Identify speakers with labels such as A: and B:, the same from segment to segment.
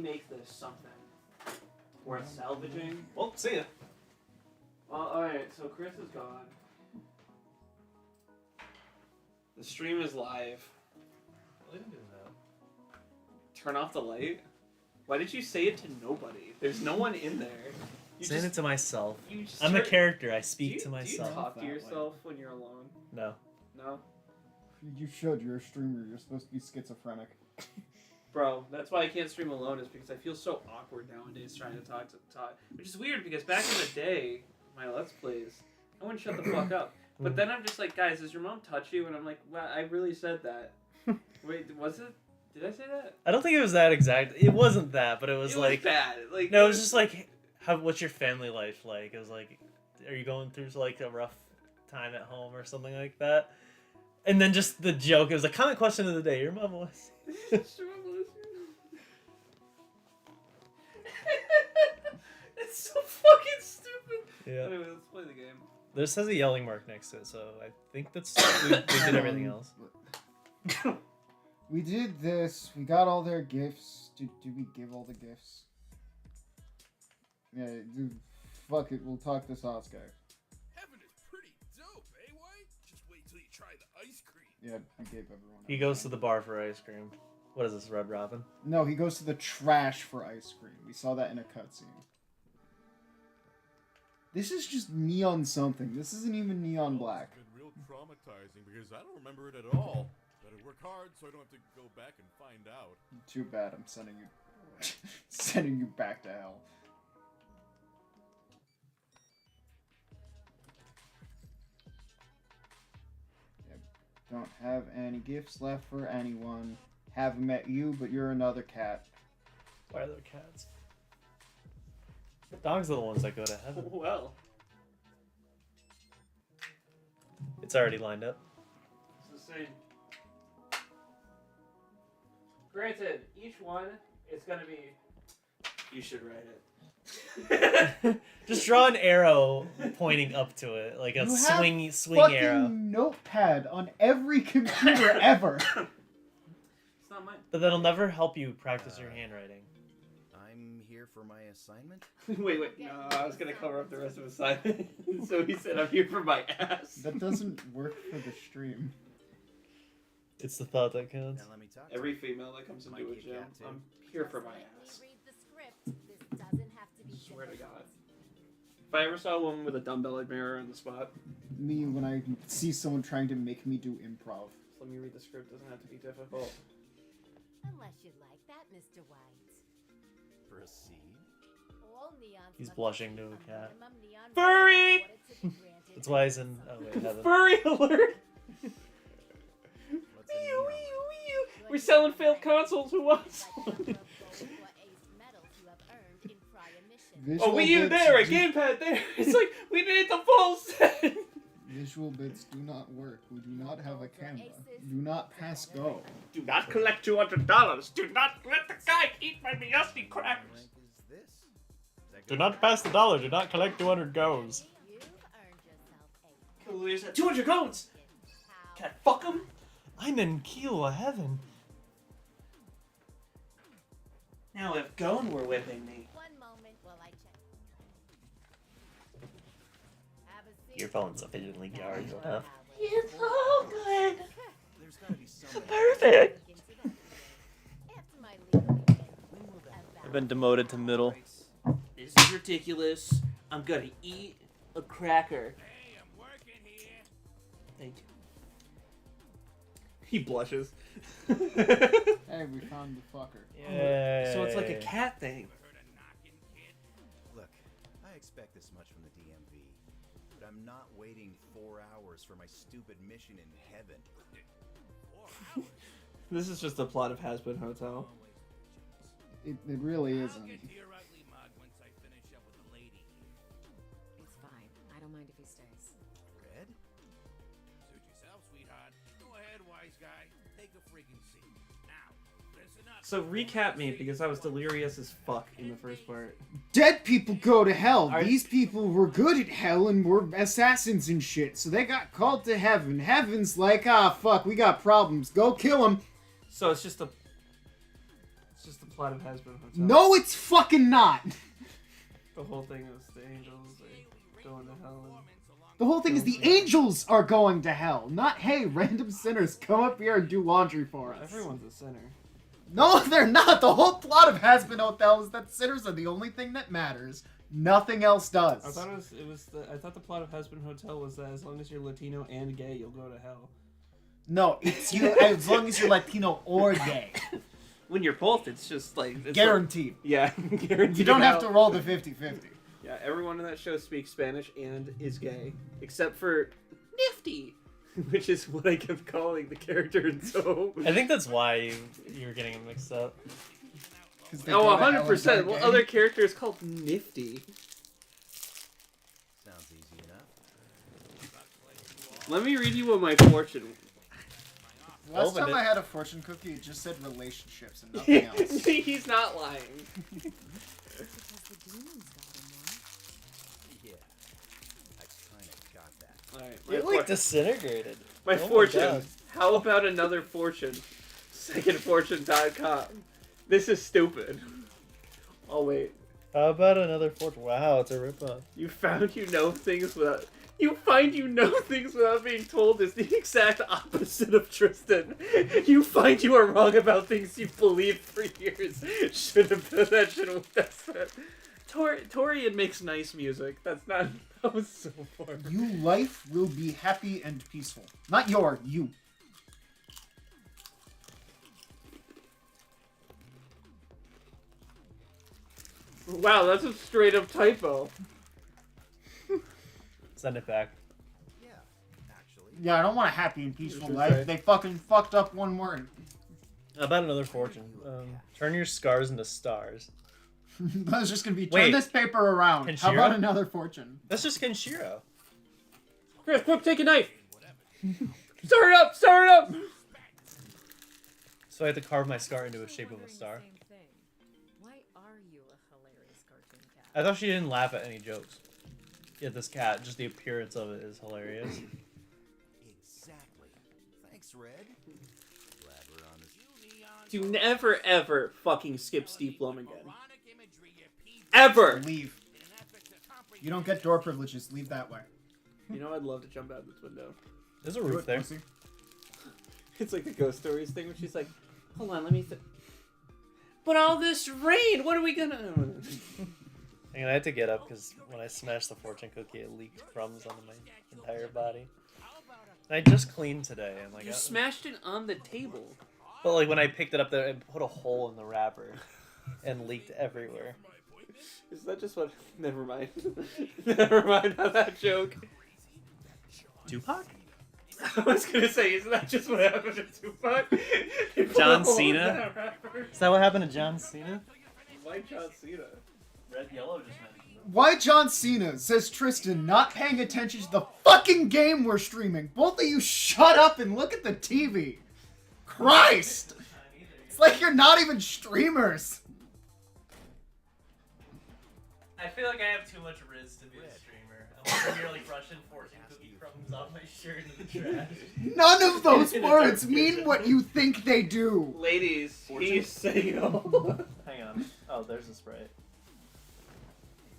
A: make this something worth salvaging.
B: Well, see ya.
A: Well, alright, so Chris is gone. The stream is live.
B: Well, you can do that.
A: Turn off the light? Why did you say it to nobody? There's no one in there.
C: Saying it to myself.
A: Just
C: I'm the character. I speak to
A: Do
C: myself.
A: you talk to yourself when you're alone?
C: No.
A: No?
D: You should. You're a streamer. You're supposed to be schizophrenic.
A: Bro, that's why I can't stream alone, is because I feel so awkward nowadays trying to talk. Which is weird, because back in the day, my Let's Plays, I wouldn't shut the fuck up. But then I'm just like, guys, does your mom touch you? And I'm like, well, I really said that. Wait, was it? Did I say that?
C: I don't think it was that exact. It wasn't that, but it was like...
A: bad. Like,
C: no, it was just like, what's your family life like? It was like, are you going through like a rough time at home or something like that? And then just the joke, it was a common question of the day. Your mom was...
A: It's so fucking stupid.
C: Yeah.
A: Anyway, let's play the game.
C: This has a yelling mark next to it, so I think that's... we did everything else.
D: We did this. We got all their gifts. Did we give all the gifts? Yeah, dude, fuck it. We'll talk to Sauce guy.
E: Heaven is pretty dope, eh, White? Just wait till you try the ice cream.
D: Yeah, we gave everyone.
C: He goes to the bar for ice cream. What is this, Red Robin?
D: No, he goes to the trash for ice cream. We saw that in a cutscene. This is just neon something. This isn't even neon black.
E: It's been real traumatizing because I don't remember it at all. Better work hard so I don't have to go back and find out.
D: Too bad. I'm sending you, sending you back to hell. Yep. Don't have any gifts left for anyone. Haven't met you, but you're another cat.
C: Why are there cats? Dogs are the ones that go to heaven.
A: Well.
C: It's already lined up.
A: It's the same. Granted, each one is going to be... You should write it.
C: Just draw an arrow pointing up to it, like a
D: You
C: swing
D: have
C: arrow.
D: fucking notepad on every computer ever.
A: It's not mine.
C: But that'll never help you practice your handwriting.
F: I'm here for my assignment.
A: wait. No, I was going to cover up the rest of his assignment. So he said, I'm here for my ass.
D: That doesn't work for the stream.
C: It's the thought that counts.
F: Now let me talk.
A: Every female that comes into a gym, I'm here for my ass. I swear to God. If I ever saw a woman with a dumbbell, I'd marry her on the spot.
D: Me, when I see someone trying to make me do improv.
A: So let me read the script. Doesn't have to be difficult.
G: Unless you'd like that, Mr. White.
F: Proceed.
G: All neons
C: He's
G: must
C: blushing to
G: receive
C: a cat.
G: minimum neon
A: Furry!
G: rating in order to be granted
C: That's why he's in... Oh, wait, heaven.
A: Furry alert!
F: What's a neon?
A: We're selling failed consoles. Who wants one? Oh, Wii U there, a gamepad there. It's like, we need the full set.
D: Visual bits do not work. We do not have a camera. Do not pass go.
A: Do not collect $200. Do not let the guy eat my Miyasti crackers.
F: What rank is this? Is that
C: Do
F: good?
C: not pass the dollar. Do not collect 200 goes.
G: You've earned yourself a
A: Cool, there's 200 cones. Can I fuck him?
C: I'm in Kiowa heaven.
A: Now if Gone were whipping me.
G: one moment while I check. Have a seat.
C: Your phone's sufficiently charged enough.
A: It's all good.
F: There's gotta be some.
C: Perfect.
G: After my legal opinion,
C: I've been demoted to middle.
A: This is ridiculous. I'm gonna eat a cracker.
E: Hey, I'm working here.
A: Thank you. He blushes.
D: Hey, we found the fucker.
C: Yay.
A: So it's like a cat thing.
E: Ever heard of knocking, kid?
F: Look, I expect this much from the DMV, but I'm not waiting 4 hours for my stupid mission in heaven.
E: 4 hours?
A: This is just the plot of Hazbin Hotel.
D: It really
E: I'll
D: isn't.
E: get to your ugly mug once I finish up with the lady here.
H: It's fine. I don't mind if he stays.
F: Red?
E: Suit yourself, sweetheart. Go ahead, wise guy. Take a freaking seat. Now, listen up.
A: So recap me, because I was delirious as fuck in the first part.
D: Dead people go to hell.
A: Are-
D: These people were good at hell and were assassins and shit, so they got called to heaven. Heaven's like, ah, fuck, we got problems. Go kill them.
A: So it's just the plot of Has Been Hotel.
D: No, it's fucking not.
A: The whole thing was the angels like going to hell.
D: The whole thing is the angels are going to hell, not hey, random sinners, come up here and do laundry for us.
A: Everyone's a sinner.
D: No, they're not. The whole plot of Has Been Hotel is that sinners are the only thing that matters. Nothing else does.
A: I thought I thought the plot of Has Been Hotel was that as long as you're Latino and gay, you'll go to hell.
D: No, it's you as long as you're Latino or gay.
A: When you're both, it's just like it's
D: Guaranteed.
A: Like, yeah, guaranteed.
D: You don't have
A: hell.
D: to roll the 50-50.
A: Yeah, everyone in that show speaks Spanish and is gay, except for Nifty, which is what I kept calling the character in So.
C: I think that's why you were getting them mixed up.
A: Oh, 100%. What other character is called Nifty?
F: Sounds easy enough.
A: Let me read you what my fortune.
D: Last
C: Open
D: time
C: it.
D: I had a fortune cookie, it just said relationships and nothing else.
A: He's not lying.
H: Because the demons got him one.
F: Yeah, I kind of got that.
A: Alright,
C: You're like disintegrated.
A: my
C: Oh my
A: fortune.
C: God.
A: How about another fortune? Secondfortune.com. This is stupid. Oh wait.
C: How about another fortune? Wow, it's a ripoff.
A: You found you know things without. You find you know things without being told is the exact opposite of Tristan. You find you are wrong about things you've believed for years. Should have done that. Should have. That's that. Torian makes nice music. That's not. That was so far.
D: You life will be happy and peaceful. Not your, you.
A: Wow, that's a straight up typo.
C: Send it back.
F: Yeah, actually.
D: Yeah, I don't want a happy and peaceful
A: What
D: life.
A: did you say?
D: They fucking fucked up one word.
C: How about another fortune? Turn your scars into stars.
D: That's just gonna be,
C: Wait.
D: turn this paper around. How
C: Kenshiro?
D: about another fortune?
C: That's just Kenshiro.
A: Chris, quick, take a knife. Stir it up. Stir it up.
C: So I had to carve my scar into a shape of a star.
H: Same thing. Why are you a hilarious cartoon cat?
C: I thought she didn't laugh at any jokes. Yet this cat, just the appearance of it is hilarious.
F: Exactly. Thanks, Red. Glad we're on this.
A: Do never ever fucking skip Steve Blum again. Ever.
D: Leave. You don't get door privileges. Leave that way.
A: You know, I'd love to jump out this window.
C: There's a
D: Do
C: roof
D: it,
C: there.
D: pussy.
A: It's like the Ghost Stories thing where she's like, hold on, let me but all this rain, what are we gonna...
C: And I had to get up because when I smashed the fortune cookie, it leaked crumbs onto my entire body. And I just cleaned today. And like,
A: You smashed it on the table.
C: but like when I picked it up there, it put a hole in the wrapper and leaked everywhere.
A: Is that just what... Never mind. Never mind on that joke.
C: Tupac?
A: I was gonna say, isn't that just what happened to Tupac? He put
C: John
A: a hole in
C: Cena?
A: that wrapper.
C: Is that what happened to John Cena?
A: Why John Cena?
C: Red, yellow just mentioned him.
D: Why John Cena, says Tristan, not paying attention to the fucking game we're streaming. Both of you shut up and look at the TV. Christ! It's like you're not even streamers.
C: I feel like I have too much riz to be a streamer. I'm over here like Russian fortune cookie crumbs off my shirt into the trash.
D: None of those words mean what you think they do.
A: Ladies, he's single.
C: Hang on. Oh, there's a Sprite.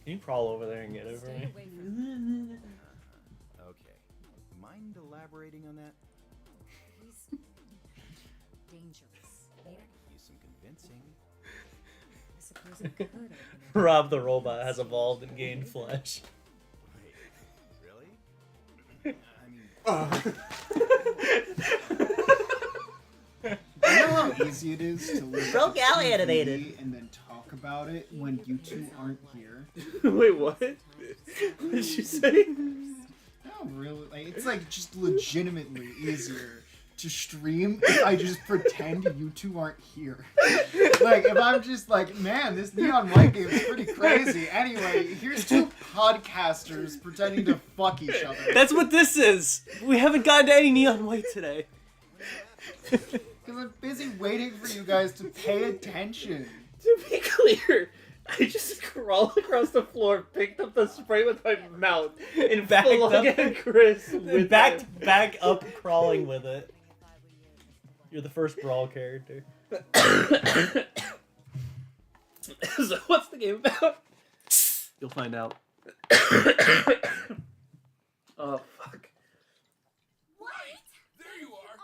C: Can you crawl over there and get it for
H: Stay
C: me?
H: away from him.
F: Okay. Mind elaborating on that?
H: He's dangerous. Maybe
F: Use some convincing.
H: I suppose I could open it.
C: Rob the robot has evolved and gained flesh.
F: Wait, really? I mean,
D: You know how easy it is to look
C: Broke
D: at the
C: alley
D: TV
C: animated.
D: and then talk about it when you two aren't here?
A: Wait, what? What did you say?
D: No, really. Like, it's like just legitimately easier to stream if I just pretend you two aren't here. Like, if I'm just like, man, this Neon White game is pretty crazy. Anyway, here's two podcasters pretending to fuck each other.
C: That's what this is! We haven't gotten to any neon white today.
D: Because I'm busy waiting for you guys to pay attention.
A: To be clear, I just crawled across the floor, picked up the Sprite with my mouth, and
C: Backed
A: flung
C: up.
A: at Chris
C: And
A: with
C: back up crawling with it. You're the first Brawl character. So what's the game about? You'll find out. Oh fuck.
E: Right! There you are!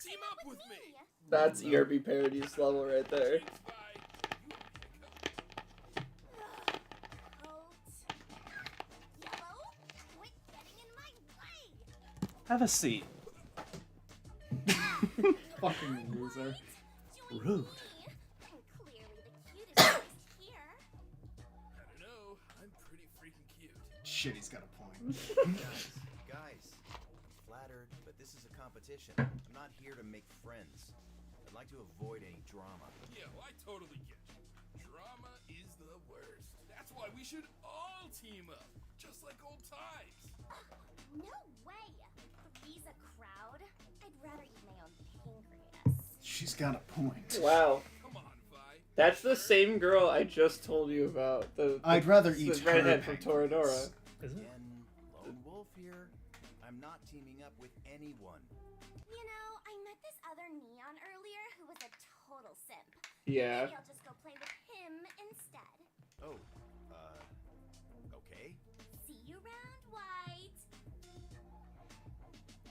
E: Team up with me!
C: That's ERB Parodies level right there.
E: Thanks, bye.
G: Yellow, quit getting in my way.
C: Have a seat.
D: Fucking loser.
G: Join
C: Rude.
G: me. I'm clearly the cutest voice here.
E: I don't know. I'm pretty freaking cute.
D: Shit, he's got a point.
F: Guys, flattered, but this is a competition. I'm not here to make friends. I'd like to avoid any drama.
E: Yeah, well, I totally get you. Drama is the worst. That's why we should all team up. Just like old times.
G: No way. Three's a crowd. I'd rather eat my own pancreas.
D: She's got a point.
C: Wow.
E: Come on, Vi.
C: That's the same girl I just told you about.
D: I'd rather
C: the
D: eat
C: redhead
D: her
C: from
D: pancreas.
C: Toradora. Is it?
F: Again, lone wolf here. I'm not teaming up with anyone.
G: You know, I met this other neon earlier who was a total simp.
C: Yeah.
G: Maybe I'll just go play with him instead.
F: Oh, okay.
G: See you round, White.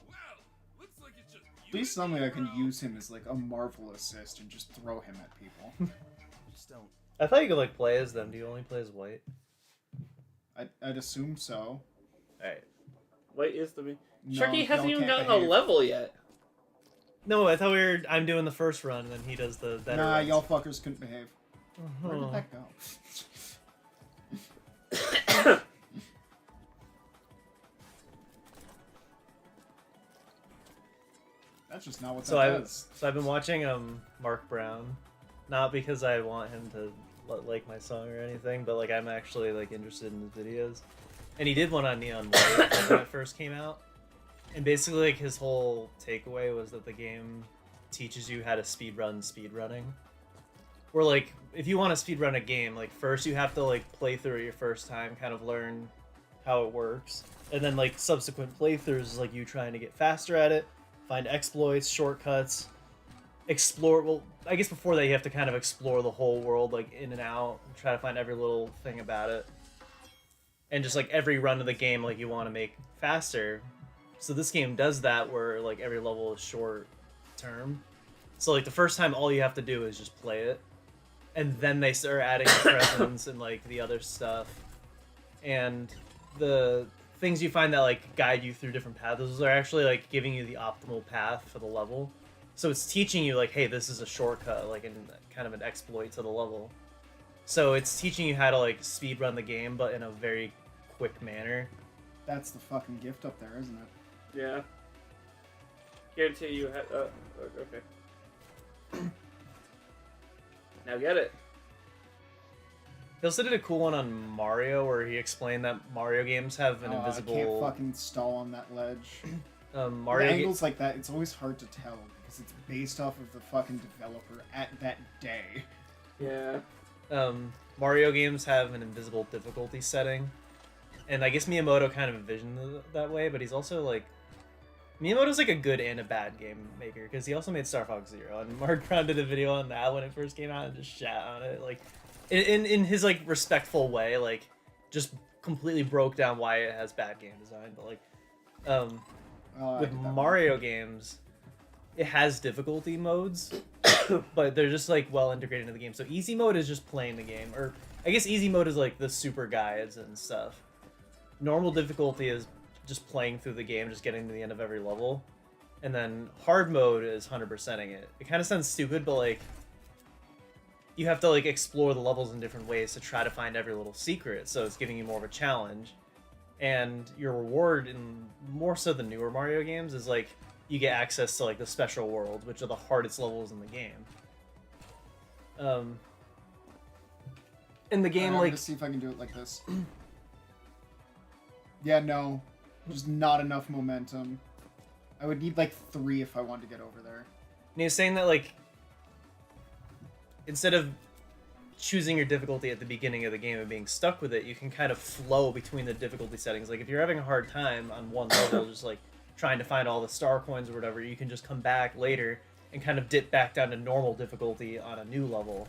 E: Well, looks like it's just you.
D: Please tell
E: and
D: me I can
E: bro.
D: use him as like a Marvel assist and just throw him at people.
F: Just don't.
C: I thought you could like play as them. Do you only play as White?
D: I'd assume so.
C: Alright. White is the main.
D: No,
C: Sharky hasn't
D: y'all
C: even
D: can't
C: gotten a
D: behave.
C: level yet. No, I thought I'm doing the first run and then he does the better
D: Nah,
C: runs.
D: y'all fuckers couldn't behave. Where
C: Uh-huh.
D: did that go? That's just not what that does.
C: So I've been watching Mark Brown, not because I want him to like my song or anything, but like I'm actually like interested in his videos. And he did one on Neon White like, when it first came out, and basically like his whole takeaway was that the game teaches you how to speedrunning. Where like if you want to speedrun a game, like first you have to like play through it your first time, kind of learn how it works, and then like subsequent playthroughs is like you trying to get faster at it, find exploits, shortcuts, explore. Well, I guess before that you have to kind of explore the whole world, like in and out, and try to find every little thing about it. And just like every run of the game, like you want to make faster. So this game does that, where like every level is short term. So like the first time, all you have to do is just play it, and then they start adding the presents and like the other stuff, and the things you find that like guide you through different paths. Those are actually like giving you the optimal path for the level. So it's teaching you like, hey, this is a shortcut, like in kind of an exploit to the level. So it's teaching you how to like speed run the game, but in a very quick manner.
D: That's the fucking gift up there, isn't it?
C: Yeah. Guarantee you had. Okay. Now get it. He also did a cool one on Mario where he explained that Mario games have an
D: I can't
C: invisible.
D: fucking stall on that ledge.
C: Mario
D: Angles like that, it's always hard to tell because it's based off of the fucking developer at that day.
C: Yeah. Mario games have an invisible difficulty setting, and I guess Miyamoto kind of envisioned it that way, but he's also like, Miyamoto's like a good and a bad game maker, because he also made Star Fox Zero, and Mark Brown did a video on that when it first came out and just shat on it, like, in his like respectful way, like, just completely broke down why it has bad game design, but like,
D: I
C: with
D: did that one.
C: Mario games, it has difficulty modes, but they're just like well integrated into the game. So easy mode is just playing the game, or I guess easy mode is like the super guides and stuff. Normal difficulty is just playing through the game, just getting to the end of every level, and then hard mode is 100%ing it. It kind of sounds stupid, but like you have to like explore the levels in different ways to try to find every little secret. So it's giving you more of a challenge. And your reward, in more so than newer Mario games, is like you get access to like the special worlds, which are the hardest levels in the game. In the game,
D: I'm
C: like
D: gonna see if I can do it like this. Yeah, no, just not enough momentum. I would need like 3 if I wanted to get over there.
C: and he was saying that like instead of choosing your difficulty at the beginning of the game and being stuck with it, you can kind of flow between the difficulty settings. Like if you're having a hard time on one level, just like trying to find all the star coins or whatever, you can just come back later and kind of dip back down to normal difficulty on a new level.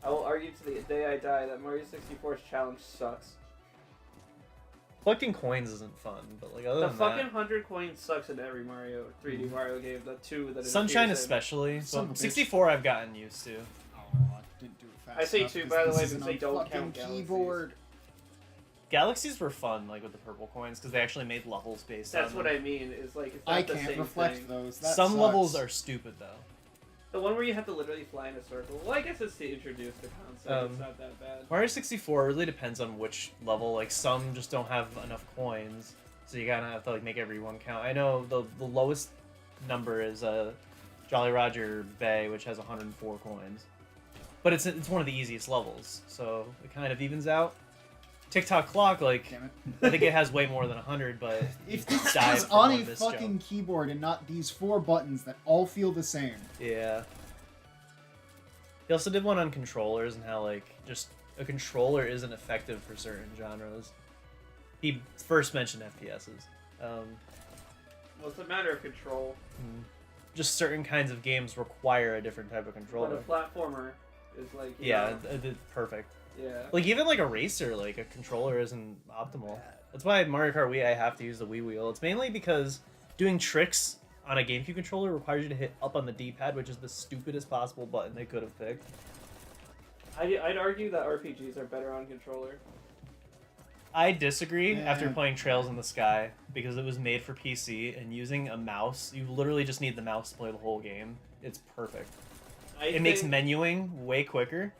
A: I will argue to the day I die that Mario 64's challenge sucks.
C: Collecting coins isn't fun, but like other
A: The
C: than
A: fucking
C: that,
A: 100 coins sucks in every Mario 3D Mario game. The two that it
C: Sunshine
A: appears in.
C: especially.
D: Son of
C: But
D: a bitch.
C: 64 I've gotten used to.
D: Oh, I didn't do it fast
A: I say
D: enough
A: two,
D: because
A: by the
D: this
A: way,
D: isn't
A: because they
D: on
A: don't
D: fucking
A: count galaxies.
D: keyboard.
C: Galaxies were fun, like with the purple coins, because they actually made levels based
A: That's
C: on
A: what
C: them.
A: I mean. Is like it's not
D: I
A: the
D: can't
A: same
D: reflect
A: thing.
D: those. That
C: Some
D: sucks.
C: levels are stupid though.
A: The one where you have to literally fly in a circle. Well, I guess it's to introduce the concept. It's not that bad.
C: Mario 64 really depends on which level. Like some just don't have enough coins, so you kind of have to like make every one count. I know the lowest number is Jolly Roger Bay, which has 104 coins, but it's one of the easiest levels, so it kind of evens out. TikTok Clock, like
D: Damn it.
C: I think it has way more than 100, but
D: If
C: you
D: this
C: dive
D: was
C: from
D: on
C: one
D: a
C: miss
D: fucking
C: jump.
D: keyboard and not these 4 buttons that all feel the same.
C: Yeah. He also did one on controllers and how like just a controller isn't effective for certain genres. He first mentioned FPSs.
A: Well, it's a matter of control.
C: Just certain kinds of games require a different type of
A: But
C: controller.
A: a platformer is like you
C: Yeah,
A: know,
C: perfect.
A: yeah.
C: Like even like a racer, like a controller isn't optimal. That's why Mario Kart Wii I have to use the Wii wheel. It's mainly because doing tricks on a GameCube controller requires you to hit up on the D-pad, which is the stupidest possible button they could have picked.
A: I'd argue that RPGs are better on controller.
C: I disagree after
D: Yeah.
C: playing Trails in the Sky because it was made for PC and using a mouse, you literally just need the mouse to play the whole game. It's perfect. It makes menuing way quicker,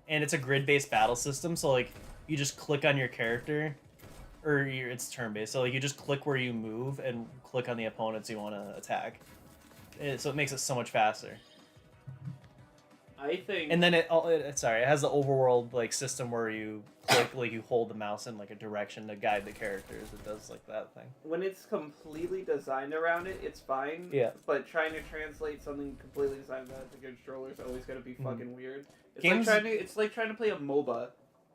C: and it's a grid-based battle system, so like you just click on your character, or it's turn-based, so like you just click where you move and click on the opponents you want to attack. So it makes it so much faster.
A: I think.
C: And then it has the overworld like system where you click, like you hold the mouse in like a direction to guide the characters. It does like that thing.
A: When it's completely designed around it, it's fine.
C: Yeah.
A: But trying to translate something completely designed around the controller is always gonna be fucking weird. It's
C: Games-
A: like trying to play a MOBA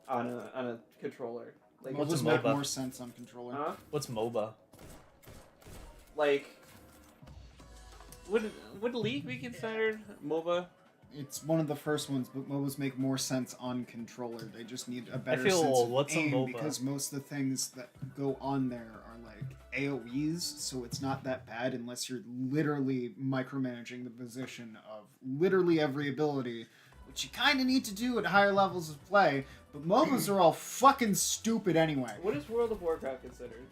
A: on a controller. Like
C: What's a
D: MOBAs make
C: MOBA?
D: more sense on controller.
A: huh?
C: What's MOBA?
A: Like would League be considered MOBA?
D: It's one of the first ones, but MOBAs make more sense on controller. They just need a better
C: feel
D: sense
C: old.
D: of
C: What's a
D: aim
C: MOBA?
D: because most of the things that go on there are like AoEs, so it's not that bad unless you're literally micromanaging the position of literally every ability, which you kind of need to do at higher levels of play. But MOBAs are all fucking stupid anyway.
A: What is World of Warcraft considered?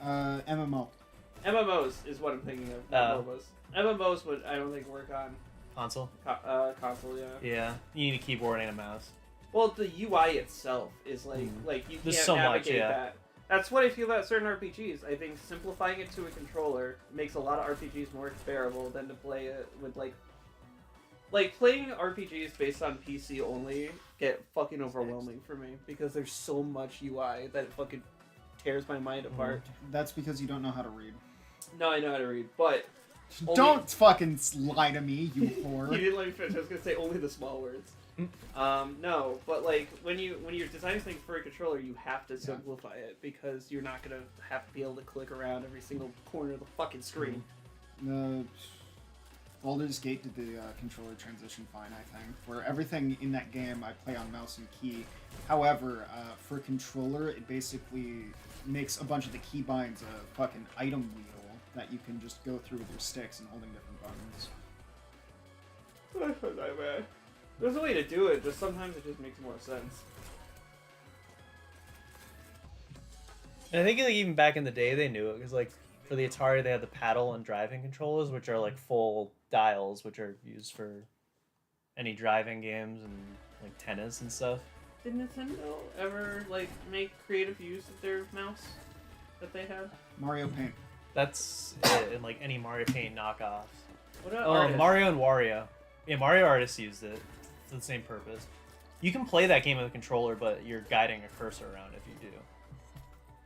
D: MMO.
A: MMOs is what I'm thinking of, not MOBAs. MMOs would I don't think work on
C: Console?
A: console, yeah.
C: Yeah. You need a keyboard and a mouse.
A: Well, the UI itself is like you
C: There's
A: can't
C: so much,
A: navigate
C: yeah.
A: that. That's what I feel about certain RPGs. I think simplifying it to a controller makes a lot of RPGs more bearable than to play it with like playing RPGs based on PC only get fucking overwhelming for me because there's so much UI that it fucking tears my mind apart.
D: That's because you don't know how to read.
A: No, I know how to read, but only-
D: Don't fucking lie to me, you
A: you
D: whore.
A: didn't let me finish. I was gonna say only the small words. No, but like when you're designing something for a controller, you have to simplify it because you're not gonna have to be able to click around every single corner of the fucking screen.
D: Baldur's Gate did the controller transition fine, I think. Where everything in that game I play on mouse and key. However, for controller, it basically makes a bunch of the keybinds a fucking item wheel that you can just go through with your sticks and holding different buttons.
A: That's not that bad. There's a way to do it, just sometimes it just makes more sense.
C: And I think like, even back in the day they knew it because like for the Atari they had the paddle and driving controllers, which are like full dials, which are used for any driving games and like tennis and stuff.
A: Did Nintendo ever like make creative use of their mouse that they had?
D: Mario Paint.
C: That's it, and like any Mario Paint knockoffs.
A: What about
C: Oh,
A: Artist?
C: Mario and Wario. Yeah, Mario Artist used it for the same purpose. You can play that game with a controller, but you're guiding a cursor around if you do.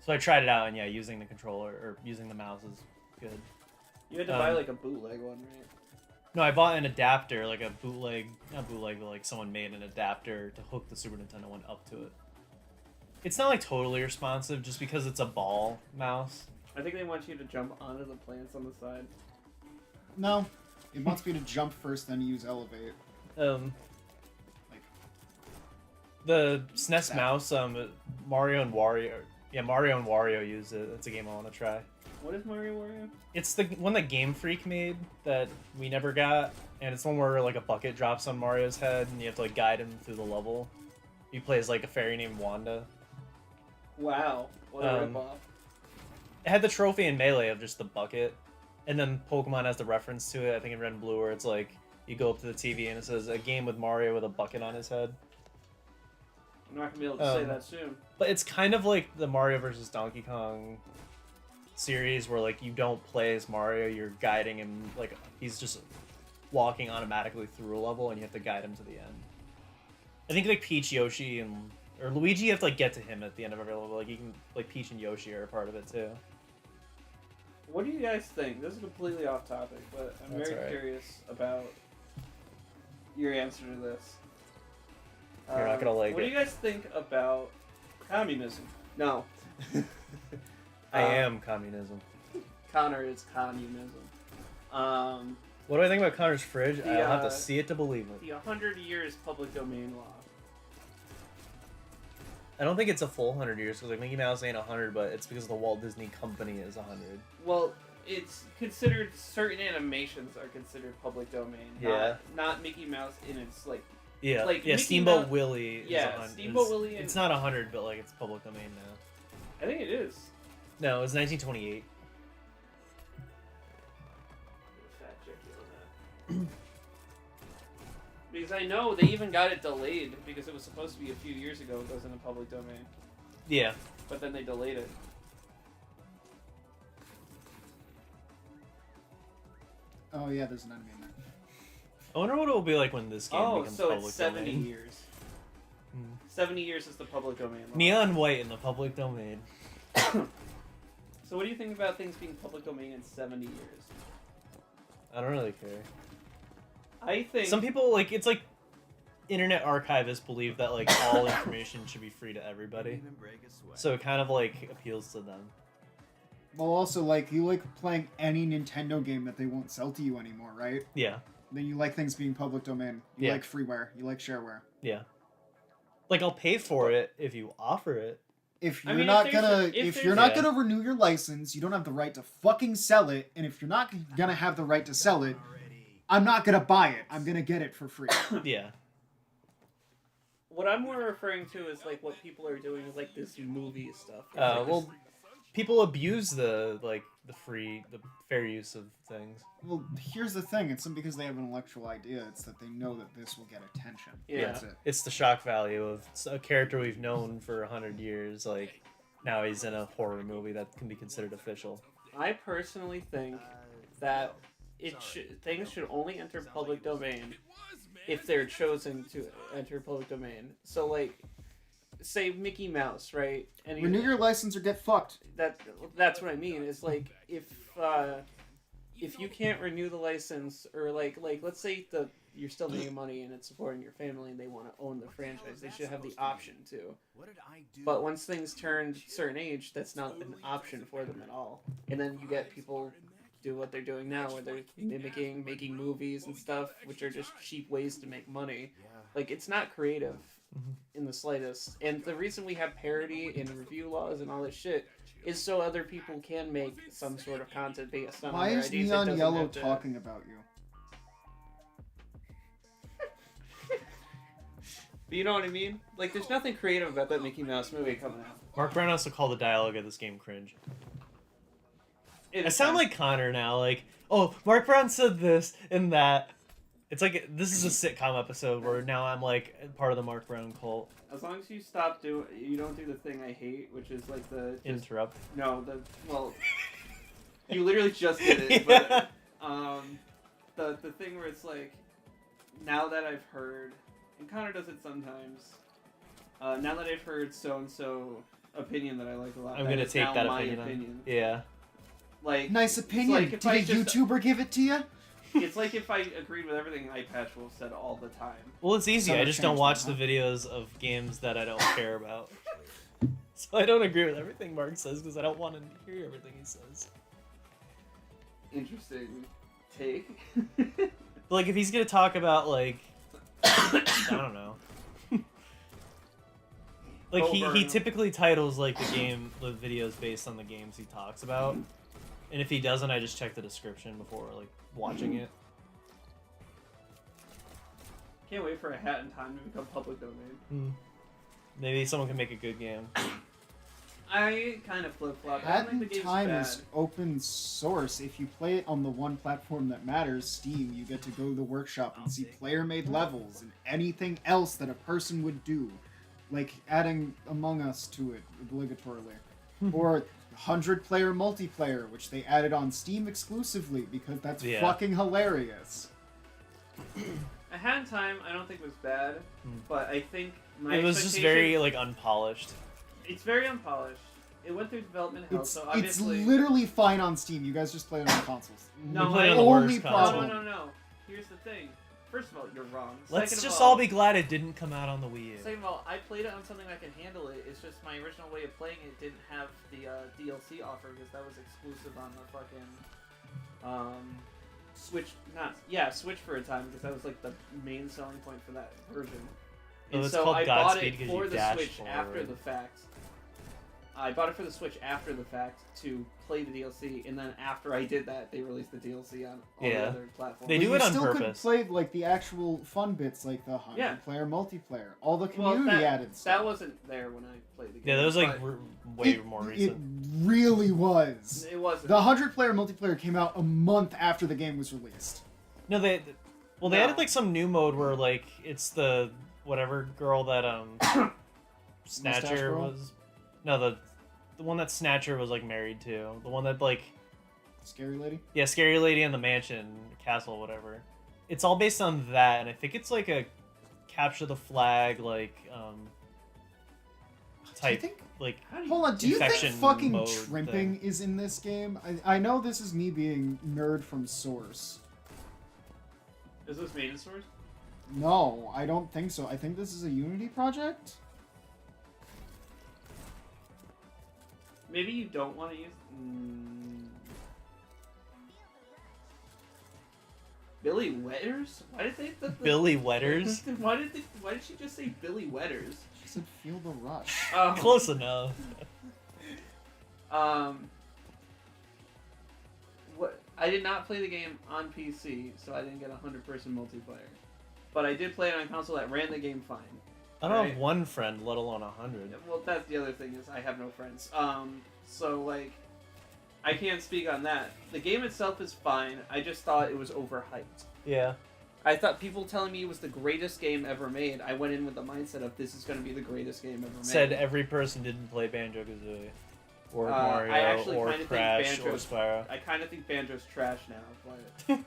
C: So I tried it out, and yeah, using the controller or using the mouse is good.
A: You had to buy like a bootleg one, right?
C: No, I bought an adapter, like a bootleg, not bootleg, but like someone made an adapter to hook the Super Nintendo one up to it. It's not like totally responsive just because it's a ball mouse.
A: I think they want you to jump onto the plants on the side.
D: No. It wants me to jump first, then use elevate.
C: Um,
D: Like,
C: The SNES mouse, Mario and Wario. Yeah, Mario and Wario use it. It's a game I want to try.
A: What is Mario Wario?
C: It's the one that Game Freak made that we never got, and it's one where like a bucket drops on Mario's head and you have to like guide him through the level. He plays like a fairy named Wanda.
A: Wow, what a
C: Um,
A: ripoff.
C: It had the trophy in Melee of just the bucket, and then Pokemon has the reference to it. I think in Red and Blue, where it's like you go up to the TV and it says a game with Mario with a bucket on his head.
A: I'm not gonna be able to say that soon.
C: But it's kind of like the Mario versus Donkey Kong series, where like you don't play as Mario, you're guiding him, like he's just walking automatically through a level, and you have to guide him to the end. I think like Peach, Yoshi, or Luigi, you have to like get to him at the end of every level. Like you can, like Peach and Yoshi are a part of it too.
A: What do you guys think? This is completely off topic, but I'm
C: That's
A: very
C: alright.
A: curious about your answer to this.
C: You're not gonna like
A: What
C: it.
A: do you guys think about communism? No.
C: I am communism.
A: Connor is communism.
C: What do I think about Connor's fridge?
A: The,
C: I'll have to see it to believe it.
A: The 100 years public domain law.
C: I don't think it's a full 100 years, because like Mickey Mouse ain't 100, but it's because the Walt Disney Company is 100.
A: Well, it's considered, certain animations are considered public domain.
C: Yeah.
A: Not Mickey Mouse in its, like,
C: Yeah,
A: Like,
C: yeah.
A: Mickey
C: Steamboat
A: Mouse-
C: Willie. Is
A: Yeah,
C: 100.
A: Steamboat Willie and-
C: It's not 100, but like it's public domain now.
A: I think it is.
C: No, it was 1928.
A: Fact check you on that. Because I know they even got it delayed because it was supposed to be a few years ago. It goes in the public domain,
C: Yeah.
A: but then they delayed it.
D: Oh yeah, there's an enemy in there.
C: I wonder what it will be like when this game
A: Oh,
C: becomes
A: so
C: public
A: it's 70
C: domain.
A: years.
C: Hmm.
A: 70 years is the public domain law.
C: Neon white in the public domain.
A: So what do you think about things being public domain in 70 years?
C: I don't really care.
A: I think
C: Some people like it's like internet archivists believe that like all information should be free to everybody.
F: Even break a sweat.
C: So it kind of like appeals to them.
D: Well, also like you like playing any Nintendo game that they won't sell to you anymore, right?
C: Yeah.
D: Then you like things being public domain. You
C: Yeah.
D: like freeware. You like shareware.
C: Yeah. Like I'll pay for it if you offer it.
D: If
A: I
D: you're
A: mean,
D: not
A: if there's
D: gonna,
A: a- if
D: if
A: there's
D: you're
A: a-
D: not
C: Yeah.
D: gonna renew your license, you don't have the right to fucking sell it. And if you're not gonna have the right to sell it, I'm not gonna buy it. I'm gonna get it for free.
C: Yeah.
A: what I'm more referring to is like what people are doing is like this movie stuff.
C: Well, people abuse the fair use of things.
D: Well, here's the thing. It's not because they have an intellectual idea. It's that they know that this will get attention.
A: Yeah.
D: That's it.
C: It's the shock value of a character we've known for 100 years. Like now he's in a horror movie that can be considered official.
A: I personally think that things should only enter public domain if they're chosen to enter public domain. So like, say Mickey Mouse, right? And
D: Renew your license or get fucked.
A: that's what I mean. Is like if you can't renew the license, or like let's say you're still making money and it's supporting your family and they want to own the franchise, they should have the option to.
F: What did I do?
A: But once things turn a certain age, that's not an option for them at all. And then you get people do what they're doing now, where they're making movies and stuff, which are just cheap ways to make money. Like, it's not creative in the slightest. And the reason we have parody and review laws and all this shit is so other people can make some sort of content based on
D: Why
A: their
D: is
A: ideas. It
D: Neon
A: doesn't
D: Yellow
A: have to-
D: talking about you?
A: But you know what I mean? Like, there's nothing creative about that Mickey Mouse movie coming out.
C: Mark Brown has to call the dialogue of this game cringe.
A: It
C: I
A: is
C: sound
A: fine.
C: like Connor now. Like, oh, Mark Brown said this and that. It's like this is a sitcom episode where now I'm like part of the Mark Brown cult.
A: As long as you don't do the thing I hate, which is like
C: Interrupt.
A: well, you literally just did it, but the thing where it's like, now that I've heard, and Connor does it sometimes, now that I've heard so-and-so opinion that I like a lot,
C: I'm
A: that
C: gonna
A: is
C: take
A: now
C: that
A: my
C: opinion. Yeah.
A: Like,
D: Nice
A: it's
D: opinion.
A: like if
D: Did
A: I
D: a
A: just-
D: YouTuber give it to you?
A: It's like if I agreed with everything iPatchwolf said all the time.
C: Well, it's easy.
D: Summer
C: I just don't
D: change,
C: watch
D: huh?
C: the videos of games that I don't care about. So I don't agree with everything Mark says because I don't want to hear everything he says.
A: Interesting take.
C: But like, if he's gonna talk about like, I don't know, Like
A: over
C: he
A: and-
C: typically titles like the videos based on the games he talks about, and if he doesn't, I just check the description before like watching it.
A: Can't wait for A Hat in Time to become public domain.
C: Maybe someone can make a good game.
A: I kind of flip flop. I
D: Hat
A: don't think the
D: in
A: game's
D: Time
A: bad.
D: is open source. If you play it on the one platform that matters, Steam, you get to go to the workshop and see player-made levels and anything else that a person would do, like adding Among Us to it obligatorily, or 100-player multiplayer, which they added on Steam exclusively because that's
C: Yeah.
D: fucking hilarious.
A: A Hat in Time, I don't think was bad, but I think my
C: It was just
A: expectation-
C: very like unpolished.
A: It's very unpolished. It went through development hell,
D: It's
A: so
D: it's
A: obviously.
D: literally fine on Steam. You guys just play it on consoles.
A: No,
C: We played
A: I-
C: on the
D: only
C: worst
D: problem.
C: console.
A: No. Here's the thing. First of all, you're wrong.
C: Let's
A: Second of
C: just all be glad it didn't come out on the Wii U.
A: Second of all, I played it on something that can handle it. It's just my original way of playing it didn't have the DLC offer because that was exclusive on the fucking Switch. Switch for a time because that was like the main selling point for that version.
C: Oh,
A: And
C: it's
A: so
C: called
A: I bought
C: Godspeed
A: it
C: 'cause
A: for
C: you
A: the
C: dash
A: Switch after
C: forward.
A: the fact. I bought it for the Switch after the fact to play the DLC, and then after I did that, they released the DLC on all the
C: Yeah.
A: other platforms.
C: They
D: But
C: do
D: you
C: it on
D: still
C: purpose.
D: could play like the actual fun bits, like the 100-player multiplayer, all the community added stuff.
A: That wasn't there when I played the game.
C: Yeah, that was like
A: but
C: way
D: It-
C: more
D: It
C: recent.
D: really was.
A: it wasn't.
D: The 100-player multiplayer came out a month after the game was released.
C: No, they
A: No.
C: added like some new mode where like it's the whatever girl that
D: Mustache
C: Snatcher
D: girl?
C: was. No, the one that Snatcher was like married to. The one that like
D: Scary Lady?
C: yeah, Scary Lady in the Mansion, Castle, whatever. It's all based on that, and I think it's like a capture the flag like type
D: think-
C: like
A: How do you,
D: Hold on, do you think
C: infection
D: fucking
C: mode
D: trimping
C: thing.
D: is in this game? I know this is me being nerd from Source.
A: is this main source?
D: No, I don't think so. I think this is a Unity project?
A: Maybe you don't want to use. Billy Wetters? Why did they?
C: Billy Wetters.
A: Why did she just say Billy Wetters?
D: She said feel the rush.
A: Oh,
C: Close enough.
A: What? I did not play the game on PC, so I didn't get 100-person multiplayer. But I did play it on console that ran the game fine.
C: I don't
A: Right.
C: have one friend, let alone 100.
A: Well, that's the other thing is I have no friends. So like, I can't speak on that. The game itself is fine. I just thought it was overhyped.
C: Yeah.
A: I thought people telling me it was the greatest game ever made. I went in with the mindset of this is going to be the greatest game ever made.
C: Said every person didn't play Banjo-Kazooie. Or
A: I
C: Mario,
A: actually
C: or
A: kinda think
C: Crash, or
A: Banjo's-
C: Spyro.
A: I kind of think Banjo's trash now, but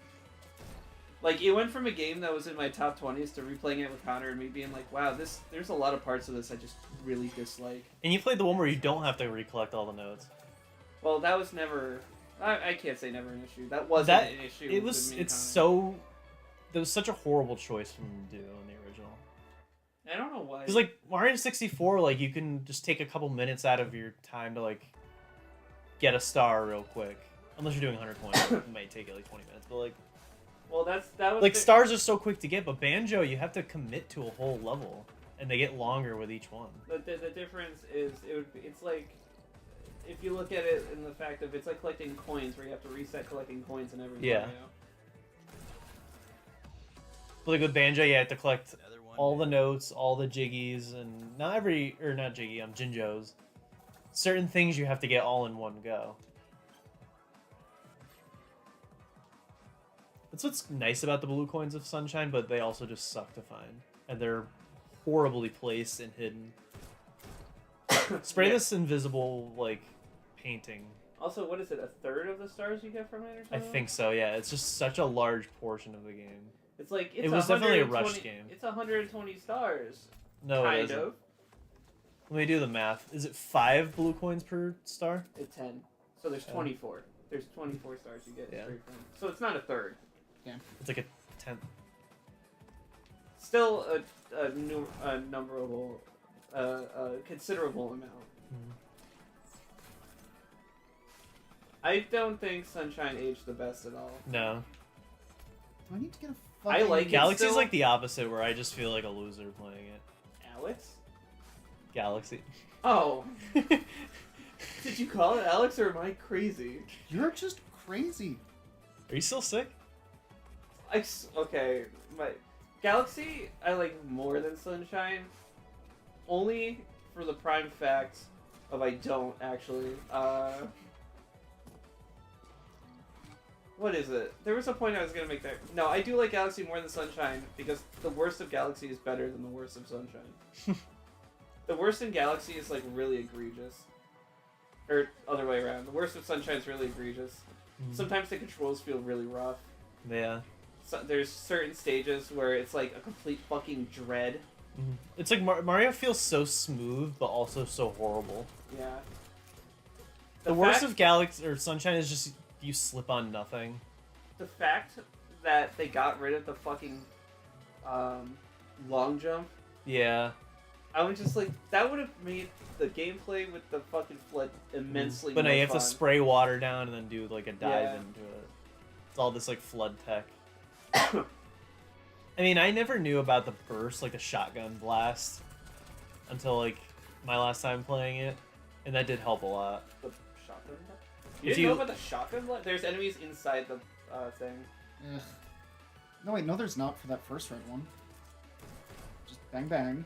A: like it went from a game that was in my top 20s to replaying it with Connor and me being like, wow, there's a lot of parts of this I just really dislike.
C: And you played the one where you don't have to recollect all the notes.
A: Well, that was never. I can't say never an issue. That wasn't
C: That
A: an issue.
C: it
A: with
C: was.
A: me and
C: It's
A: Connor.
C: so. That was such a horrible choice from them to do in the original.
A: I don't know why.
C: Because like Mario 64, like you can just take a couple minutes out of your time to like get a star real quick. Unless you're doing 100 coins, it might take you like 20 minutes. But like
A: Well, that was
C: like
A: the-
C: stars are so quick to get, but Banjo you have to commit to a whole level, and they get longer with each one.
A: The difference is it's like if you look at it in the fact of it's like collecting coins where you have to reset collecting coins in every
C: Yeah.
A: Mario.
C: But like with Banjo, you have to collect
F: Another one
C: all the
F: down.
C: notes, all the jiggies, and not Jiggy, Jinjos. Certain things you have to get all in one go. That's what's nice about the blue coins of Sunshine, but they also just suck to find. And they're horribly placed and hidden. Spray
A: Yeah.
C: this invisible, like, painting.
A: Also, what is it? A third of the stars you get from it, or
C: I
A: something?
C: think so, yeah. It's just such a large portion of the game.
A: It's like it's
C: It was definitely a
A: 120
C: rushed game.
A: It's 120 stars.
C: No, it
A: kind
C: isn't.
A: of.
C: Let me do the math. Is it 5 blue coins per star?
A: It's 10. So there's 24. There's 24 stars you get
C: Yeah.
A: straight from. So it's not a third.
C: It's like a 10th.
A: Still a numberable, considerable amount.
C: Mhm.
A: I don't think Sunshine aged the best at all.
C: No.
D: Do I need to get a
A: I
D: fucking...
A: like it.
C: Galaxy's
A: still-
C: like the opposite, where I just feel like a loser playing it.
A: Alex?
C: Galaxy.
A: Oh. Did you call it Alex, or am I crazy?
D: You're just crazy.
C: Are you still sick?
A: Okay, my Galaxy I like more than Sunshine, only for the prime fact of I don't actually. What is it? There was a point I was gonna make there. No, I do like Galaxy more than Sunshine because the worst of Galaxy is better than the worst of Sunshine. The worst in Galaxy is like really egregious. Or other way around. The worst of Sunshine is really egregious. Sometimes the controls feel really rough.
C: Yeah.
A: So there's certain stages where it's like a complete fucking dread.
C: It's like Mario feels so smooth, but also so horrible.
A: Yeah.
C: The worst of Galaxy or Sunshine is just you slip on nothing.
A: The fact that they got rid of the fucking long jump.
C: Yeah.
A: I was just like, that would have made the gameplay with the fucking flood immensely
C: But now
A: more
C: you have
A: fun.
C: to spray water down and then do like a dive
A: Yeah.
C: into it. It's all this like flood tech. I mean, I never knew about the burst, like the shotgun blast, until like my last time playing it, and that did help a lot.
A: The shotgun blast? You
C: If
A: didn't know
C: you-
A: about the shotgun blast? There's enemies inside the thing.
D: Ugh. No, wait, no, there's not for that first red one. Just bang bang.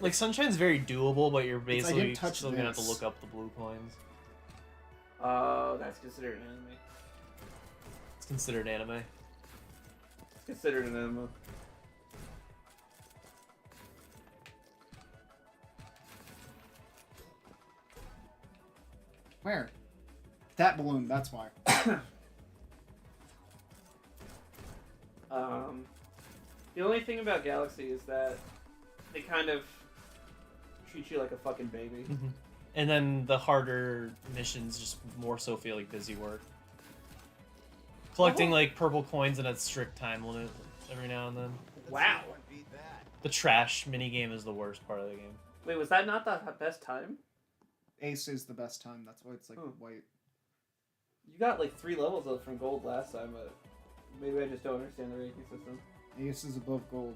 C: Like Sunshine's very doable, but you're
D: I
C: basically
D: didn't touch
C: still gonna have to
D: this.
C: look up the blue coins.
A: Oh, that's considered an enemy.
C: It's considered anime.
A: It's considered an enemy.
D: Where? That balloon, that's why.
A: The only thing about Galaxy is that they kind of treat you like a fucking baby.
C: And then the harder missions just more so feel like busy work. Collecting like purple coins in a strict time limit every now and then.
A: Wow.
F: Beat that.
C: The trash minigame is the worst part of the game.
A: Wait, was that not the best time?
D: Ace is the best time, that's why it's like
A: Hmm.
D: white.
A: You got like 3 levels up from gold last time, but maybe I just don't understand the ranking system.
D: Ace is above gold.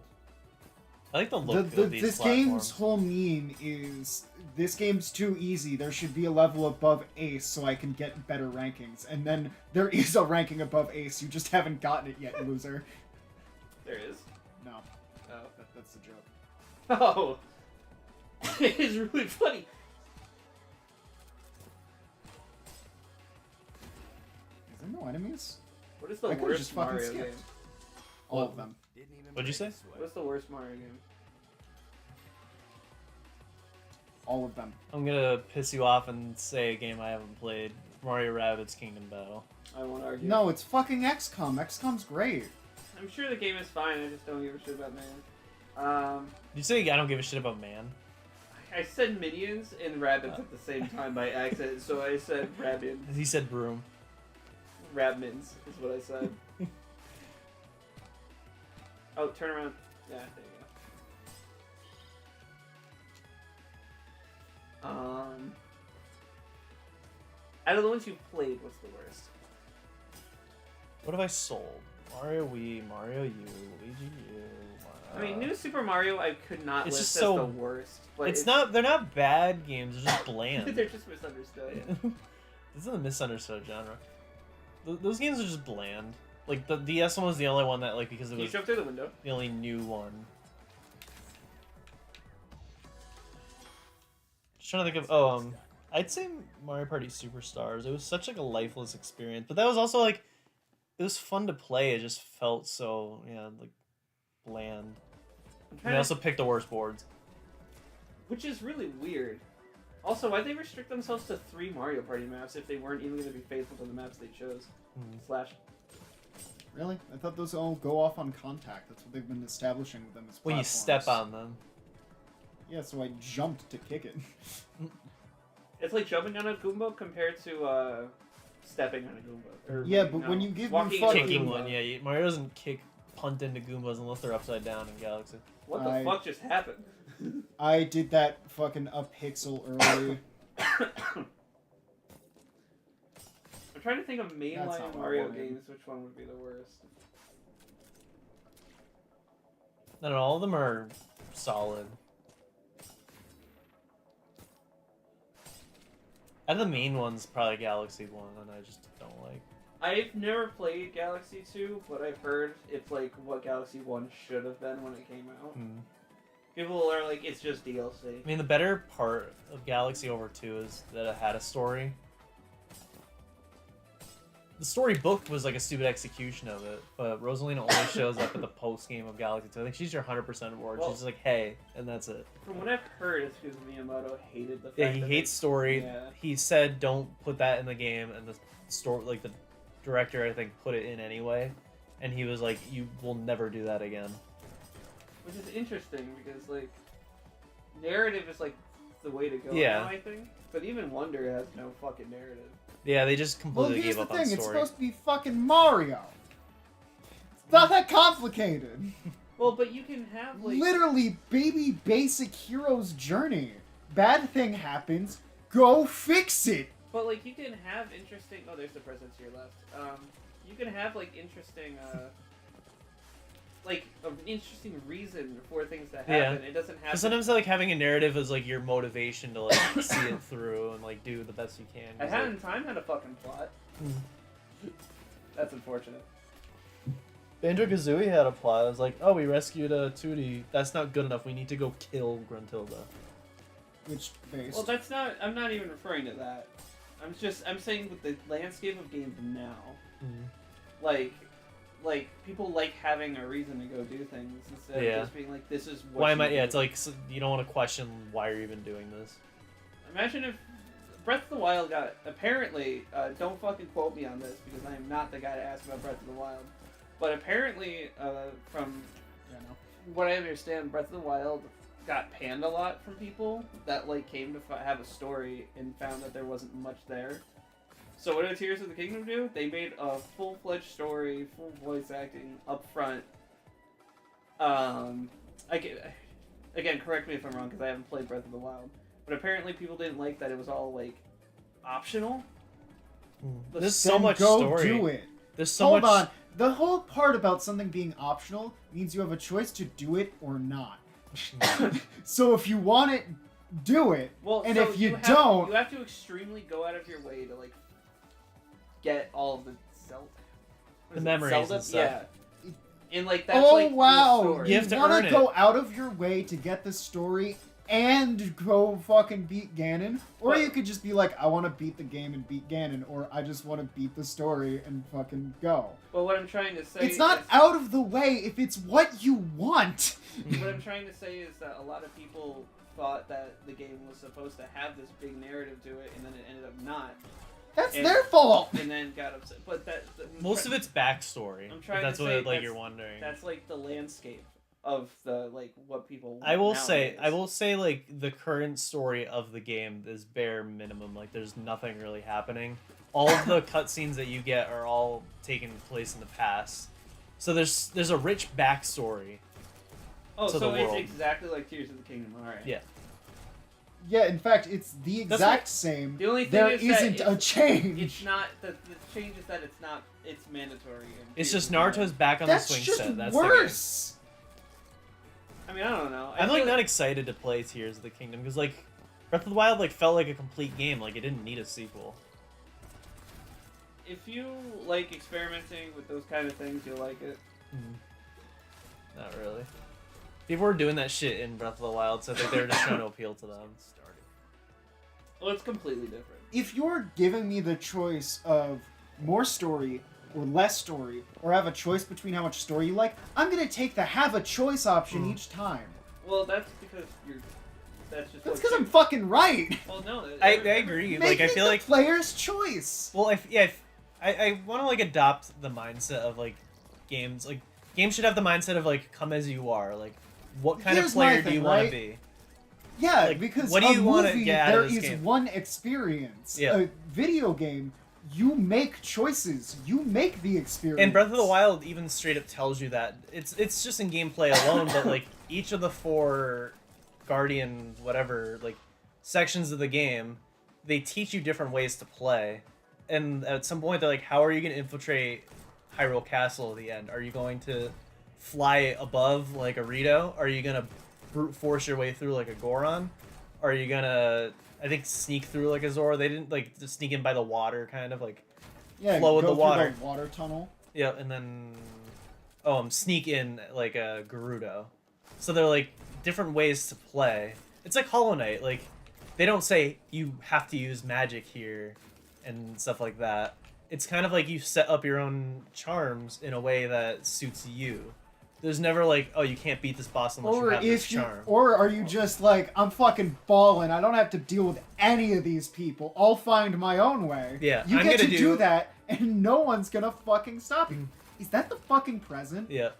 C: I like the look of these
D: This
C: platforms.
D: game's whole meme is this game's too easy. There should be a level above Ace so I can get better rankings. And then there is a ranking above Ace. You just haven't gotten it yet, loser.
A: There is.
D: No,
A: Oh.
D: that's the joke.
A: Oh. It is really funny.
D: Is there no enemies?
A: What is the
D: I could've
A: worst
D: just fucking
A: Mario
D: skipped.
A: game?
D: All of them.
F: Didn't even
C: What'd you
F: break
C: say?
F: a sweat.
A: What's the worst Mario game?
D: All of them.
C: I'm gonna piss you off and say a game I haven't played. Mario Rabbids Kingdom Battle.
A: I won't argue.
D: No, it's fucking XCOM. XCOM's great.
A: I'm sure the game is fine, I just don't give a shit about man.
C: Did you say I don't give a shit about man?
A: I said minions and rabbits at the same time by accident, so I said rabbit.
C: He said broom.
A: Rabmins is what I said. Oh, turn around. Yeah, there you go. Out of the ones you played, what's the worst?
C: What have I sold? Mario Wii, Mario U, Luigi U.
A: I mean, New Super Mario I could not
C: It's
A: list
C: just
A: as
C: so-
A: the worst. But
C: It's not. They're not bad games. They're just bland.
A: They're just misunderstood.
C: This is a misunderstood genre. Those games are just bland. Like the DS one was the only one that like because it
A: Can you
C: was
A: jump through the window?
C: the only new one. Just trying to think of I'd say Mario Party Superstars. It was such like a lifeless experience, but that was also like it was fun to play. It just felt so like bland.
A: I'm
C: And
A: trying
C: they
A: to-
C: also picked the worst boards.
A: Which is really weird. Also, why'd they restrict themselves to 3 Mario Party maps if they weren't even going to be faithful to the maps they chose? Slash.
D: Really? I thought those all go off on contact. That's what they've been establishing with them as
C: When you
D: platforms.
C: step on them.
D: Yeah, so I jumped to kick it.
A: It's like jumping on a Goomba compared to stepping on a Goomba. Or,
D: Yeah, but when you give me
A: walking
D: fucking-
A: into a
C: Kicking
A: Goomba.
C: one, yeah. Mario doesn't punt into Goombas unless they're upside down in Galaxy.
A: What the fuck just happened?
D: I did that fucking up pixel early.
A: I'm trying to think of
D: That's
A: mainline
D: not what I
A: Mario
D: wanted.
A: games. Which one would be the worst?
C: No, all of them are solid. And the main one's probably Galaxy 1, and I just don't like.
A: I've never played Galaxy 2, but I've heard it's like what Galaxy 1 should have been when it came out. People are like, it's just DLC.
C: I mean, the better part of Galaxy Over 2 is that it had a story. The storybook was like a stupid execution of it, but Rosalina only shows up at the post game of Galaxy 2. I think she's your 100% reward.
A: Well,
C: She's just like, hey, and that's it.
A: From what I've heard, it's because Miyamoto hated the fact
C: Yeah, he
A: that
C: hates story.
A: Yeah.
C: He said don't put that in the game, and the story, like the director, I think, put it in anyway. And he was like, you will never do that again.
A: Which is interesting because like narrative is like the way to go
C: Yeah.
A: now, I think. But even Wonder has no fucking narrative.
C: Yeah, they just
D: Well,
C: completely
D: here's
C: gave
D: the
C: up on
D: thing. It's
C: story.
D: supposed to be fucking Mario. It's not that complicated.
A: Well, but you can have like
D: Literally, baby basic hero's journey. Bad thing happens. Go fix it.
A: But like you can have interesting. Oh, there's the presence to your left. You can have like interesting, like an interesting reason for things to happen.
C: Yeah.
A: It doesn't have.
C: Because sometimes like having a narrative is like your motivation to like see it through and like do the best you can.
A: I
C: 'cause,
A: had
C: like,
A: in time had a fucking plot. That's unfortunate.
C: Banjo-Kazooie had a plot. It was like, oh, we rescued a Tootie. That's not good enough. We need to go kill Gruntilda.
D: Which based.
A: Well, that's not. I'm not even referring to that. I'm saying with the landscape of games now, like people like having a reason to go do things instead
C: Yeah.
A: of just being like, this is what.
C: Why
A: you
C: am I?
A: do.
C: Yeah, it's like you don't want to question why you're even doing this.
A: Imagine if Breath of the Wild got apparently. Don't fucking quote me on this because I am not the guy to ask about Breath of the Wild. But apparently, from what I understand, Breath of the Wild got panned a lot from people that like came to have a story and found that there wasn't much there. So what did Tears of the Kingdom do? They made a full-fledged story, full voice acting up front. Again, correct me if I'm wrong because I haven't played Breath of the Wild. But apparently people didn't like that it was all like optional.
C: There's so
D: Then
C: much
D: go
C: story.
D: do it.
C: There's so
D: Hold
C: much.
D: on. The whole part about something being optional means you have a choice to do it or not. So if you want it, do it.
A: Well,
D: and
A: so
D: if you
A: have,
D: don't,
A: you have to extremely go out of your way to like get all of the Zelda,
C: The memories and stuff.
A: Yeah, and like that's
D: oh
A: like
D: wow,
A: the story.
C: You have to
D: want
C: earn
D: to
C: it.
D: go out of your way to get the story and go fucking beat Ganon, or
A: But-
D: you could just be like, I want to beat the game and beat Ganon, or I just want to beat the story and fucking go.
A: But what I'm trying to say
D: It's not
A: is,
D: out of the way if it's what you want.
A: what I'm trying to say is that a lot of people thought that the game was supposed to have this big narrative to it, and then it ended up not,
D: That's
A: And-
D: their fault.
A: and then got upset. But
C: Most of it's backstory.
A: I'm
C: if
A: trying
C: that's
A: to
C: what
A: say
C: like
A: that's-
C: you're wondering.
A: That's like the landscape of the like what people. Want
C: I will
A: nowadays.
C: say like the current story of the game is bare minimum. Like there's nothing really happening. All of the cutscenes that you get are all taking place in the past. So there's a rich backstory.
A: Oh,
C: to
A: so
C: the
A: it's
C: world.
A: exactly like Tears of the Kingdom. All right.
C: Yeah.
D: Yeah, in fact, it's the
C: That's
D: exact
C: what-
D: same.
A: The only thing
D: There
A: is that
D: isn't a change.
A: It's not the change is that it's not. It's mandatory. in
C: It's
A: Tears
C: just
A: of the Kingdom.
C: Naruto's back on
D: That's
C: the swing
D: just
C: set. That's the game.
D: worse.
A: I mean, I don't know. I
C: I'm
A: feel
C: like not excited to play Tears of the Kingdom because like Breath of the Wild like felt like a complete game. Like it didn't need a sequel.
A: If you like experimenting with those kind of things, you'll like it.
C: Not really. People were doing that shit in Breath of the Wild, so I think they were just trying to appeal to them.
A: Well, it's completely different.
D: If you're giving me the choice of more story or less story, or have a choice between how much story you like, I'm gonna take the have a choice option each time.
A: Well, that's because you're. That's just.
D: That's
A: what
D: because I'm
A: you-
D: fucking right.
A: Well, no.
C: I agree.
D: Make
C: Like I
D: it
C: feel
D: the
C: like
D: player's choice.
C: well, I want to like adopt the mindset of like games. Like games should have the mindset of like come as you are. Like what kind
D: Here's
C: of
D: my
C: player do
D: thing,
C: you want
D: right?
C: to be?
D: Yeah,
C: Like,
D: because
C: what do
D: a
C: you wanna
D: movie,
C: get out
D: there
C: of this
D: is
C: game?
D: one experience.
C: Yeah.
D: A video game, you make choices. You make the experience.
C: And Breath of the Wild even straight up tells you that it's just in gameplay alone, but like each of the 4 Guardian whatever like sections of the game, they teach you different ways to play. And at some point they're like, how are you going to infiltrate Hyrule Castle at the end? Are you going to fly above like a Rito? Are you going to brute force your way through like a Goron? Are you going to I think sneak through like a Zora. They didn't like just sneak in by the water, kind of like
D: Yeah,
C: flow
D: you
C: with
D: go
C: the
D: through
C: water.
D: the water tunnel.
C: Yeah, and then sneak in like a Gerudo. So they're like different ways to play. It's like Hollow Knight. Like they don't say you have to use magic here and stuff like that. It's kind of like you set up your own charms in a way that suits you. There's never like, oh, you can't beat this boss unless you
D: Or
C: have this
D: if you,
C: charm.
D: or are you just like, I'm fucking balling. I don't have to deal with any of these people. I'll find my own way.
C: Yeah,
D: you
C: I'm
D: get to
C: gonna
D: do
C: do-
D: that, and no one's gonna fucking stop you. Is that the fucking present?
C: Yeah.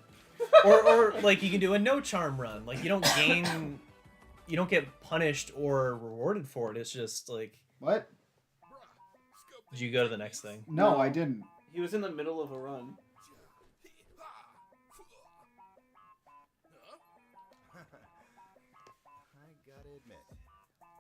C: or like you can do a no charm run. Like you don't gain, you don't get punished or rewarded for it. It's just like,
D: What?
C: did you go to the next thing?
D: No,
A: No.
D: I didn't.
A: He was in the middle of a run.
F: I gotta admit,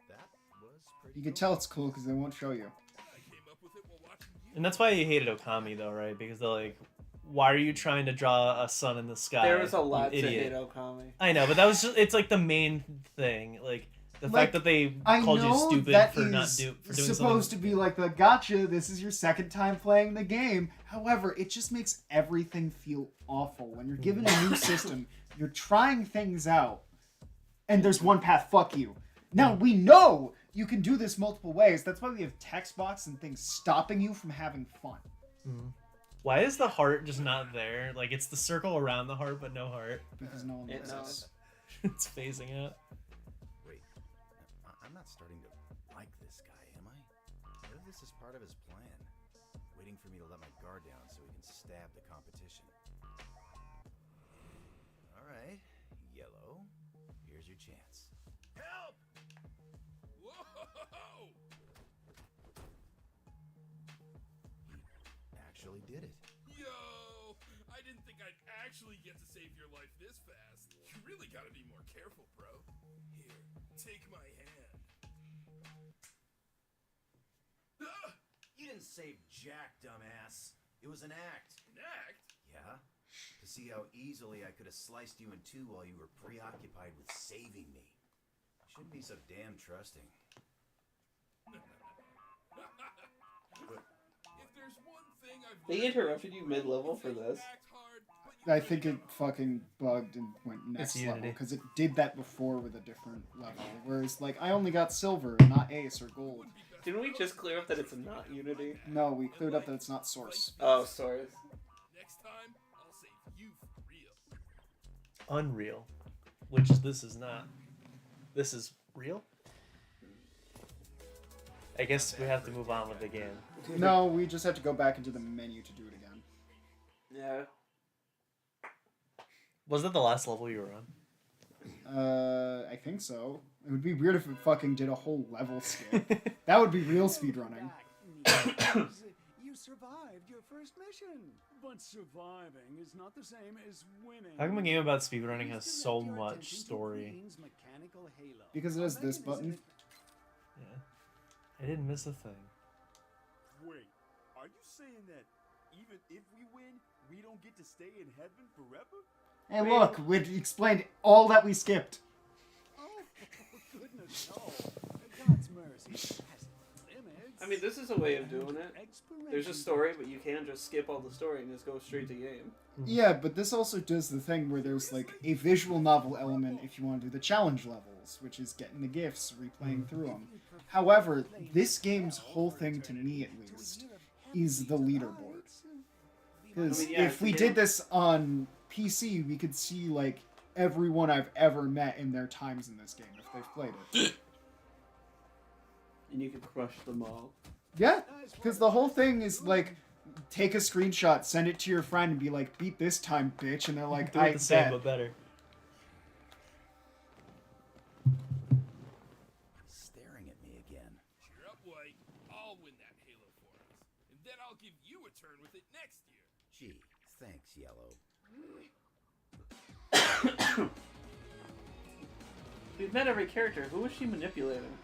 F: that was pretty
D: You can
F: cool.
D: tell it's cool because they won't show you.
E: I came up with it while watching you.
C: And that's why you hated Okami though, right? Because they're like, why are you trying to draw a sun in the sky?
A: There was a
C: you
A: lot to
C: idiot?
A: hate Okami.
C: I know, but that was just—it's like the main thing. Like the
D: Like,
C: fact that they
D: I
C: called you
D: know
C: stupid
D: that
C: for not
D: is
C: for doing
D: supposed
C: something.
D: to be like the gotcha. This is your second time playing the game. However, it just makes everything feel awful when you're given a new system. You're trying things out, and there's one path. Fuck you. Now we know you can do this multiple ways. That's why we have text box and things stopping you from having fun.
C: Why is the heart just not there? Like it's the circle around the heart, but no heart.
D: Because no one
A: It
D: knows.
A: knows.
C: It's phasing out.
F: Wait, I'm not starting to like this guy, am I? What if this is part of his plan? Waiting for me to let my guard down so he can stab the competition. Alright, Yellow, here's your chance.
E: Help! Whoa!
F: Actually did it.
E: Yo! I didn't think I'd actually get to save your life this fast. You really gotta be more careful, bro. Here, take my hand. Ah!
F: You didn't save Jack, dumbass. It was an act.
E: An act?
F: Yeah? To see how easily I could have sliced you in two while you were preoccupied with saving me. Shouldn't be so damn trusting.
E: If there's one thing I've
A: They
E: learned,
A: interrupted you mid-level for this.
E: act hard, but you
D: I think it fucking bugged and went next level
C: Unity.
D: because it did that before with a different level. Whereas, like, I only got silver, not ace or gold.
A: Didn't we just clear up that it's not Unity?
D: No, we cleared up that it's not source.
A: Oh, sorry.
E: next time, I'll save you for real.
C: Unreal, which this is not. This is real. I guess we have to move on with the game.
D: No, we just have to go back into the menu to do it again.
A: Yeah.
C: Was that the last level you were on?
D: I think so. It would be weird if it fucking did a whole level skip. That would be real speedrunning.
I: You survived your first mission, but surviving is not the same as winning.
C: How come a game about speedrunning has so much story?
D: Because it has this button.
C: Yeah. I didn't miss a thing.
I: Wait, are you saying that even if we win, we don't get to stay in heaven forever?
D: Hey, look, we explained all that we skipped.
I: Oh, goodness, no. God's mercy has limits.
A: I mean, this is a way of doing it. There's a story, but you can just skip all the story and just go straight to game.
D: Yeah, but this also does the thing where there's like a visual novel element if you want to do the challenge levels, which is getting the gifts, replaying through them. However, this game's whole thing, to me at least, is the leaderboard. Because
A: I mean, yeah,
D: if
A: it's a
D: we
A: game.
D: did this on PC, we could see like everyone I've ever met in their times in this game if they've played it.
A: And you can crush them all.
D: Yeah, because the whole thing is like, take a screenshot, send it to your friend, and be like, "Beat this time, bitch," and they're like,
C: Do
D: "I
C: it the same
D: bet."
C: but better.
F: He's staring at me again.
E: Cheer up, White. I'll win that Halo for us. And then I'll give you a turn with it next year.
F: Gee, thanks, Yellow.
A: We've met every character. Who was she manipulating?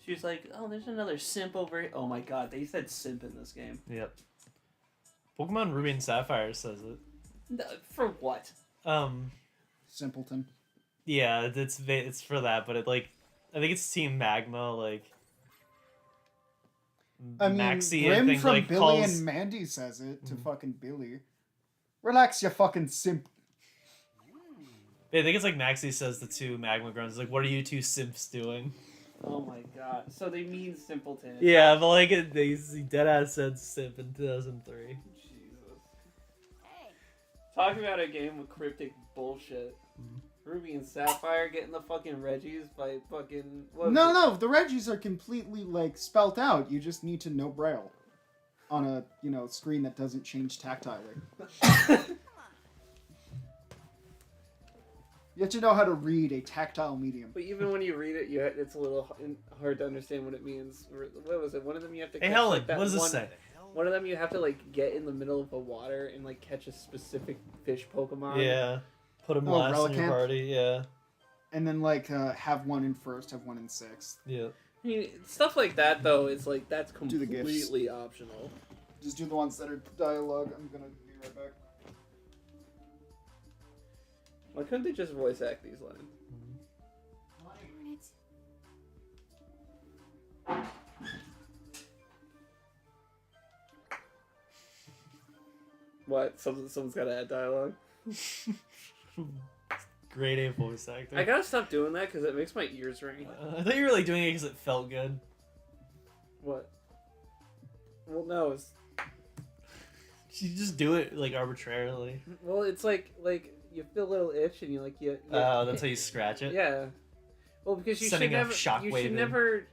A: She's like, oh, there's another simp over here. Oh my god, they said simp in this game.
C: Yep. Pokemon Ruby and Sapphire says it.
A: No, for what?
D: Simpleton.
C: Yeah, it's for that, but it like I think it's Team Magma like.
D: I mean,
C: Maxie,
D: Grim
C: I think,
D: from
C: like,
D: Billy
C: calls...
D: and Mandy says it to fucking Billy. Relax, you fucking simp.
C: I think it's like Maxie says the two Magma Grunts, like, what are you two simps doing?
A: Oh my god. So they mean simpleton.
C: Yeah, but like, he deadass said simp in 2003.
A: Jesus. Talk about a game with cryptic bullshit. Ruby and Sapphire getting the fucking Reggies by fucking...
D: No, the Reggies are completely, like, spelt out. You just need to know Braille. On a, screen that doesn't change tactilely. You have to know how to read a tactile medium.
A: But even when you read it, it's a little hard to understand what it means. What was it? One of them you have to
C: Hey
A: catch,
C: Helen,
A: like, that
C: what does this
A: one,
C: say?
A: One of them you have to, like, get in the middle of the water and, like, catch a specific fish Pokemon.
C: Yeah. Put him last in your
D: Relicanth?
C: party, yeah.
D: And then, like, have one in first, have one in sixth.
C: Yeah.
A: I mean, stuff like that, though, is, like, that's
D: Do the gifts.
A: completely optional.
D: Just do the ones that are dialogue. I'm gonna be right back.
A: Why couldn't they just voice act these lines? What? Someone's got to add dialogue?
C: Grade A voice actor.
A: I gotta stop doing that because it makes my ears ring.
C: I thought you were like doing it because it felt good.
A: What? Well, no, it's...
C: You just do it like arbitrarily.
A: Well, it's like you feel a little itch and you
C: Oh, that's how you scratch it?
A: Yeah. Well, because you should
C: Sending a
A: never
C: shockwave in.
A: never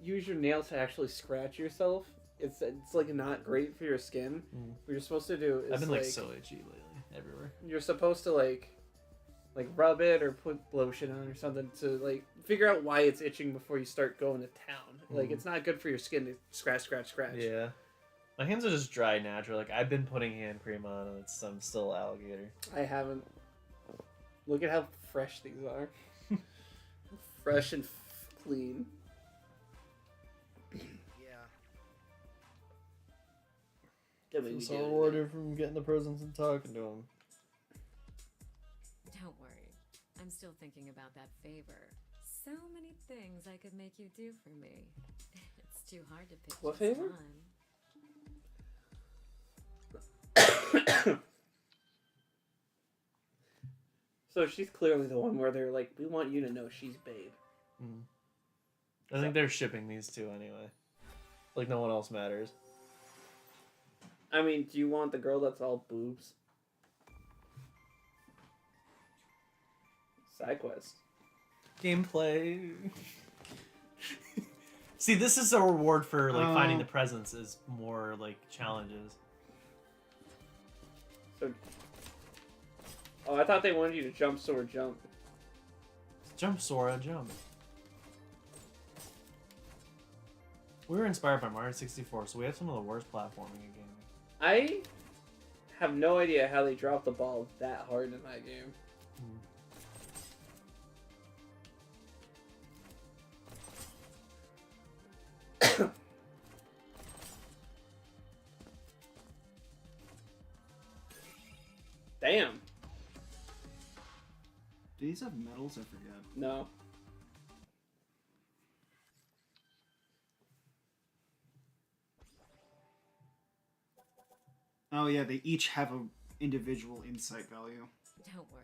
A: use your nails to actually scratch yourself. It's like not great for your skin. What you're supposed to do is
C: I've been like so itchy lately, everywhere.
A: You're supposed to like rub it or put lotion on or something to like figure out why it's itching before you start going to town. Like it's not good for your skin to scratch.
C: Yeah. My hands are just dry natural. Like I've been putting hand cream on and I'm still alligator.
A: I haven't. Look at how fresh these are. Fresh and clean.
C: I'm so rewarded from getting the presents and talking to him.
H: Don't worry. I'm still thinking about that favor. So many things I could make you do for me. It's too hard to pick
A: What
H: just
A: favor?
H: one.
A: So she's clearly the one where they're like, we want you to know she's babe.
C: I think they're shipping these two anyway. Like no one else matters.
A: I mean, do you want the girl that's all boobs? Side quest.
C: Gameplay. See, this is a reward for like finding the presents is more like challenges.
A: So, oh, I thought they wanted you to jump, Sora, jump.
C: Jump, Sora, jump. We were inspired by Mario 64, so we have some of the worst platforming in gaming.
A: I have no idea how they dropped the ball that hard in that game. Damn.
D: Do these have medals? I forget.
A: No.
D: Oh yeah, they each have a individual insight value.
H: Don't worry.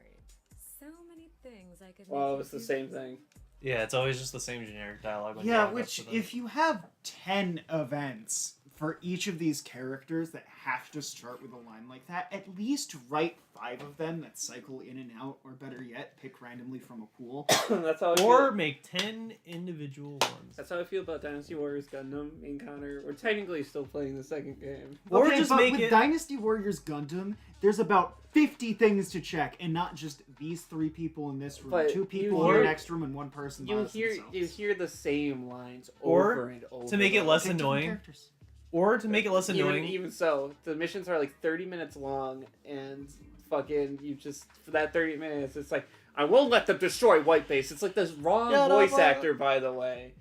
H: So many things I could
A: Well,
H: make
A: it's
H: you
A: the
H: do
A: same
H: for me.
A: thing.
C: Yeah, it's always just the same generic dialogue. When
D: Yeah,
C: you walk up to them.
D: if you have 10 events for each of these characters that have to start with a line like that, at least write 5 of them that cycle in and out, or better yet, pick randomly from a pool.
A: That's how I
C: Or
A: feel.
C: make 10 individual ones.
A: That's how I feel about Dynasty Warriors Gundam. Me and Connor, we're technically still playing the second game.
C: Or
D: Okay,
C: just
D: but
C: make
D: with
C: it-
D: Dynasty Warriors Gundam, there's about 50 things to check, and not just these 3 people in this room,
A: But
D: 2
A: you
D: people in
A: hear-
D: the next room, and 1 person by
A: You hear
D: themselves.
A: the same lines
C: Or,
A: over and over.
C: to make it less
D: Pick different
C: annoying,
D: characters.
C: or to make it less annoying,
A: Even so, the missions are like 30 minutes long, and fucking you just for that 30 minutes, it's like I won't let them destroy White Base. It's like this wrong
C: Yeah, no,
A: voice
C: but-
A: actor, by the way.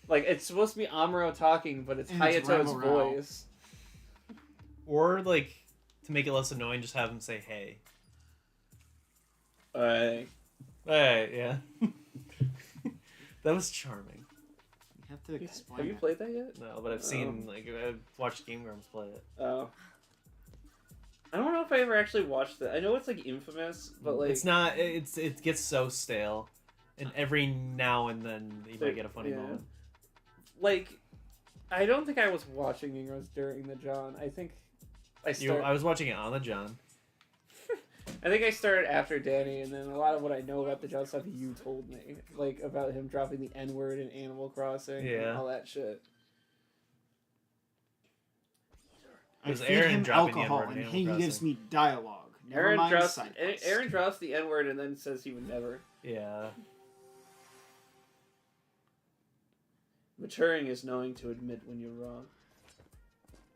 A: Like it's supposed to be Amuro talking, but it's
D: And it's
A: Hayato's
D: Ramorao.
A: voice.
C: or like to make it less annoying, just have them say "Hey." Alright, yeah. That was charming.
D: You have to explain.
A: Have you
D: it.
A: played that yet?
C: No, but I've seen, like, I've watched Game Grumps play it.
A: Oh. I don't know if I ever actually watched it. I know it's like infamous, but like
C: It's not, it gets so stale. And every now and then you might get a funny
A: yeah.
C: moment.
A: Like, I don't think I was watching Ingress during the John. I think
C: I was watching it on the John.
A: I think I started after Danny, and then a lot of what I know about the John stuff you told me, like about him dropping the N-word in Animal Crossing, and
C: Yeah.
A: all that shit.
D: I
C: Because
D: feed
C: Aaron
D: him
C: dropping the
D: alcohol,
C: N-word in
D: and
C: Animal
D: he
C: Crossing.
D: gives me dialogue. Never
A: Aaron
D: mind
A: drops
D: side quests.
A: Aaron drops the N-word and then says he would never.
C: Yeah.
A: Maturing is knowing to admit when you're wrong.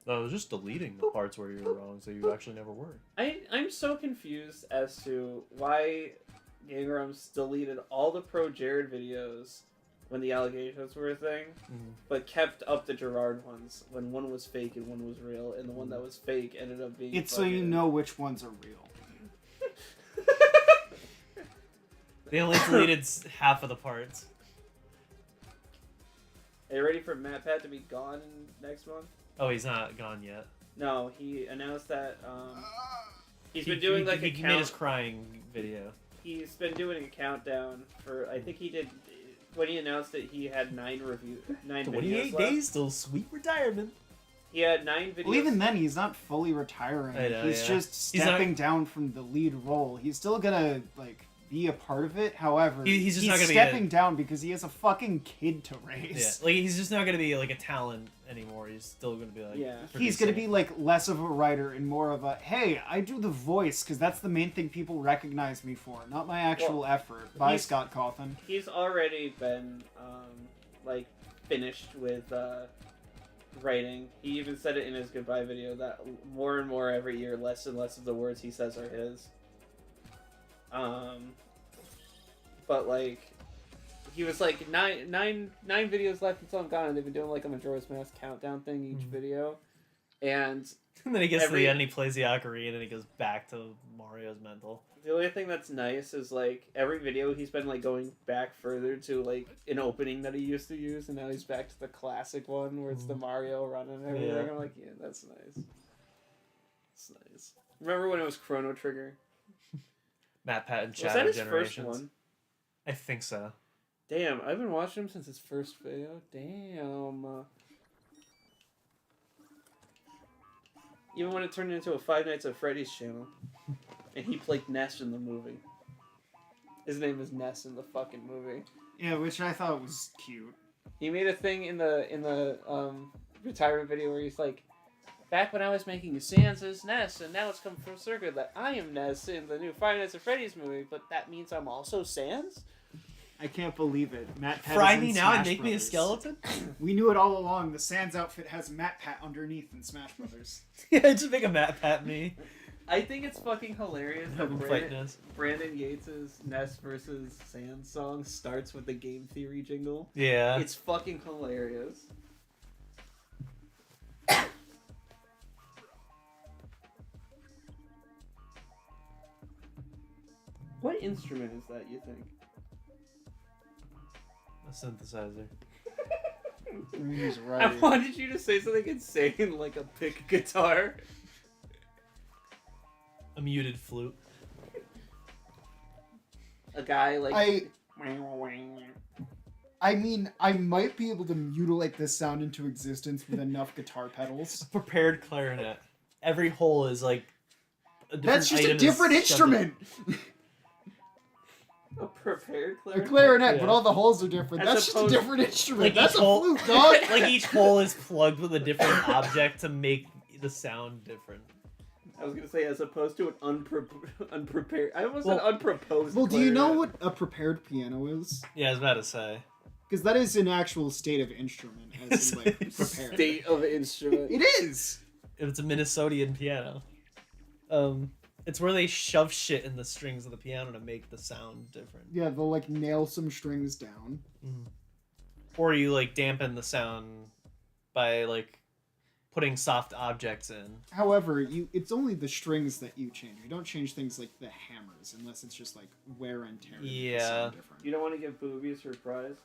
C: No, I was just deleting the parts where you were wrong, so you actually never were.
A: I'm so confused as to why Game Grumps deleted all the Pro Jared videos when the allegations were a thing, but kept up the Gerard ones when one was fake and one was real, and the one that was fake ended up being
D: It's so you
A: fucking-
D: know which ones are real.
C: They only deleted half of the parts.
A: Are you ready for Matt Pat to be gone next month?
C: Oh, he's not gone yet.
A: No, he announced that he's been doing like a
C: he made his crying video.
A: He's been doing a countdown for. I think he did when he announced it. He had 9 videos
C: 28
A: left.
C: days till sweet retirement.
A: He had 9 videos.
D: Well, even then, he's not fully retiring.
C: I know,
D: he's
C: yeah.
D: just
C: He's not-
D: stepping down from the lead role. He's still gonna like be a part of it. However,
C: He's just not gonna be
D: stepping down because he has a fucking kid to
C: Yeah,
D: raise.
C: like he's just not gonna be like a talent anymore. He's still gonna be like
A: Yeah.
D: He's gonna
C: producing.
D: be like less of a writer and more of a hey, I do the voice because that's the main thing people recognize me for, not my actual effort. Bye,
A: he's-
D: Scott Cawthon.
A: He's already been like finished with writing. He even said it in his goodbye video that more and more every year, less and less of the words he says are his. But like, he was like nine videos left until I'm gone, and they've been doing like a Majora's Mask countdown thing each video, and
C: And then he gets to
A: every-
C: the end, he plays the ocarina, and he goes back to Mario's mental.
A: the only thing that's nice is like every video he's been like going back further to like an opening that he used to use, and now he's back to the classic one where it's the Mario run and everything.
C: Yeah.
A: I'm like, yeah, that's nice. It's nice. Remember when it was Chrono Trigger?
C: Matt Pat and
A: Was
C: Shadow
A: that his
C: Generations.
A: first one?
C: I think so.
A: Damn, I've been watching him since his first video. Damn. Even when it turned into a Five Nights at Freddy's channel, and he played Ness in the movie. His name is Ness in the fucking movie.
D: Yeah, which I thought was cute.
A: He made a thing in the retirement video where he's like, back when I was making Sans as Ness, and now it's come full circle that I am Ness in the new Five Nights at Freddy's movie, but that means I'm also Sans?
D: I can't believe it. Matt Pat
C: Fry
D: is in
C: me now and
D: Smash
C: make me a
D: Brothers.
C: skeleton?
D: We knew it all along. The Sans outfit has Matt Pat underneath in Smash Brothers.
C: Yeah, just make a Matt Pat me.
A: I think it's fucking hilarious
C: Have
A: that
C: him fight Ness.
A: Brandon Yates' Ness versus Sans song starts with the Game Theory jingle.
C: Yeah.
A: It's fucking hilarious. What instrument is that, you think?
C: A synthesizer.
D: He's
A: I
D: right.
A: wanted you to say something insane like a pick guitar.
C: A muted flute.
A: A guy like...
D: I mean, I might be able to mutilate this sound into existence with enough guitar pedals.
C: A prepared clarinet. Every hole is like a different
D: That's just a
C: item is
D: different
C: shoved in.
D: instrument.
A: A prepared
D: A
A: clarinet?
D: clarinet,
C: Yeah.
D: but all the holes are different.
A: As
D: That's just a
A: opposed-
D: different instrument.
C: Like
D: That's
C: each
D: a
C: hole,
D: flute, dog.
C: like each hole is plugged with a different object to make the sound different.
A: I was gonna say as opposed to an unprepared... I almost
C: Well-
A: said unproposed
D: Well, do you know
A: clarinet.
D: what a prepared piano is?
C: Yeah, I was about to say.
D: Because that is an actual state of instrument, as in, like, prepared.
A: State of instrument.
D: It is!
C: It's a Minnesotian piano. It's where they shove shit in the strings of the piano to make the sound different.
D: Yeah, they'll, like, nail some strings down.
C: Or you like dampen the sound by like putting soft objects in.
D: However, it's only the strings that you change. You don't change things like the hammers unless it's just like wear and tear. that makes it
C: Yeah.
D: sound different.
A: You don't want to give boobies her prize?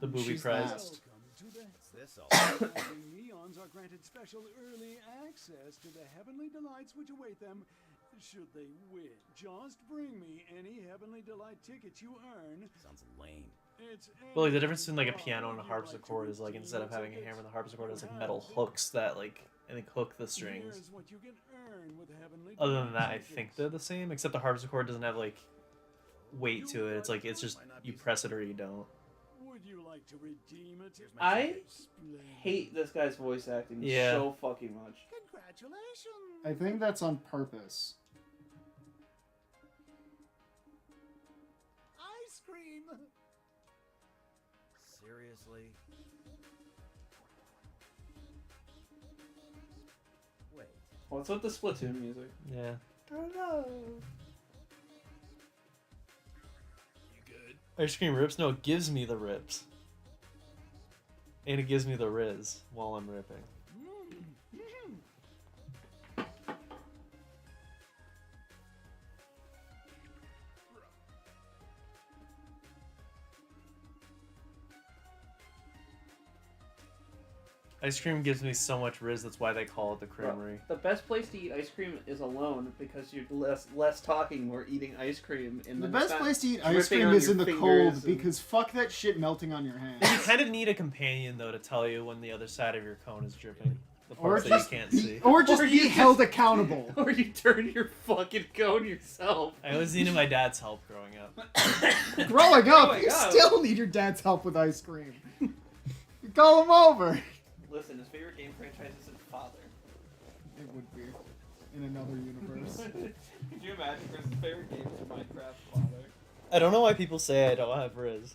C: The booby
D: She's
C: prize.
D: last.
I: Welcome to the
F: What's this all?
I: Rising Neons are granted special early access to the heavenly delights which await them should they win. Just bring me any Heavenly Delight tickets you earn.
F: Sounds lame.
I: It's
C: But like the difference between like a piano and a harpsichord is like instead of having a hammer, the harpsichord has like metal hooks that like and they hook the strings.
I: Here's what you can earn with Heavenly
C: Other than
I: Delight
C: that, I
I: tickets.
C: think they're the same, except the harpsichord doesn't have like weight to it. It's like it's just you press it or you don't.
I: Would you like to redeem it?
F: Here's my
A: I
F: ticket.
I: Splendid.
A: hate this guy's voice acting
C: Yeah.
A: so fucking much.
I: Congratulations.
D: I think that's on purpose.
I: Ice cream.
F: Seriously? Wait.
A: What's with the Splatoon music?
C: Yeah.
E: You good?
C: Ice cream rips? No, it gives me the rips. And it gives me the riz while I'm ripping. Ice cream gives me so much riz, that's why they call it the creamery.
A: The best place to eat ice cream is alone because you're less talking, more eating ice cream. And
D: The
A: then
D: best
A: it's not
D: place to eat ice
A: dripping
D: cream
A: on
D: is
A: your
D: in the
A: fingers
D: cold
A: and-
D: because fuck that shit melting on your
C: You
D: hands.
C: kind of need a companion though to tell you when the other side of your cone is dripping. The
D: Or
C: parts that you
D: just
C: can't
D: be,
C: see.
D: or just
A: Or
D: be
A: you just-
D: held accountable.
A: Or you turn your fucking cone yourself.
C: I always needed my dad's help growing up.
D: Growing up,
A: Growing
D: you
A: up.
D: still need your dad's help with ice cream. You call him over.
A: Listen, his favorite game franchise isn't Father.
D: It would be in another universe.
A: Could you imagine Chris's favorite game is Minecraft Father?
C: I don't know why people say I don't have riz.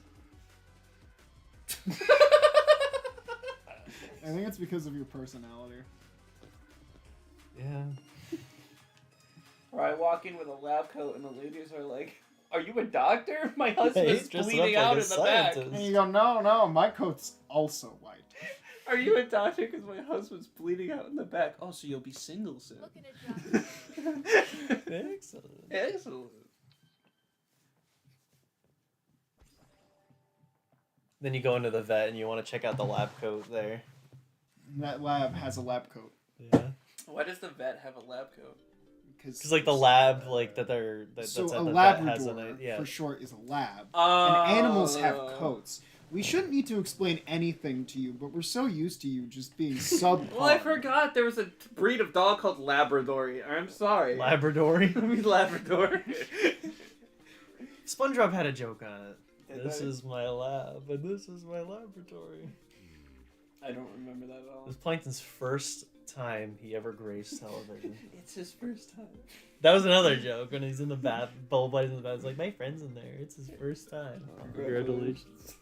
D: I think it's because of your personality.
C: Yeah.
A: Or I walk in with a lab coat and the ladies are like, "Are you a doctor? My husband's
C: he's dressed
A: bleeding
C: up like
A: out
C: a
A: in the back."
C: scientist.
D: And you go, no, my coat's also white.
A: Are you a doctor? Because my husband's bleeding out in the back. Oh, so you'll be single soon.
G: Looking at
C: Excellent.
A: Excellent.
C: Then you go into the vet and you want to check out the lab coat there.
D: That lab has a lab coat.
C: Yeah.
A: Why does the vet have a lab coat?
C: Because like the lab, like that they're
D: So
C: that's
D: a
C: at the vet has
D: Labrador,
C: an yeah.
D: for short, is a lab.
A: Oh.
D: And animals have coats. We shouldn't need to explain anything to you, but we're so used to you just being subpar.
A: Well, I forgot there was a breed of dog called Labrador. I'm sorry.
C: Labrador.
A: I mean Labrador.
C: SpongeBob had a joke on it.
A: Did
C: This
A: they?
C: is my lab, and this is my laboratory.
A: I don't remember that at all.
C: It was Plankton's first time he ever graced television.
A: It's his first time.
C: That was another joke when he's in the bath. Bubble Buddy's in the bath. He's like, my friend's in there. It's his first time. Congratulations.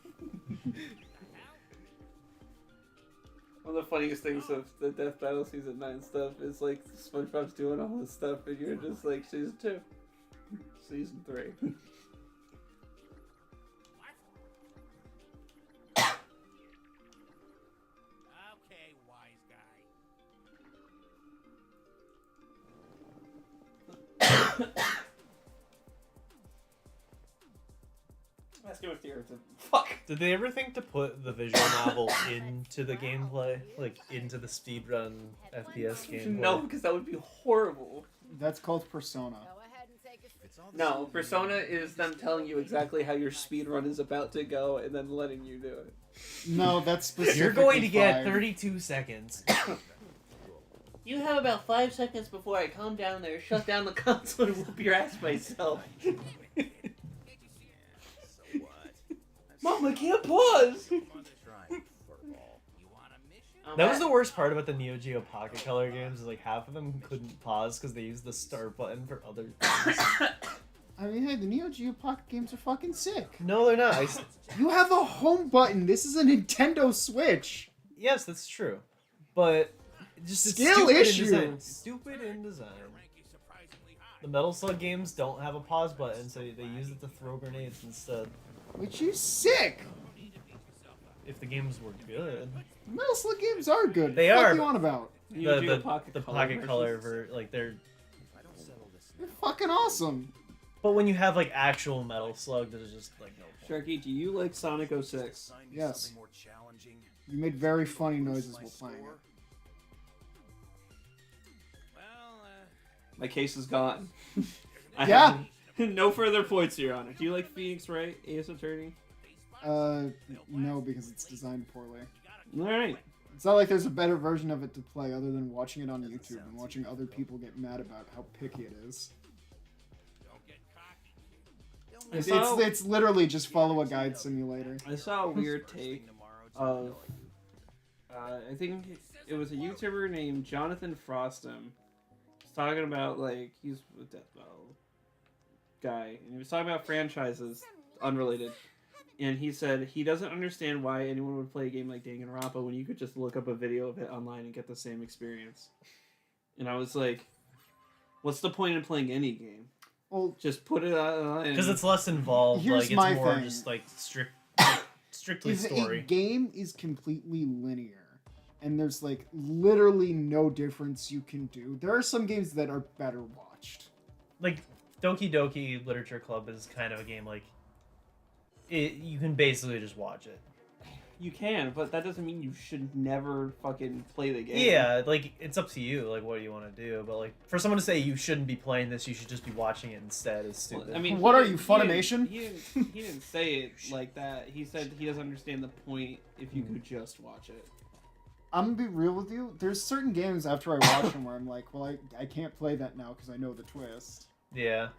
A: One of the funniest things of the Death Battle Season 9 stuff is like SpongeBob's doing all this stuff and you're just like, Season 2. Season 3.
E: Okay, wise guy.
A: Ask him if the Earth's a... Fuck!
C: Did they ever think to put the visual novel into the gameplay? Like, into the speedrun FPS gameplay?
A: No, because that would be horrible.
D: That's called Persona.
F: It's all the
A: No,
F: same
A: Persona
F: thing.
A: is them telling you exactly how your speedrun is about to go and then letting you do it.
D: No, that's specifically
C: You're going to get
D: 5.
C: 32 seconds.
A: You have about 5 seconds before I come down there, shut down the console, and whoop your ass myself.
F: So what?
A: Mom, I can't pause!
F: Try, furball.
C: That was the worst part about the Neo Geo Pocket Color games. Is like half of them couldn't pause because they used the start button for other things.
D: I mean, hey, the Neo Geo Pocket games are fucking sick.
C: No, they're not.
D: You have a home button. This is a Nintendo Switch.
C: Yes, that's true, but just it's
D: Skill
C: stupid
D: issue.
C: In design. Stupid in design. The Metal Slug games don't have a pause button, so they use it to throw grenades instead.
D: Which is sick.
C: If the games were good,
D: Metal Slug games are good.
C: They
D: What
C: are,
D: you
C: but-
D: on about?
A: You would do
C: the
A: a pocket
C: the
A: color
C: pocket color
A: versions.
C: like they're.
F: If I don't settle this
D: They're
F: now,
D: fucking awesome.
C: But when you have like actual Metal Slug, there's just like no point.
A: Sharky, do you like Sonic 06?
F: assign me
D: Yes.
F: something more challenging.
D: You made very funny noises
F: My
D: while playing
F: score?
D: it.
F: Well,
A: My case is gone. I
D: Yeah.
A: have no further points, Your Honor. Do you like Phoenix Wright, Ace Attorney?
D: No, because it's designed poorly.
A: All right.
D: It's not like there's a better version of it to play other than watching it on YouTube and watching other people get mad about how picky it is.
A: I
D: It's,
A: saw,
D: it's literally just follow a guide simulator.
A: I saw a weird take of, I think it was a YouTuber named Jonathan Frostum. He's talking about, like, he's a Death Battle guy, and he was talking about franchises, unrelated. And he said he doesn't understand why anyone would play a game like Danganronpa when you could just look up a video of it online and get the same experience. And I was like, what's the point in playing any game?
D: Well,
A: Just put it on.
C: Because it's less involved.
D: Here's
C: Like it's
D: my
C: more
D: thing.
C: just like strictly
D: if
C: story.
D: a game is completely linear and there's like literally no difference you can do, there are some games that are better watched.
C: Like Doki Doki Literature Club is kind of a game like you can basically just watch it.
A: You can, but that doesn't mean you should never fucking play the game.
C: Yeah, like it's up to you. Like what do you want to do? But like for someone to say you shouldn't be playing this, you should just be watching it instead is
A: Well,
C: stupid.
A: I mean,
D: What
A: he
D: are
A: didn't-
D: you, Funimation?
A: He didn't say it like that. He said he doesn't understand the point if you could just watch it.
D: I'm gonna be real with you. There's certain games after I watch them where I'm like, well, I can't play that now because I know the twist.
C: Yeah.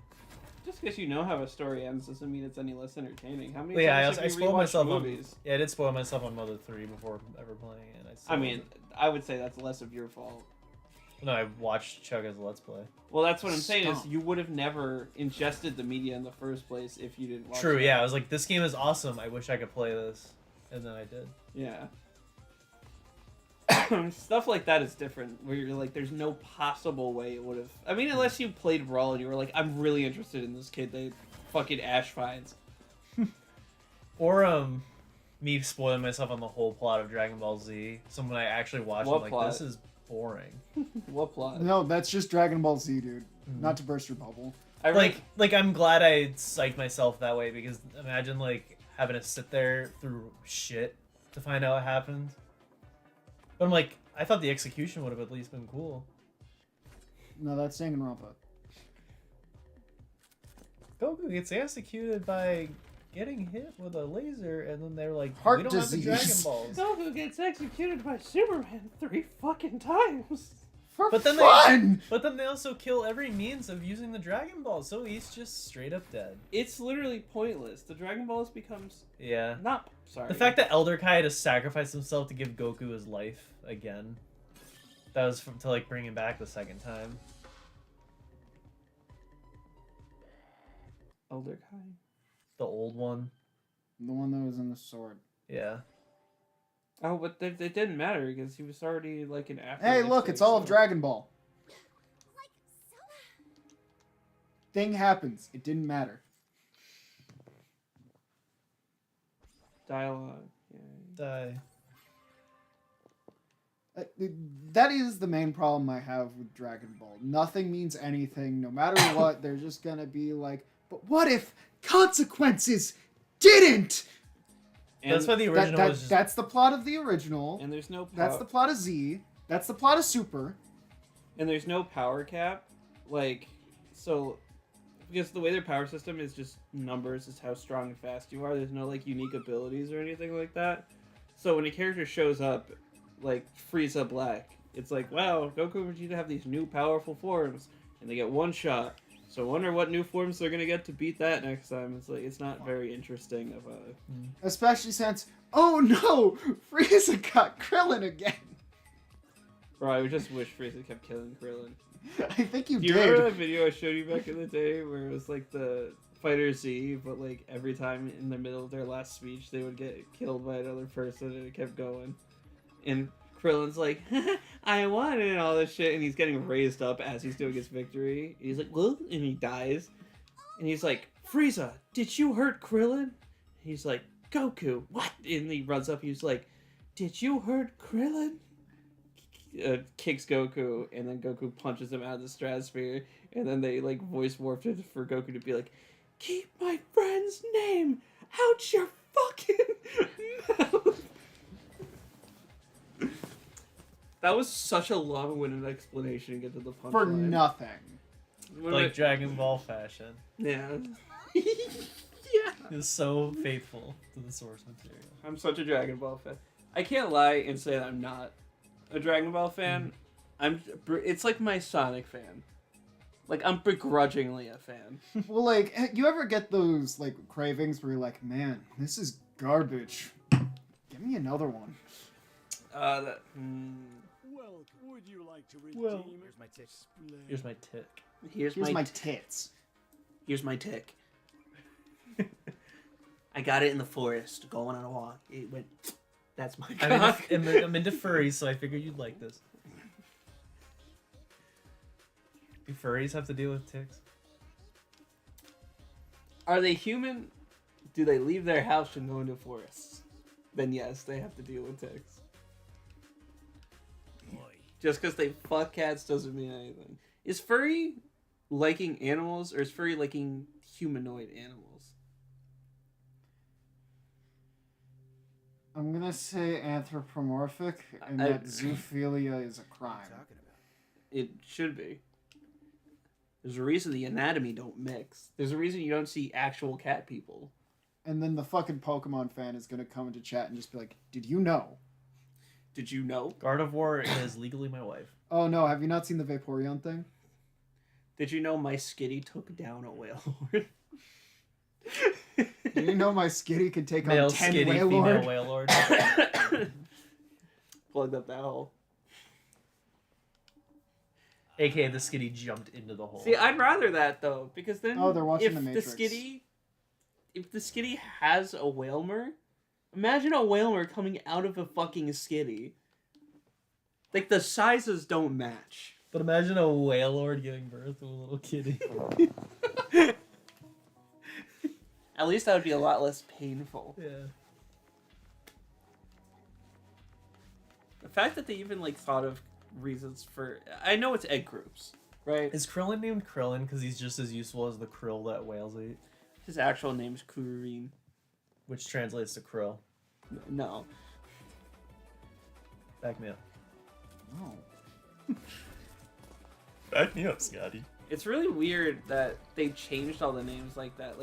A: Just because you know how a story ends doesn't mean it's any less entertaining. How many
C: But yeah,
A: times
C: I
A: have you
C: spoiled
A: rewatched
C: myself
A: movies?
C: on. Yeah, I did spoil myself on Mother 3 before ever playing it. And
A: I mean, I would say that's less of your fault.
C: no, I watched Chugga's Let's Play.
A: Well, that's what I'm saying is
D: Stop.
A: you would have never ingested the media in the first place if you didn't watch
C: True,
A: it.
C: yeah. I was like, this game is awesome. I wish I could play this. And then I did.
A: Yeah. Stuff like that is different, where you're like, there's no possible way it would have. I mean, unless you played Brawl and you were like, I'm really interested in this kid that fucking Ash finds.
C: Or me spoiling myself on the whole plot of Dragon Ball Z. Someone I actually watched,
A: What
C: I'm like,
A: plot?
C: this is boring.
A: What plot?
D: No, that's just Dragon Ball Z, dude. Not to burst your bubble.
A: I read,
C: Like I'm glad I psyched myself that way because imagine like having to sit there through shit to find out what happened. But I'm like, I thought the execution would have at least been cool.
D: No, that's Danganronpa.
C: Goku gets executed by getting hit with a laser, and then they're like,
D: Heart
C: we don't have the Dragon
D: disease.
C: Balls.
A: Goku gets executed by Superman 3 fucking times.
D: For
C: But then
D: fun!
C: But then they also kill every means of using the Dragon Balls, so he's just straight up dead.
A: It's literally pointless. The Dragon Balls becomes
C: Yeah.
A: not. Sorry.
C: The fact that Elder Kai had to sacrifice himself to give Goku his life again, that was to like bring him back the second time.
A: Elder Kai.
C: The old one.
D: The one that was in the sword.
C: Yeah.
A: Oh, but it didn't matter because he was already like an after.
D: Hey, look, it's all of Dragon Ball.
G: Like, so.
D: Thing happens. It didn't matter.
A: Dialogue. Yeah.
C: Die.
D: That is the main problem I have with Dragon Ball. Nothing means anything. No matter what, they're just gonna be like, but what if consequences didn't?
A: And,
C: That's why the original was just...
D: That's the plot of the original.
A: and there's no.
D: That's the plot of Z. That's the plot of Super.
A: And there's no power cap, like, so, because the way their power system is just numbers is how strong and fast you are. There's no like unique abilities or anything like that. So when a character shows up, like Frieza Black, it's like, wow, Goku and Vegeta have these new powerful forms, and they get one shot. So I wonder what new forms they're gonna get to beat that next time. It's like it's not very interesting of a.
D: Especially since, oh no, Frieza got Krillin again.
A: Bro, I just wish Frieza kept killing Krillin.
D: I think you
A: Do you remember that
D: did.
A: video I showed you back in the day where it was like the Fighter Z, but like every time in the middle of their last speech they would get killed by another person and it kept going. And Krillin's like, I won and all this shit, and he's getting raised up as he's doing his victory. And he's like, well, and he dies. And he's like, Frieza, did you hurt Krillin? And he's like, Goku, what? And he runs up, he's like, did you hurt Krillin? kicks Goku, and then Goku punches him out of the stratosphere, and then they like voice warped it for Goku to be like, "Keep my friend's name out your fucking mouth." That was such a long-winded explanation to get to the punchline.
D: For nothing.
C: Like Dragon Ball fashion.
A: Yeah.
C: He was so faithful to the source material.
A: I'm such a Dragon Ball fan. I can't lie and say that I'm not a Dragon Ball fan. It's like my Sonic fan. Like, I'm begrudgingly a fan.
D: Well, like, you ever get those, like, cravings where you're like, man, this is garbage. Give me another one.
I: Well, would you like to redeem?
C: Well,
F: Here's my tick.
C: Here's my tick.
A: Here's
D: my
A: my
D: tits.
A: Here's my tick. I got it in the forest, going on a walk. It went. That's my cock.
C: I'm into furries, so I figured you'd like this. Do furries have to deal with ticks?
A: Are they human? Do they leave their house and go into forests? Then yes, they have to deal with ticks. Just because they fuck cats doesn't mean anything. Is furry liking animals, or is furry liking humanoid animals?
D: I'm gonna say anthropomorphic, and that zoophilia is a crime.
F: Talking about.
A: It should be. There's a reason the anatomy don't mix. There's a reason you don't see actual cat people.
D: And then the fucking Pokemon fan is gonna come into chat and just be like, "Did you know?"
A: Did you know?
C: Gardevoir is legally my wife.
D: Oh no, have you not seen the Vaporeon thing?
A: Did you know my Skitty took down a whale lord?
D: Did you know my Skitty could take
C: Male
D: on 10
C: skitty,
D: Whale
C: female
D: Lord?
C: whale lord.
A: Plugged up that hole.
C: AKA the skitty jumped into the hole.
A: See, I'd rather that though, because then
D: Oh, they're watching
A: if
D: The Matrix.
A: if the Skitty has a Whalmer, imagine a Whalmer coming out of a fucking Skitty. Like, the sizes don't match.
C: But imagine a whale lord giving birth to a little kitty.
A: At least that would be a lot less painful.
C: Yeah.
A: The fact that they even like thought of reasons for, I know it's egg groups, right?
C: Is Krillin named Krillin because he's just as useful as the krill that whales eat?
A: His actual name is Kureen.
C: Which translates to krill.
A: No.
C: Back me up.
D: No.
C: Back me up, Scotty.
A: It's really weird that they changed all the names like that.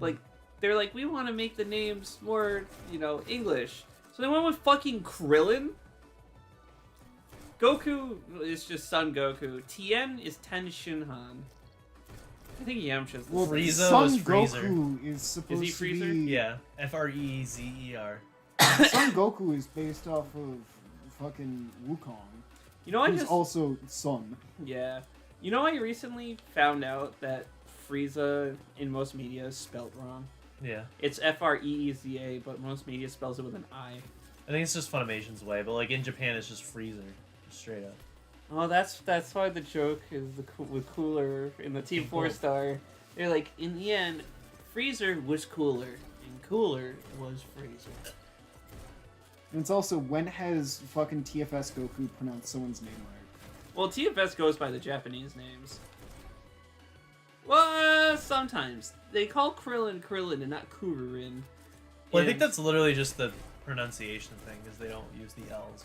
A: Like they're like, we want to make the names more, English. So they went with fucking Krillin. Goku is just Son Goku. Tien is Ten Shinhan. I think Yamcha's the
D: Well,
A: same.
C: Frieza
D: Son
C: was Freezer.
D: Goku is supposed
A: Is he
D: to
A: Freezer?
D: be...
C: Yeah. Freezer.
D: Son Goku is based off of fucking Wukong.
A: You know,
D: Who's also Son.
A: Yeah. You know, I recently found out that Frieza in most media is spelled wrong.
C: Yeah.
A: It's Freeza, but most media spells it with an I.
C: I think it's just Funimation's way, but like in Japan it's just Freezer. Just straight up.
A: Oh, that's why the joke is with Cooler in the Team 4-Star. They're like, in the end, Freezer was Cooler, and Cooler was Freezer.
D: And it's also, when has fucking TFS Goku pronounced someone's name right?
A: Well, TFS goes by the Japanese names. Well, sometimes. They call Krillin Krillin and not Kuririn.
C: Well, I think that's literally just the pronunciation thing, because they don't use the L's.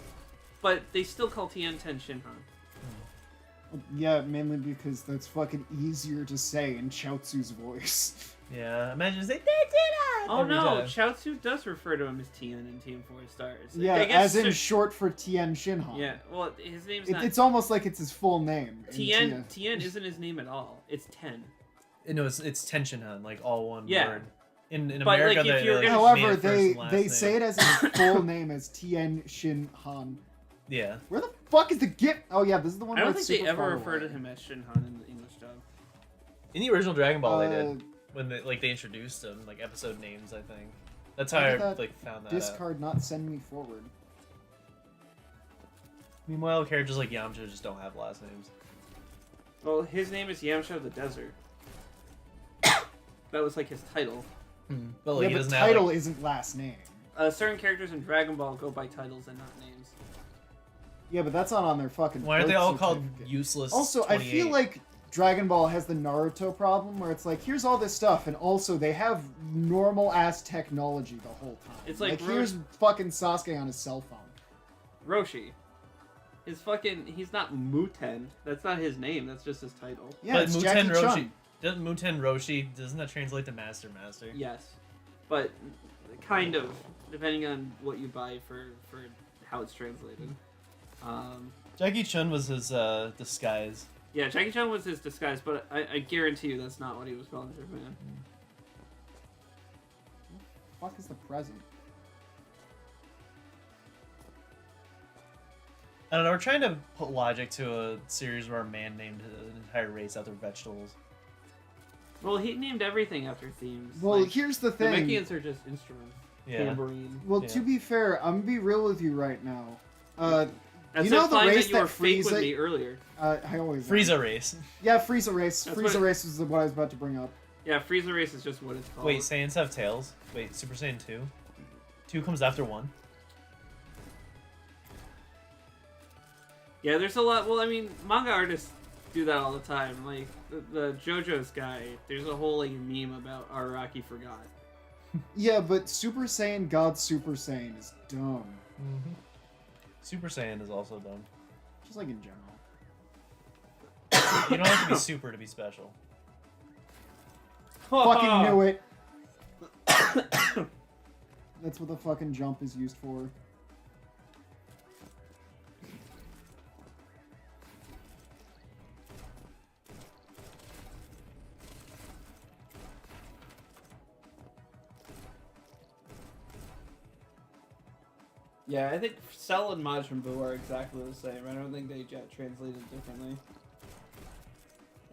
A: But they still call Tien Ten Shinhan.
D: Yeah, mainly because that's fucking easier to say in Chaozu's voice.
C: Yeah, imagine saying,
A: Oh
C: every
A: no,
C: time.
A: Chaozu does refer to him as Tien in Team 4-Stars.
D: Yeah,
A: I guess
D: as in short for Tien Shinhan.
A: Yeah, well, his name's not...
D: It's almost like it's his full name. in
A: Tien isn't his name at all. It's Ten.
C: No, it's Tenshinhan, like all one
A: Yeah.
C: word. In
A: But,
C: America,
A: like, if
C: they
A: you're
C: like,
A: gonna-
C: made
D: However,
C: it first and last
D: they
C: name.
D: say it as his full name as Tien Shinhan.
C: Yeah.
D: Where the fuck is the gift? Oh yeah, this is the one.
A: I don't
D: where
A: think
D: it's
A: they
D: super
A: ever
D: far
A: refer to
D: away.
A: him as Shinhan in the English dub.
C: In the original Dragon Ball, they
D: Uh,
C: did. When they introduced them, like episode names, I think. That's how
D: How
C: I
D: did that
C: found that out.
D: Discard not send me forward.
C: Meanwhile, characters like Yamcha just don't have last names.
A: Well, his name is Yamcha of the Desert. That was like his title.
C: But like,
D: Yeah,
C: he
D: but
C: doesn't
D: title
C: have, like,
D: isn't last name.
A: Certain characters in Dragon Ball go by titles and not names.
D: Yeah, but that's not on their fucking.
C: Why aren't they
D: birth
C: all called
D: certificate.
C: useless?
D: Also, I
C: 28?
D: feel like Dragon Ball has the Naruto problem where it's like, here's all this stuff, and also they have normal ass technology the whole time.
A: It's like
D: here's fucking Sasuke on his cell phone.
A: Roshi. He's not Muten. That's not his name. That's just his title.
D: Yeah,
C: but
D: it's
C: Muten
D: Jackie
C: Roshi.
D: Chun.
C: Doesn't Muten Roshi, doesn't that translate to Master?
A: Yes, but kind of depending on what you buy for how it's translated.
C: Jackie Chun was his disguise.
A: Yeah, Jackie Chan was his disguise, but I guarantee you that's not what he was calling Superman.
D: Fuck is the present?
C: I don't know, we're trying to put logic to a series where a man named an entire race after vegetables.
A: Well, he named everything after themes.
D: Well,
A: Like,
D: here's the
A: the
D: thing.
A: Namekians are just instruments.
C: Yeah.
A: Tambourine.
D: Well,
C: Yeah.
D: to be fair, I'm gonna be real with you right now.
A: That's
D: you know the
A: implying
D: race
A: that you were
D: that
A: fake with
D: Frieza-
A: me earlier.
D: I always am.
C: Frieza race.
D: Yeah, Frieza race.
A: That's
D: Frieza
A: what-
D: race was what I was about to bring up.
A: Yeah, Frieza Race is just what it's called.
C: Wait, Saiyans have tails? Wait, Super Saiyan 2? 2 comes after 1?
A: Yeah, there's a lot. Well, I mean, manga artists do that all the time. Like the JoJo's guy, there's a whole like meme about Araki forgot.
D: Yeah, but Super Saiyan God Super Saiyan is dumb.
C: Mm-hmm. Super Saiyan is also dumb.
D: Just like in general.
C: You don't have to be super to be special.
D: Fucking knew it. That's what the fucking jump is used for.
A: Yeah, I think Cell and Majin Buu are exactly the same. I don't think they get translated differently.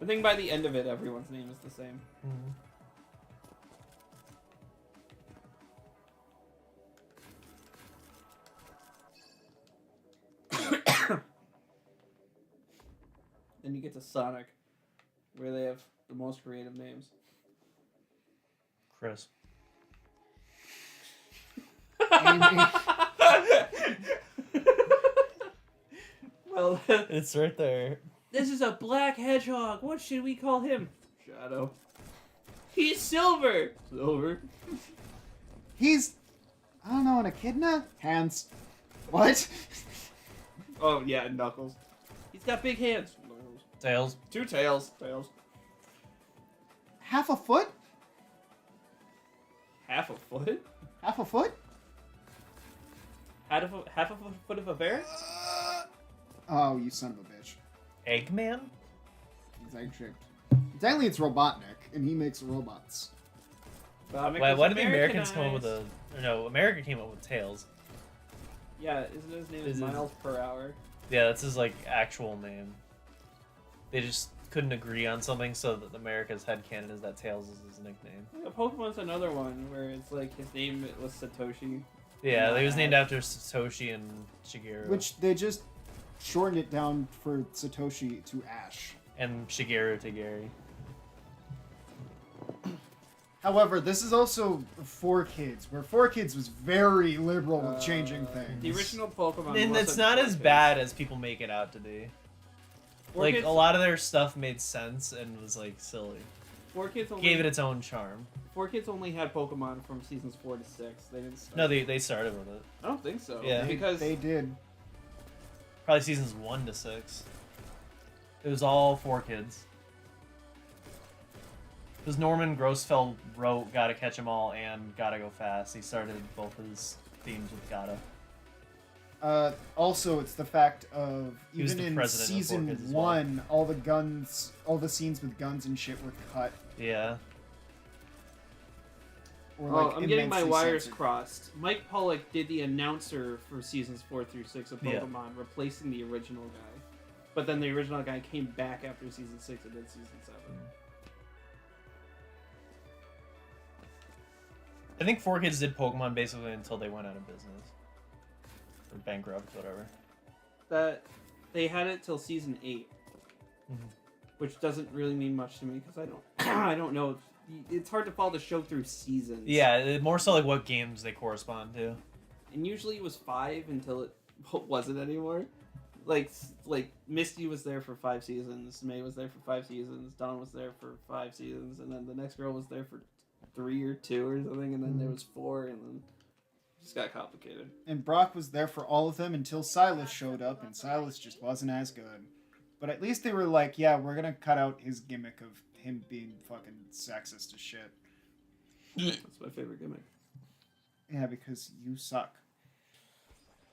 A: I think by the end of it, everyone's name is the same.
C: Mm-hmm.
A: Then you get to Sonic, where they have the most creative names.
C: Chris.
D: Amy.
A: Well,
C: It's right there.
A: this is a black hedgehog. What should we call him? Shadow. He's silver. Silver.
D: He's, I don't know, an echidna? Hands. What?
A: Oh yeah, Knuckles. He's got big hands. Knuckles.
C: Tails.
A: 2 tails. Tails.
D: Half a foot?
A: Half a foot.
D: Half a foot?
A: Half a foot of a bear.
D: Oh, you son of a bitch.
C: Eggman?
D: He's egg shaped. Technically, it's Robotnik, and he makes robots.
C: Why did the Americans come up with a... Or no, America came up with Tails.
A: Yeah, isn't his name
C: Is it-
A: miles per hour?
C: Yeah, that's his, like, actual name. They just couldn't agree on something, so that America's headcanon is that Tails is his nickname.
A: Yeah, Pokemon's another one where it's like his name was Satoshi.
C: Yeah, he was named after Satoshi and Shigeru.
D: Which they just shortened it down for Satoshi to Ash.
C: And Shigeru to Gary.
D: However, this is also 4Kids, where 4Kids was very liberal with changing things.
A: The original Pokemon.
C: And it's
A: wasn't
C: not as
A: 4Kids.
C: bad as people make it out to be. Like,
A: 4Kids
C: a lot of their stuff made sense and was, like, silly.
A: 4Kids only
C: Gave it its own charm.
A: 4Kids only had Pokemon from seasons 4 to 6. They didn't start.
C: No, they started with it.
A: I don't think so.
C: Yeah.
A: because
D: They did.
C: Probably seasons 1 to 6. It was all 4Kids. Because Norman Grossfeld wrote Gotta Catch 'Em All and Gotta Go Fast. He started both his themes with Gotta.
D: Also, it's the fact of
C: He was
D: even
C: the
D: in
C: president of
D: season
C: 4Kids as well.
D: 1, all the scenes with guns and shit were cut.
C: Yeah.
D: Or,
A: Oh,
D: like,
A: I'm getting my
D: immensely
A: wires
D: censored.
A: crossed. Mike Pollock did the announcer for seasons 4 through 6 of
C: Yeah.
A: Pokemon, replacing the original guy. But then the original guy came back after season 6 and did season 7.
C: I think 4Kids did Pokemon basically until they went out of business. Or bankrupt, whatever.
A: That they had it till season 8,
C: Mhm.
A: which doesn't really mean much to me because I don't, I don't know. It's hard to follow the show through seasons.
C: Yeah, more so like what games they correspond to.
A: And usually it was 5 until it wasn't anymore. like Misty was there for 5 seasons, May was there for 5 seasons, Dawn was there for 5 seasons, and then the next girl was there for 3 or 2 or something, and then there was 4, and then it just got complicated.
D: And Brock was there for all of them until Silas showed up, and Silas just wasn't as good. But at least they were like, yeah, we're gonna cut out his gimmick of him being fucking sexist as shit.
A: That's my favorite gimmick.
D: Yeah, because you suck.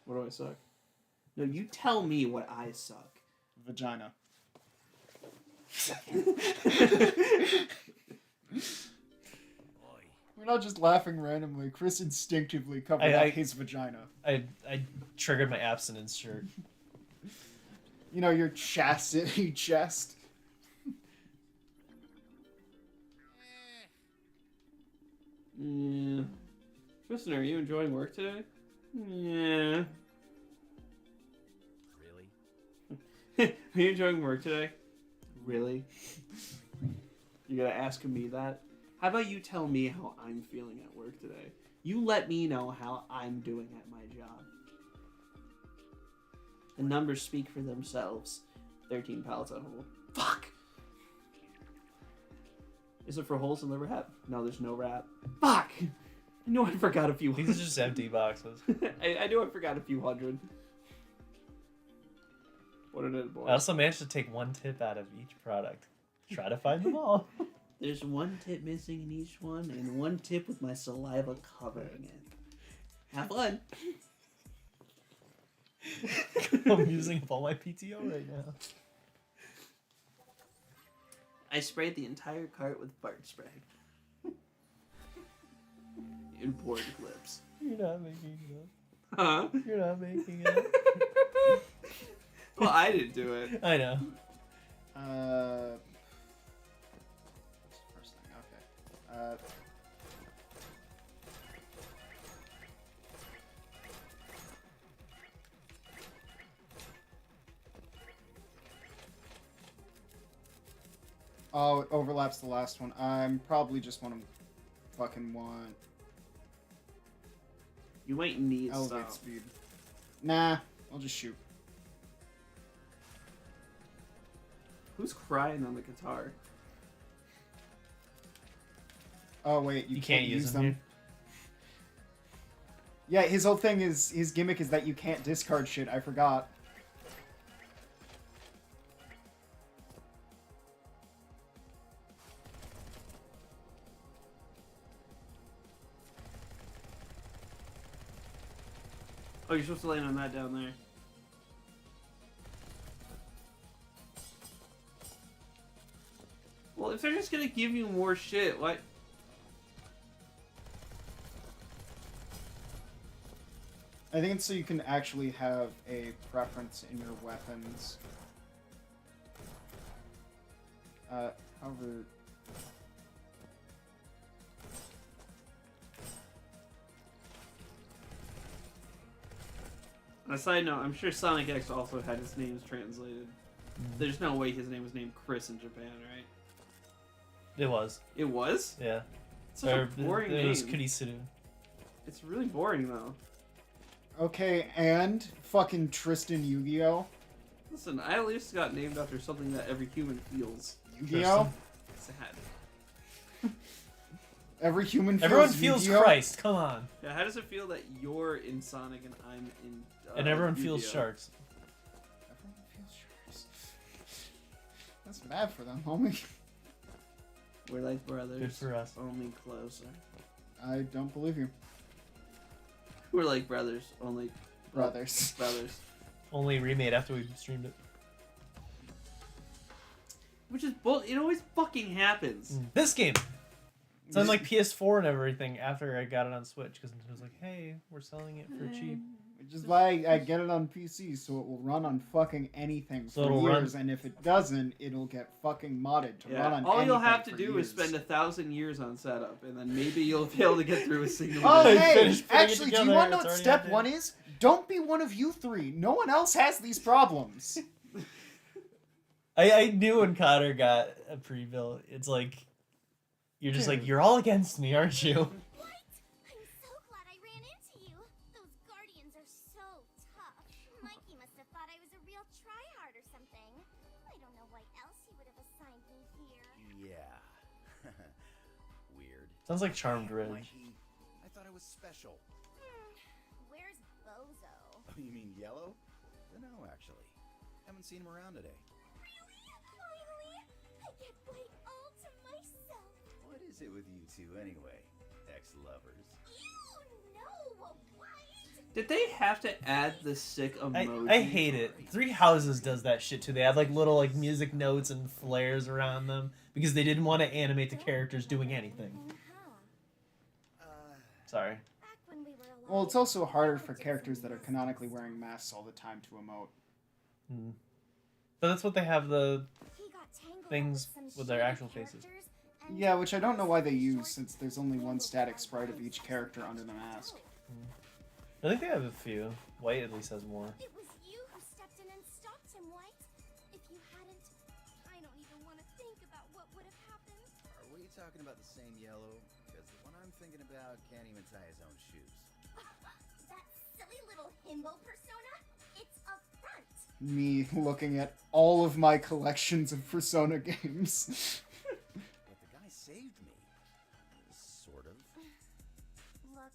A: What do I suck? No, you tell me what I suck.
D: Vagina. We're not just laughing randomly. Chris instinctively covered up his vagina.
C: I triggered my abstinence shirt.
D: You know, your chastity chest.
A: Yeah. Tristan, are you enjoying work today? Yeah.
F: Really?
A: Are you enjoying work today? Really? You gotta ask me that? How about you tell me how I'm feeling at work today? You let me know how I'm doing at my job. The numbers speak for themselves. 13 pallets on hold. Fuck! Is it for holes in the wrap? No, there's no wrap. Fuck! I knew I forgot a few
C: These
A: hundred.
C: are just empty boxes.
A: I knew I forgot a few hundred. What did it, boy?
C: I also managed to take 1 tip out of each product. Try to find them all.
A: There's 1 tip missing in each one, and 1 tip with my saliva covering it. Have fun!
C: I'm using up all my PTO right now.
A: I sprayed the entire cart with fart spray. Important clips.
C: You're not making it up.
A: Huh?
C: You're not making it up.
A: Well, I didn't do it.
C: I know.
D: First thing, okay. Oh, it overlaps the last one. I'm probably just want to
A: You might need
D: elevate
A: some.
D: speed. Nah, I'll just shoot.
A: Who's crying on the guitar?
D: Oh wait, you
C: can't use them here?
D: Yeah, his whole thing is, his gimmick is that you can't discard shit. I forgot.
A: Oh, you're supposed to land on that down there. Well, if they're just gonna give you more shit, what?
D: I think it's so you can actually have a preference in your weapons. However...
A: On a side note, I'm sure Sonic X also had his names translated. There's no way his name was named Chris in Japan, right?
C: It was.
A: It was?
C: Yeah.
A: It's such a boring
C: It
A: name.
C: was Kurisuru.
A: It's really boring, though.
D: Okay, and fucking Tristan Yu-Gi-Oh!
A: Listen, I at least got named after something that every human feels.
D: Yu-Gi-Oh!
A: Sad.
D: Every human feels
C: Everyone feels
D: Yu-Gi-Oh!
C: Christ. Come on.
A: Yeah, how does it feel that you're in Sonic and I'm in
C: And everyone feels
A: Yu-Gi-Oh?
C: sharks.
D: Everyone feels sharks. That's bad for them, homie.
A: We're like brothers.
C: Good for us.
A: Only closer.
D: I don't believe you.
A: We're like brothers, only
D: Brothers.
A: brothers.
C: Only remade after we streamed it.
A: Which is bull. It always fucking happens.
C: This game! It's on like PS4 and everything after I got it on Switch because it was like, hey, we're selling it for cheap.
D: Which is why I get it on PC, so it will run on fucking anything
C: So
D: for
C: it'll run-
D: years, and if it doesn't, it'll get fucking modded to run on
A: All you'll
D: anything
A: have to
D: for
A: do
D: years.
A: is spend 1,000 years on setup, and then maybe you'll be able to get through a single.
D: Oh,
C: I
D: hey!
C: finished putting it
D: Actually, do you
C: together,
D: want to know
C: it's
D: what
C: already
D: step
C: updated.
D: 1 is? Don't be one of you 3. No one else has these problems.
C: I knew when Connor got a pre-built, it's like, you're just like, you're all against me, aren't you?
G: What? I'm so glad I ran into you. Those guardians are so tough. Mikey must have thought I was a real something. I don't know why else he would have assigned me here.
F: Yeah. Weird.
C: Sounds like Charmed
F: Damn,
C: Ridge.
F: Mikey. I thought I was special.
G: Where's Bozo?
F: Oh, you mean Yellow? No, actually. Haven't seen him around today.
G: Really? Finally? I get White all to myself.
F: What is it with you two anyway? Ex-lovers.
G: You know, White!
A: Did they have to add the sick emoji?
C: I hate it. Three Houses does that shit too. They have like little like music notes and flares around them because they didn't want to animate the characters doing anything. Sorry.
G: Back when we were alive,
D: Well, it's also harder for characters that are canonically wearing masks all the time to emote.
C: But that's what they have the
G: he got tangled
C: things
G: some
C: with their
G: shady
C: actual faces.
G: characters, and
D: Yeah, which I don't know why they use, since there's only one static sprite of each character under the mask.
C: I think they have a few. White at least has more.
G: It was you who stepped in and stopped him, White. If you hadn't, I don't even want to think about what would have happened.
F: Are we talking about the same Yellow? Because the one I'm thinking about can't even tie his own shoes.
G: That silly little himbo persona? It's a front.
D: Me looking at all of my collections of Persona games.
F: But the guy saved me. Sort of.
G: Look,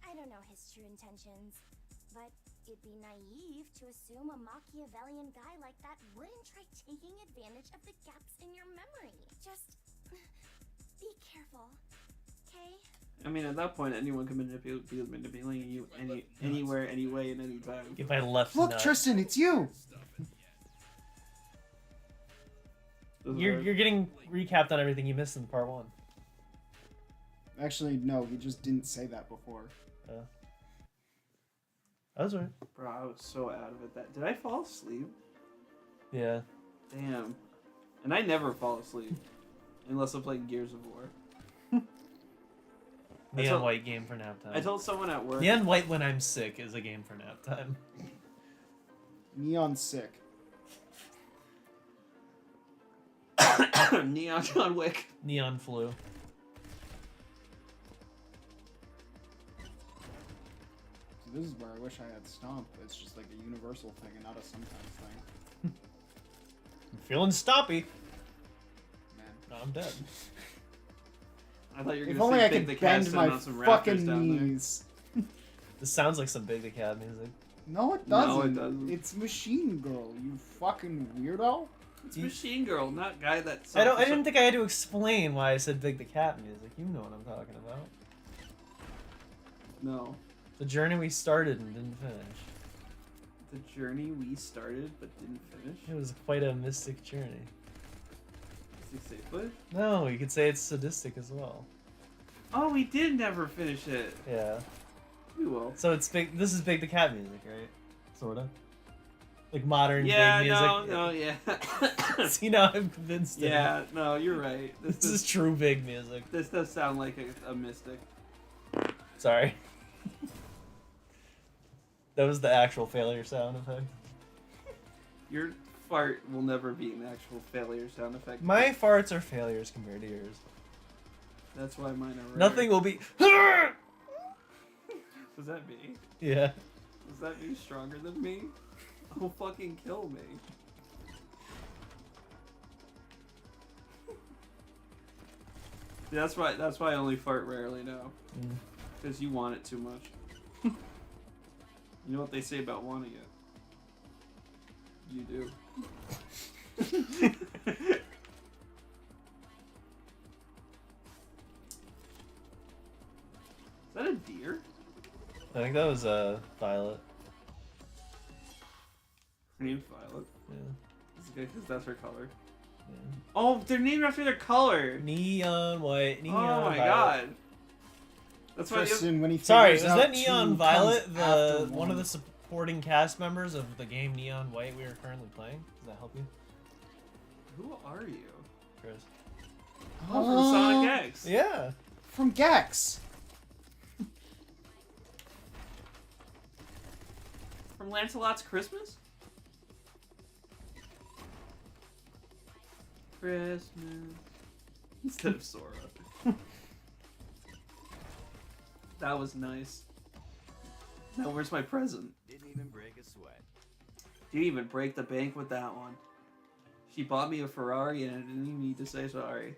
G: I don't know his true intentions, but it'd be naive to assume a Machiavellian guy like that wouldn't try taking advantage of the gaps in your memory. Just be careful, okay?
A: I mean, at that point, anyone can be manipulating you anywhere, anyway, and any time.
C: If I left
D: Look,
C: nut.
D: Tristan, it's you!
C: You're getting recapped on everything you missed in part 1.
D: Actually, no, he just didn't say that before.
C: That was right.
A: Bro, I was so out of it. Did I fall asleep?
C: Yeah.
A: Damn. And I never fall asleep. Unless I'm playing Gears of War.
C: Neon White game for nap time.
A: I told someone at work.
C: Neon White when I'm sick is a game for nap time.
D: Neon sick.
A: Neon John Wick.
C: Neon flu.
D: So this is where I wish I had Stomp. It's just like a universal thing and not a sometimes thing.
C: I'm feeling stompy.
D: Man.
C: No, I'm dead.
A: I thought you were
D: If
A: going
D: only
A: to
D: I
A: say
D: could
A: Big the
D: bend
A: Cat
D: my
A: on some raptors
D: fucking
A: down there.
D: knees.
C: This sounds like some Big the Cat music.
D: No, it
A: No,
D: doesn't.
A: it doesn't.
D: It's Machine Girl, you fucking weirdo.
A: It's Machine Girl, not guy that.
C: I didn't think I had to explain why I said Big the Cat music. You know what I'm talking about.
A: No.
C: The journey we started and didn't finish.
A: The journey we started but didn't finish.
C: It was quite a mystic journey.
A: Is he safe?
C: No, you could say it's sadistic as well.
A: Oh, we did never finish it.
C: Yeah.
A: We will.
C: So it's big. This is Big the Cat music, right? Sorta. Like modern
A: Yeah,
C: big music.
A: no, yeah.
C: See, now I'm convinced.
A: Yeah, no, you're right.
C: This is true big music.
A: This does sound like a mystic.
C: Sorry. That was the actual failure sound effect.
A: Your fart will never be an actual failure sound effect.
C: My farts are failures compared to yours.
A: That's why mine are rare.
C: Nothing will be.
A: Was that me?
C: Yeah.
A: Was that me stronger than me? Oh, fucking kill me. Yeah, that's why I only fart rarely now. Because you want it too much. You know what they say about wanting it? You do. Is that a deer?
C: I think that was Violet.
A: Her name's Violet.
C: Yeah.
A: Is it good because that's her color?
C: Yeah.
A: Oh, they're named after their color.
C: Neon White. Neon
A: Oh my
C: Violet.
A: god. That's why.
D: Tristan, when he
C: Sorry,
D: figures
C: was
D: out
C: that
D: two
C: Neon
D: comes
C: Violet
D: after
C: the one of the supporting cast members of the game Neon White we are currently playing? Does that help you,
A: Who are you?
C: Chris?
A: Oh, from Sonic X.
C: Yeah.
D: From Gex.
A: From Lancelot's Christmas? Christmas. Instead of Sora. That was nice. Now where's my present?
F: Didn't even break a sweat.
A: Didn't even break the bank with that one. She bought me a Ferrari and I didn't even need to say sorry.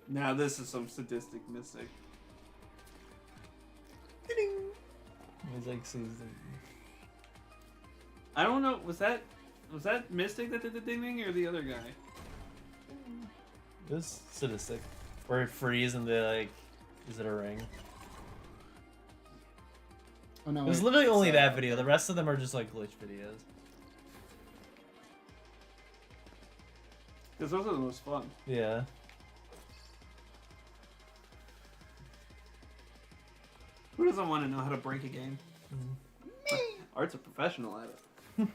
A: Now this is some sadistic mystic.
C: He's like sees the...
A: I don't know. Was that Mystic that did the ding ding or the other guy?
C: It was sadistic. Where it frees and they like, is it a ring?
D: Oh no.
C: It was
D: wait,
C: literally
D: it's,
C: only that video. The rest of them are just like glitch videos.
A: Because those are the most fun.
C: Yeah.
A: Who doesn't want to know how to break a game? Art's a professional at it.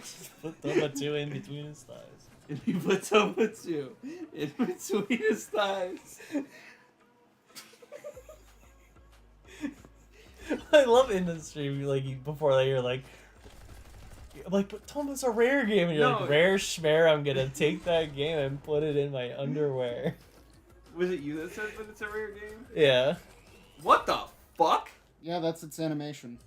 C: Just put Toma 2 in between his thighs.
A: And you put Toma 2 in between his thighs.
C: I love industry. Like before that, you're like, but Toma's a rare game. And you're
A: No.
C: like, rare schmear. I'm gonna take that game and put it in my underwear.
A: Was it you that said that it's a rare game?
C: Yeah.
A: What the fuck?
D: Yeah, that's its animation.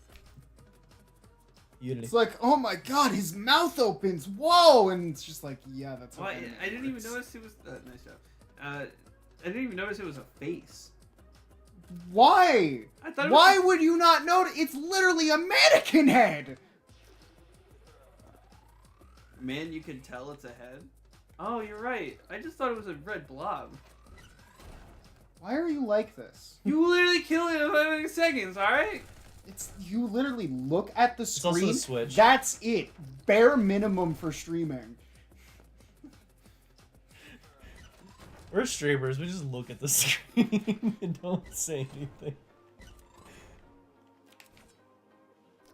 C: Unity.
D: It's like, oh my god, his mouth opens. Whoa, and it's just like, yeah, that's. how
A: Well,
D: anime
A: I didn't even
D: works.
A: notice it was. Nice job. I didn't even notice it was a face.
D: Why?
A: I thought.
D: Why would you not notice? It's literally a mannequin head.
A: Man, you can tell it's a head. Oh, you're right. I just thought it was a red blob.
D: Why are you like this?
A: You literally kill it in 5 seconds, alright?
D: It's you literally look at the
C: It's also
D: screen.
C: a Switch.
D: That's it. Bare minimum for streaming.
C: We're streamers. We just look at the screen and don't say anything.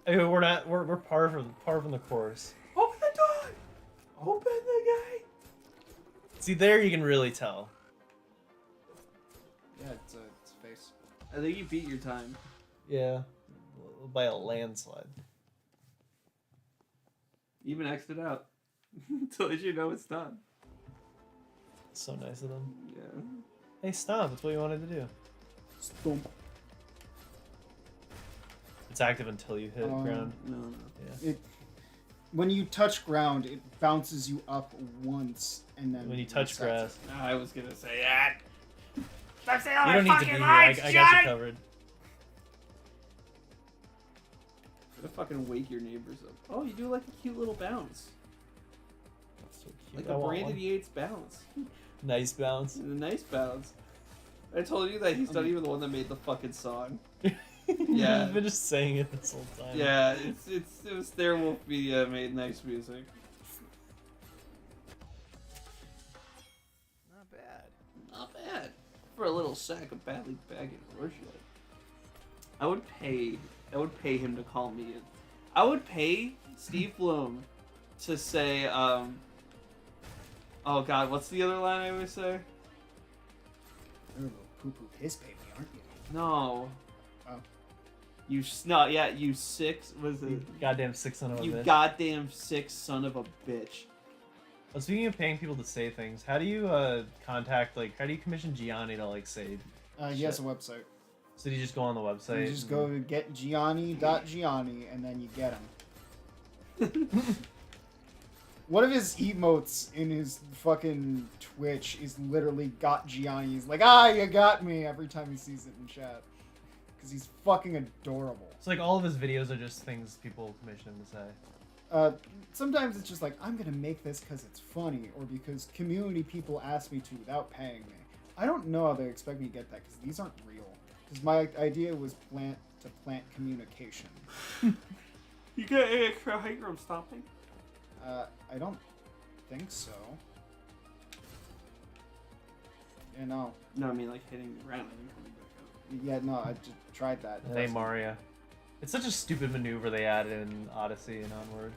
C: I mean, we're not. We're par from the course.
A: Open the door! Open the gate!
C: See, there you can really tell.
D: Yeah, it's a face.
A: I think you beat your time.
C: Yeah, by a landslide.
A: Even X'd it out. To let you know it's done.
C: So nice of them.
A: Yeah.
C: Hey, stop! That's what you wanted to do.
D: Stomp.
C: It's active until you hit ground.
A: No.
C: Yeah.
D: When you touch ground, it bounces you up once, and then
C: When you touch
D: resets
C: grass,
D: it.
A: I was gonna say that. Stop saying
C: you
A: all
C: don't
A: my
C: need to be
A: fucking
C: here. I
A: lines,
C: got you
A: Johnny!
C: covered.
A: Gonna fucking wake your neighbors up. Oh, you do like a cute little bounce.
C: That's so cute.
A: Like
C: I
A: a
C: want
A: Brandon
C: one.
A: Yates bounce.
C: Nice bounce.
A: A nice bounce. I told you that he's not even the one that made the fucking song. Yeah.
C: You've been just saying it this whole time.
A: Yeah, it was their Wolf Media made nice music.
F: Not bad.
A: Not bad. For a little sack of badly bagged Rorschach. I would pay him to call me in. I would pay Steve Bloom to say, oh god, what's the other line I always say?
D: You're a little poo-poo piss baby, aren't you?
A: No.
D: Oh.
A: You six, was
C: You
A: it?
C: goddamn sick son of a
A: You
C: bitch.
A: goddamn sick son of a bitch.
C: Well, speaking of paying people to say things, how do you contact, like, how do you commission Gianni to, like, say...
D: He has a website.
C: So do you just go on the website?
D: You just go to getgianni.gianni, and then you get him. One of his emotes in his fucking Twitch is literally got Gianni. He's like, you got me, every time he sees it in chat. Because he's fucking adorable.
C: So, like, all of his videos are just things people commission him to say.
D: Sometimes it's just like, I'm gonna make this because it's funny, or because community people ask me to without paying me. I don't know how they expect me to get that, because these aren't real. Because my idea was plant-to-plant communication.
A: You get any extra height from stopping?
D: I don't think so. Yeah, no.
A: No, I mean like hitting the ground and then coming back up.
D: Yeah, no, I just tried that.
C: Hey, Mario. It's such a stupid maneuver they added in Odyssey and Onward.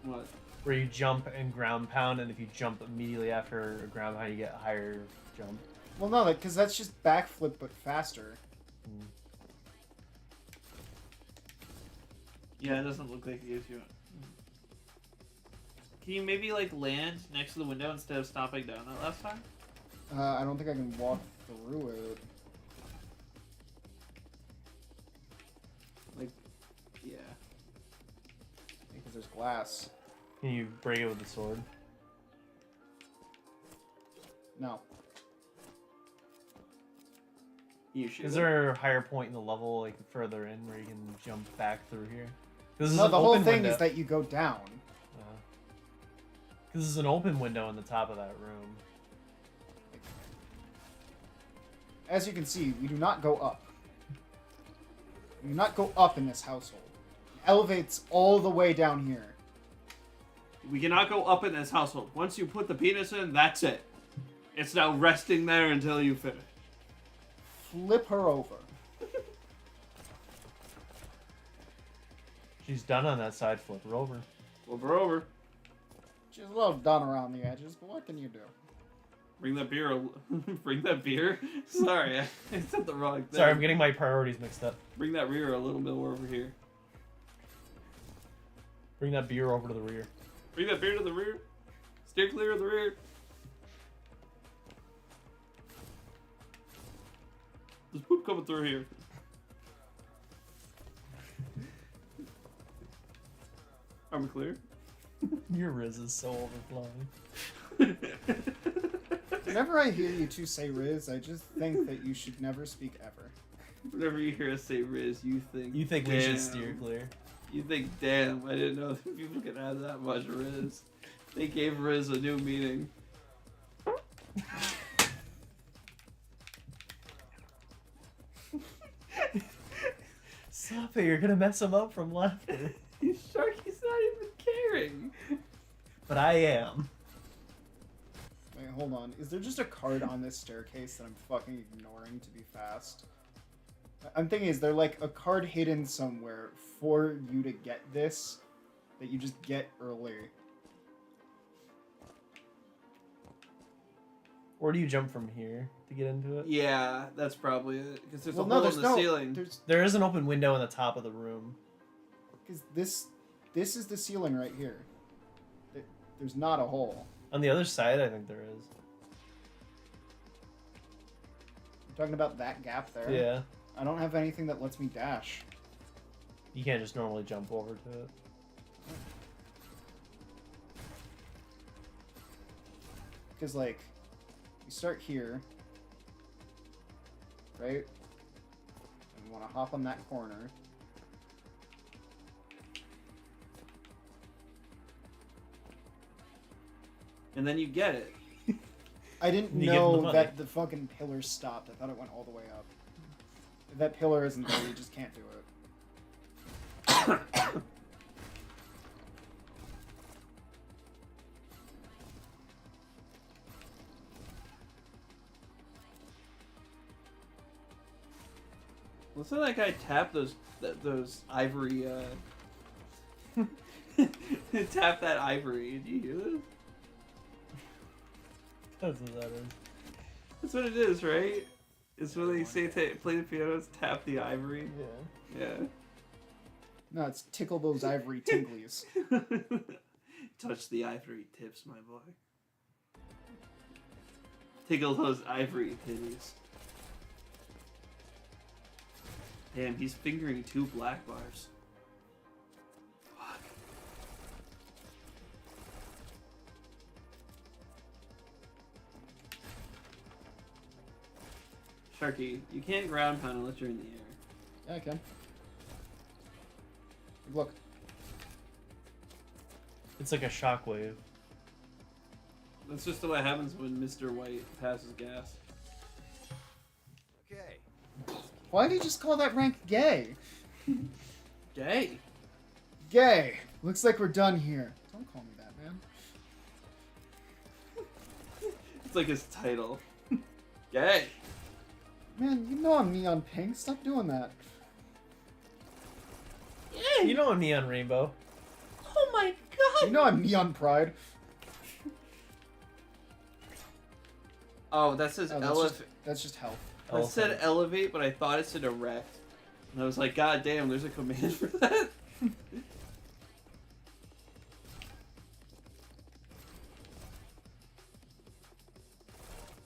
A: What?
C: Where you jump and ground pound, and if you jump immediately after a ground pound, you get a higher jump.
D: Well, no, because that's just backflip, but faster.
A: Yeah, it doesn't look like it gives you. Can you maybe like land next to the window instead of stomping down that last time?
D: I don't think I can walk through it. there's glass.
C: Can you break it with the sword?
D: No.
A: You should.
C: Is there a higher point in the level, like further in, where you can jump back through here? This is
D: No,
C: an
D: the whole
C: open
D: thing
C: window.
D: is that you go down.
C: This is an open window in the top of that room.
D: As you can see, we do not go up. We do not go up in this household. It elevates all the way down here.
A: We cannot go up in this household. Once you put the penis in, that's it. It's now resting there until you finish.
D: Flip her over.
C: She's done on that side. Flip her over.
A: Flip her over.
D: She's a little done around the edges, but what can you do?
A: Bring that beer. Bring that beer. Sorry, I said the wrong thing.
C: Sorry, I'm getting my priorities mixed up.
A: Bring that rear a little bit over here.
C: Bring that beer over to the rear.
A: Bring that beer to the rear. Steer clear of the rear. There's poop coming through here. Are we clear?
C: Your Riz is so overflowing.
D: Whenever I hear you two say Riz, I just think that you should never speak ever.
A: Whenever you hear us say Riz, you think.
C: You think
A: damn.
C: we should steer clear?
A: You think, damn, I didn't know that people could have that much Riz. They gave Riz a new meaning.
C: Stop it, you're gonna mess him up from laughter.
A: Sharky's not even caring.
C: But I am.
D: Wait, hold on. Is there just a card on this staircase that I'm fucking ignoring to be fast? I'm thinking, is there like a card hidden somewhere for you to get this that you just get early?
C: Or do you jump from here to get into it?
A: Yeah, that's probably it. Because there's
D: Well,
A: a
D: no,
A: hole
D: there's
A: in the
D: no
A: ceiling.
C: There is an open window in the top of the room.
D: Because this is the ceiling right here. There's not a hole.
C: On the other side, I think there is.
D: You're talking about that gap there?
C: Yeah.
D: I don't have anything that lets me dash.
C: You can't just normally jump over to it.
D: Because, like, you start here, right? And you want to hop on that corner.
A: And then you get it.
D: I didn't
C: You give them the
D: know
C: money.
D: that the fucking pillar stopped. I thought it went all the way up. If that pillar isn't there, you just can't do it.
A: Listen to that guy tap those ivory. Tap that ivory. Did you hear this?
C: That's what that is.
A: That's what it is, right? It's when they say play the piano, it's tap the ivory.
C: Yeah.
A: Yeah.
D: No, it's tickle those ivory tinglies.
A: Touch the ivory tips, my boy. Tickle those ivory titties. Damn, he's fingering 2 black bars. Fuck. Sharky, you can't ground pound unless you're in the air.
D: Yeah, I can. Look.
C: It's like a shockwave.
A: That's just what happens when Mr. White passes gas.
F: Okay.
D: Why did you just call that rank gay?
A: Gay.
D: Gay. Looks like we're done here. Don't call me that, man.
A: It's like his title. Gay.
D: Man, you know I'm neon pink. Stop doing that.
C: You know I'm Neon Rainbow.
A: Oh my god.
D: You know I'm neon pride.
A: Oh, that says
D: Oh, that's just health.
A: It said elevate, but I thought it said erect. And I was like, god damn, there's a command for that?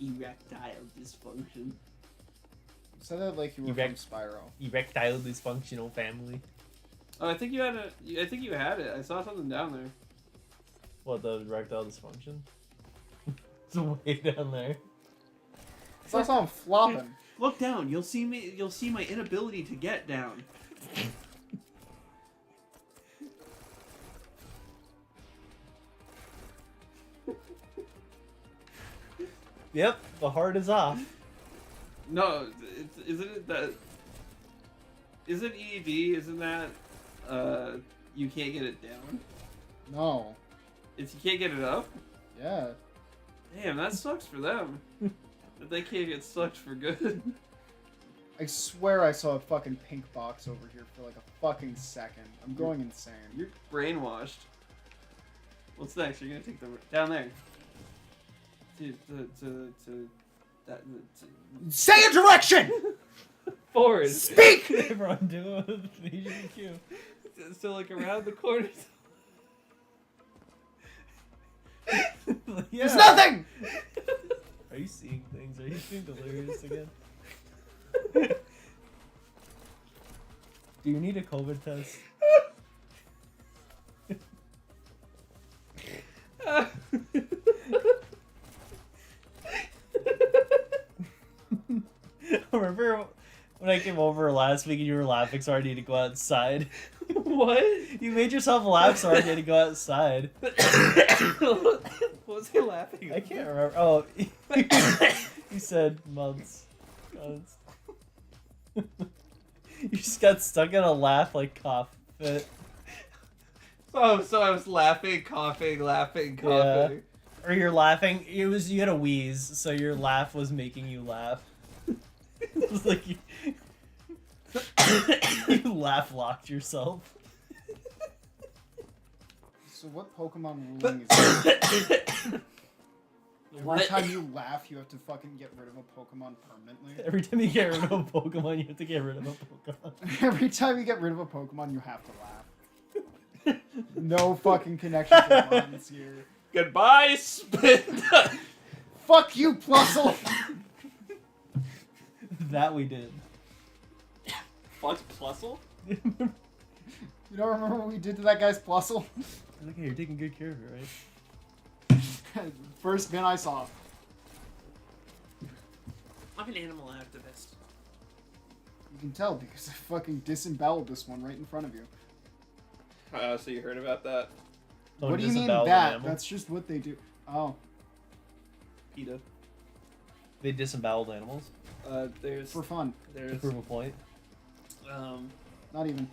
A: Erectile dysfunction.
D: Said that like you were
C: Erect-
D: from Spyro.
C: Erectile dysfunctional family.
A: Oh, I think you had it. I think you had it. I saw something down there.
C: What, the erectile dysfunction? It's way down there.
D: So I saw him flopping.
A: Look down. You'll see me. You'll see my inability to get down.
C: Yep, the heart is off.
A: No, isn't it that? Isn't ED? Isn't that? You can't get it down.
D: No.
A: It's you can't get it up.
D: Yeah.
A: Damn, that sucks for them. But they can't get sucked for good.
D: I swear I saw a fucking pink box over here for like a fucking second. I'm going insane.
A: You're brainwashed. What's next? You're gonna take the down there. To that.
D: Say a direction!
A: Forward.
D: Speak!
C: Everyone do a VGQ.
A: So like around the corner.
C: Yeah.
D: There's nothing!
C: Are you seeing things? Are you being delirious again? Do you need a COVID test? Remember when I came over last week and you were laughing so hard you had to go outside?
A: What?
C: You made yourself laugh so hard you had to go outside.
A: What was he laughing at?
C: I can't remember. Oh, you said months. You just got stuck in a laugh like cough fit.
A: So I was laughing, coughing.
C: Yeah. Or you're laughing. You had a wheeze, so your laugh was making you laugh. It was like you laugh locked yourself.
D: So what Pokemon ruling is that? Every time you laugh, you have to fucking get rid of a Pokemon permanently.
C: Every time you get rid of a Pokemon, you have to get rid of a Pokemon.
D: Every time you get rid of a Pokemon, you have to laugh. No fucking connection to lines here.
A: Goodbye, Spin.
D: Fuck you, Plusle!
C: That we did.
A: Fuck Plusle?
D: You don't remember what we did to that guy's Plusle?
C: Okay, you're taking good care of it, right?
D: First bin I saw.
A: I'm an animal activist.
D: You can tell because I fucking disemboweled this one right in front of you.
A: So you heard about that?
D: What do you mean that? That's just what they do. Oh.
A: PETA.
C: They disemboweled animals?
A: There's
D: For fun.
C: To
A: There's
C: prove a point?
D: Not even.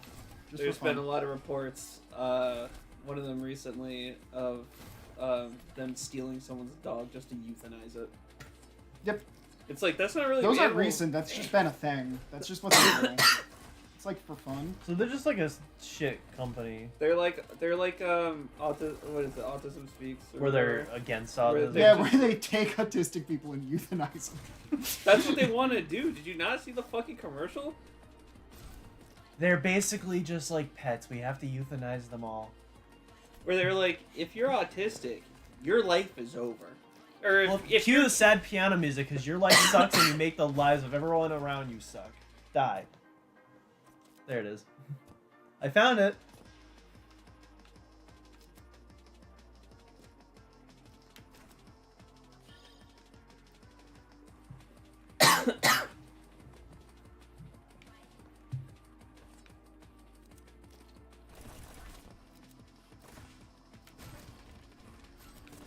D: Just
A: there's
D: for fun.
A: been a lot of reports. One of them recently of them stealing someone's dog just to euthanize it.
D: Yep.
A: It's like that's not really.
D: Those aren't
A: animal-
D: recent. That's just been a thing. That's just what they do. It's like for fun.
C: So they're just like a shit company.
A: They're like what is it? Autism Speaks. Or
C: Where they're
A: whatever.
C: against
A: Where
C: autism.
A: they
D: Yeah,
A: just-
D: where they take autistic people and euthanize them.
A: That's what they want to do. Did you not see the fucking commercial?
C: They're basically just like pets. We have to euthanize them all.
A: Where they're like, if you're autistic, your life is over. Or
C: Well,
A: if
C: cue the sad piano music because your life sucks and you make the lives of everyone around you suck. Die. There it is. I found it.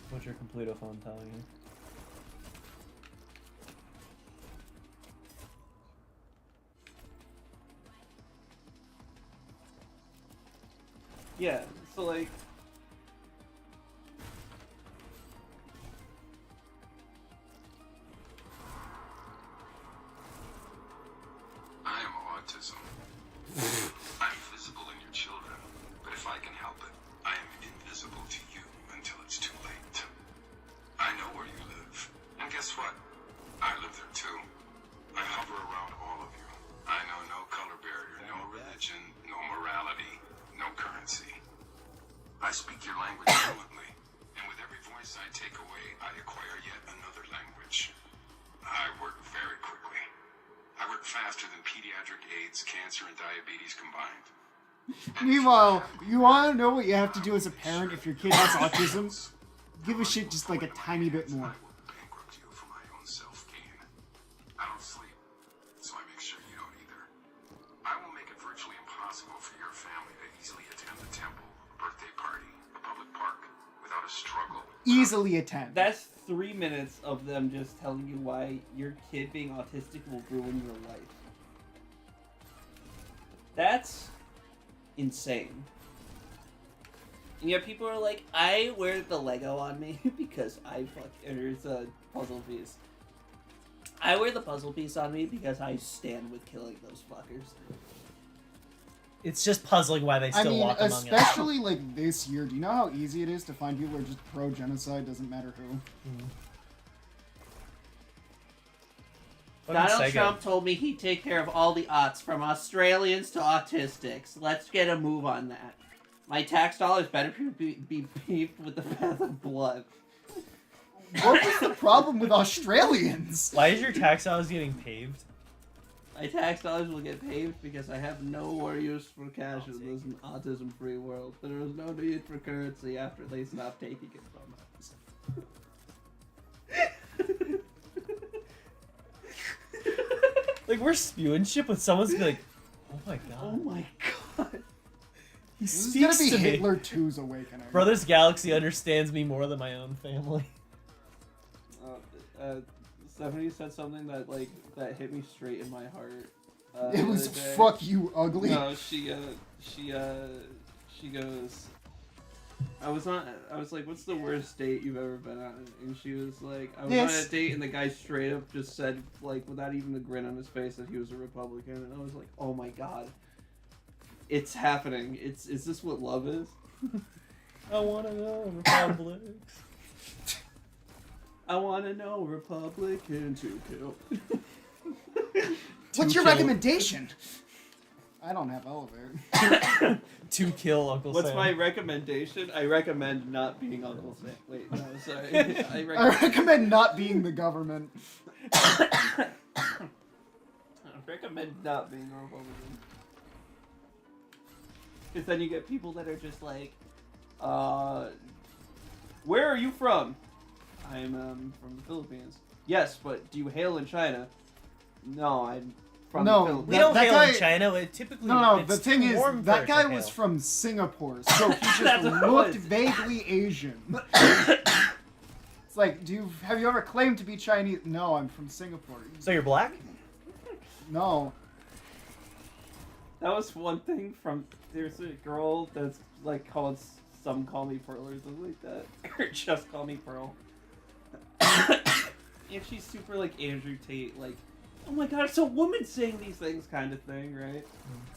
C: What's your Completo phone telling you?
A: yeah, so like.
E: I am autism. I'm visible in your children, but if I can help it, I am invisible to you until it's too late. I know where you live, and guess what? I live there too. I hover around all of you. I know no color barrier, no religion, no morality, no currency. I speak your language fluently, and with every voice I take away, I acquire yet another language. I work very quickly. I work faster than pediatric AIDS, cancer, and diabetes combined.
D: Meanwhile, you want to know what you have to do as a parent if your kid has autism? Give a shit just like a tiny bit more.
E: Bankrupt you for my own self-gain. I don't sleep, so I make sure you don't either. I will make it virtually impossible for your family to easily attend the temple, a birthday party, a public park, without a struggle.
D: Easily attend.
A: That's 3 minutes of them just telling you why your kid being autistic will ruin your life. That's insane. And yet people are like, I wear the Lego on me because I there's a puzzle piece. I wear the puzzle piece on me because I stand with killing those fuckers.
C: It's just puzzling why they still walk among us.
D: Especially like this year. Do you know how easy it is to find people who are just pro-genocide, doesn't matter who?
A: Donald Trump told me he'd take care of all the aughts, from Australians to autistics. Let's get a move on that. My tax dollars better be paved with the path of blood.
D: What was the problem with Australians?
C: Why is your tax dollars getting paved?
A: My tax dollars will get paved because I have no more use for cash in this autism-free world. There is no need for currency after they stop taking it from us.
C: Like, we're spewing shit, but someone's gonna be like, oh my god.
A: Oh my god.
C: He
D: This is
C: speaks
D: gonna be
C: to me.
D: Hitler 2's awakening.
C: Brothers Galaxy understands me more than my own family.
A: Stephanie said something that hit me straight in my heart.
D: It was
A: the other day.
D: fuck you, ugly.
A: No, she goes. I was like, what's the worst date you've ever been on? And she was like, I was on a date and the guy straight up just said, like, without even a grin on his face, that he was a Republican. And I was like, oh my god. It's happening. Is this what love is?
C: I wanna know Republics.
A: I wanna know Republican to kill.
D: What's your recommendation? I don't have elevator.
C: To kill Uncle
A: What's
C: Sam.
A: my recommendation? I recommend not being Uncle Sam. Wait, no, sorry.
D: I recommend not being the government.
A: I recommend not being a Republican. Because then you get people that are just like, where are you from? I'm from the Philippines. Yes, but do you hail in China? No, I'm from the Philippines.
C: We don't
D: that
C: hail
D: guy,
C: in China. It typically
D: No,
C: it's
D: the thing
C: too
D: is,
C: warm
D: that
C: for
D: guy
C: it to
D: was
C: hail.
D: from Singapore, so he just
A: That's what it
D: looked
A: was.
D: vaguely Asian. It's like, have you ever claimed to be Chinese? No, I'm from Singapore.
C: So you're black?
D: No.
A: That was one thing from, there's a girl that's like called, some call me Pearl or something like that. Or just call me Pearl. And she's super like Andrew Tate, like, oh my god, it's a woman saying these things kind of thing, right?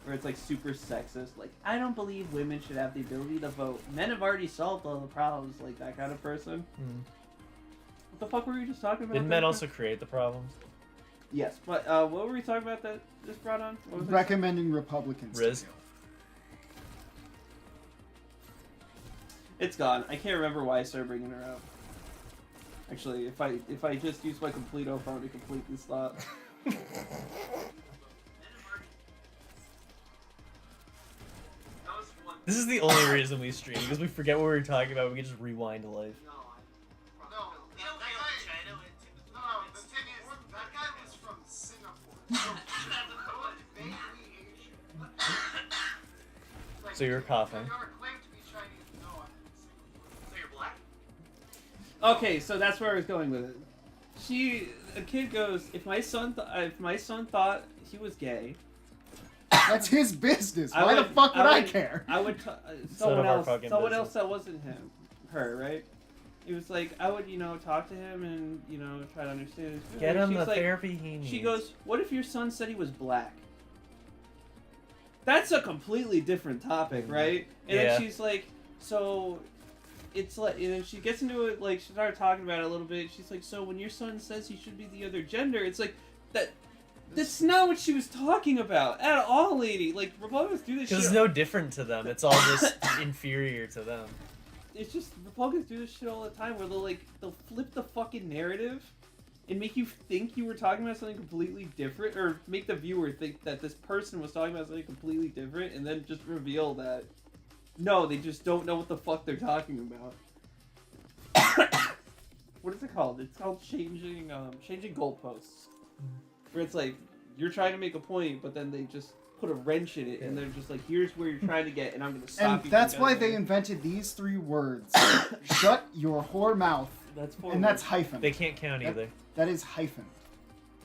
A: Where it's like super sexist, like, I don't believe women should have the ability to vote. Men have already solved all the problems, like that kind of person. What the fuck were we just talking about?
C: Didn't men also create the problems?
A: Yes, but what were we talking about that this brought on? What was it?
D: Recommending Republicans.
C: Riz.
A: It's gone. I can't remember why I started bringing her up. Actually, if I just use my Completo phone to complete this thought.
C: This is the only reason we stream, because we forget what we were talking about. We can just rewind to life.
D: The thing is, that guy was from Singapore, so he looked vaguely Asian.
C: So you're coughing.
D: Have you ever claimed to be Chinese? No, I'm from Singapore.
B: So you're black?
A: Okay, so that's where I was going with it. A kid goes, if my son thought he was gay,
D: That's his business.
A: I
D: Why the
A: would-
D: fuck would
A: I
D: I
A: would-
D: care?
A: I would
C: None of our fucking
A: someone
C: business.
A: else that wasn't her, right? It was like I would, talk to him and try to understand his feelings.
C: Get him
A: She's
C: the
A: like-
C: therapy he needs.
A: She goes, "What if your son said he was black?" That's a completely different topic, right? And
C: Yeah.
A: then she's like, "So, it's like," and then she gets into it, like she started talking about it a little bit. She's like, "So when your son says he should be the other gender, it's like that." That's not what she was talking about at all, lady. Like Republicans do this shit.
C: Because it's no different to them. It's all just inferior to them.
A: It's just Republicans do this shit all the time, where they'll flip the fucking narrative, and make you think you were talking about something completely different, or make the viewer think that this person was talking about something completely different, and then just reveal that no, they just don't know what the fuck they're talking about. What is it called? It's called changing goalposts. Where it's like you're trying to make a point, but then they just put a wrench in it, and they're just like, "Here's where you're trying to get, and I'm gonna stop
D: And
A: you."
D: that's
A: from
D: why
A: getting
D: they
A: there."
D: invented these 3 words. Shut your whore mouth.
A: That's four
D: And that's
A: words.
D: hyphen.
C: They can't count
D: That-
C: either.
D: That is hyphen.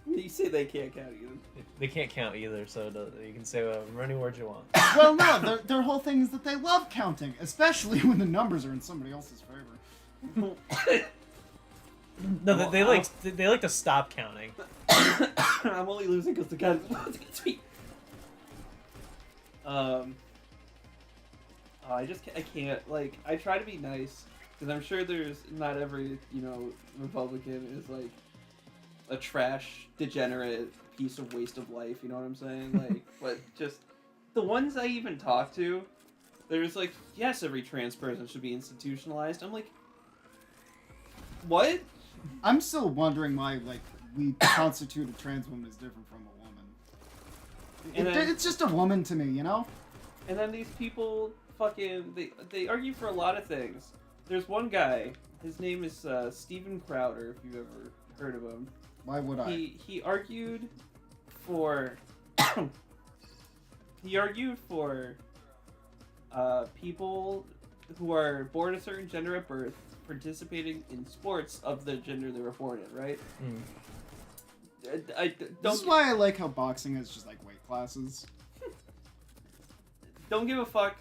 A: You say they can't count either.
C: They can't count either, so you can say whatever many words you want.
D: Well, no, their whole thing is that they love counting, especially when the numbers are in somebody else's favor.
C: No, they like to stop counting.
A: I'm only losing because the guy was against me. I can't, like, I try to be nice, because I'm sure there's, not every, Republican is, like, a trash, degenerate piece of waste of life, you know what I'm saying? Like, but just, the ones I even talk to, there's, like, yes, every trans person should be institutionalized. I'm like, what?
D: I'm still wondering why, like, we constitute a trans woman as different from a woman.
A: And then-
D: It's just a woman to me, you know?
A: And then these people fucking, they argue for a lot of things. There's one guy, his name is Steven Crowder, if you've ever heard of him.
D: Why would I?
A: He argued for people who are born a certain gender at birth participating in sports of the gender they were born in, right?
D: This is why I like how boxing has just, like, weight classes.
A: Don't give a fuck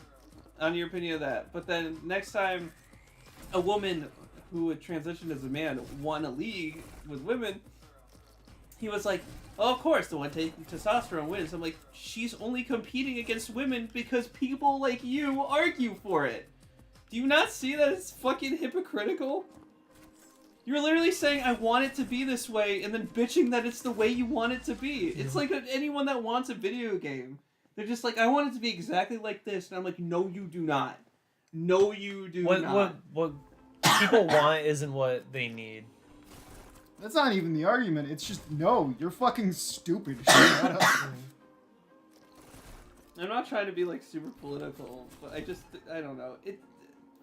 A: on your opinion of that. But then next time a woman who had transitioned as a man won a league with women, he was like, oh, of course, the one taking testosterone wins. I'm like, she's only competing against women because people like you argue for it. Do you not see that it's fucking hypocritical? You're literally saying, I want it to be this way, and then bitching that it's the way you want it to be. It's like anyone that wants a video game. They're just like, I want it to be exactly like this. And I'm like, no, you do not. No, you do not.
C: What people want isn't what they need.
D: That's not even the argument. It's just, no, you're fucking stupid. Shut up.
A: I'm not trying to be, like, super political, but I don't know.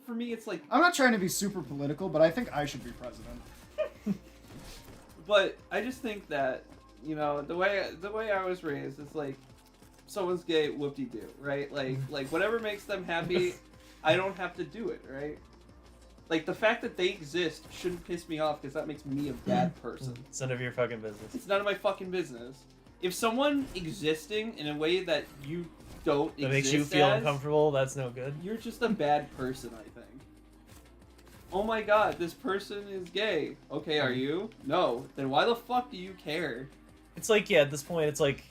A: For me, it's like...
D: I'm not trying to be super political, but I think I should be president.
A: But I just think that, the way I was raised is like, someone's gay, whoop-de-doo, right? Like whatever makes them happy, I don't have to do it, right? Like, the fact that they exist shouldn't piss me off because that makes me a bad person.
C: It's none of your fucking business.
A: It's none of my fucking business. If someone existing in a way that you don't
C: That
A: exist
C: makes you feel
A: as,
C: uncomfortable, that's no good.
A: you're just a bad person, I think. Oh my god, this person is gay. Okay, are you? No. Then why the fuck do you care?
C: It's like, yeah, at this point, it's like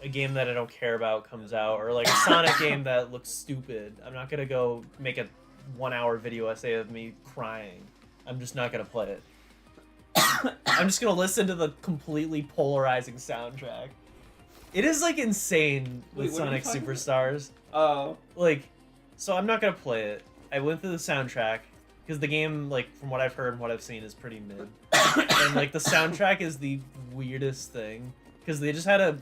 C: a game that I don't care about comes out, or like a Sonic game that looks stupid. I'm not gonna go make a 1-hour video essay of me crying. I'm just not gonna play it. I'm just gonna listen to the completely polarizing soundtrack. It is like insane with
A: Wait, what are you
C: Sonic
A: talking about?
C: Superstars.
A: Oh.
C: Like, so I'm not gonna play it. I went through the soundtrack because the game, like, from what I've heard and what I've seen, is pretty mid. And like the soundtrack is the weirdest thing because they just had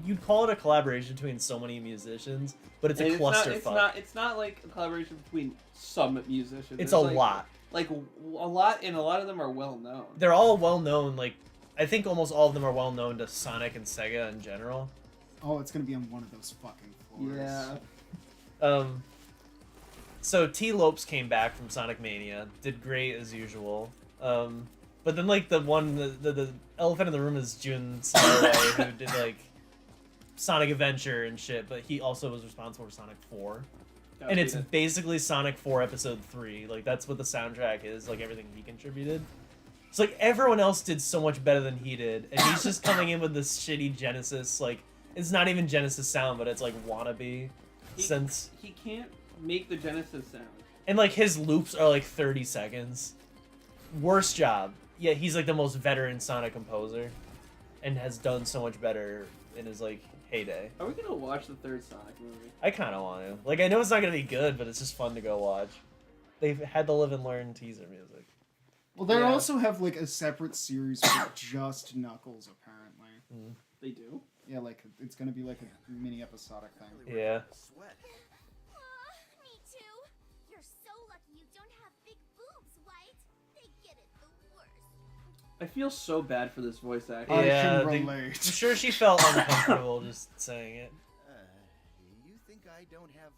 C: you'd call it a collaboration between so many musicians, but it's a
A: And
C: clusterfuck.
A: It's not like a collaboration between some musicians.
C: It's
A: There's
C: a
A: like,
C: lot.
A: Like a lot, and a lot of them are well known.
C: They're all well known. Like, I think almost all of them are well known to Sonic and Sega in general.
D: Oh, it's gonna be on one of those fucking floors.
A: Yeah.
C: So T. Lopes came back from Sonic Mania, did great as usual. But then like the elephant in the room is Jun Sawai, who did like Sonic Adventure and shit, but he also was responsible for Sonic 4. And it's basically Sonic 4 Episode 3. Like, that's what the soundtrack is, like, everything he contributed. It's like, everyone else did so much better than he did, and he's just coming in with this shitty Genesis, like, it's not even Genesis sound, but it's, like, wannabe synths.
A: He can't make the Genesis sound.
C: And, like, his loops are, like, 30 seconds. Worst job. Yeah, he's, like, the most veteran Sonic composer, and has done so much better in his, like, heyday.
A: Are we gonna watch the third Sonic movie?
C: I kind of want to. Like, I know it's not going to be good, but it's just fun to go watch. They've had the Live and Learn teaser music.
D: Well, they
A: Yeah.
D: also have like a separate series for just Knuckles, apparently.
A: They do.
D: Yeah, like it's gonna be like a mini episodic thing.
C: Yeah.
F: Sweat.
G: Me too. You're so lucky you don't have big boobs, White. They get it the worst.
A: I feel so bad for this voice actor.
D: I
C: Yeah,
D: can
C: they-
D: relate.
C: I'm sure she felt uncomfortable just saying it.
F: You think I don't have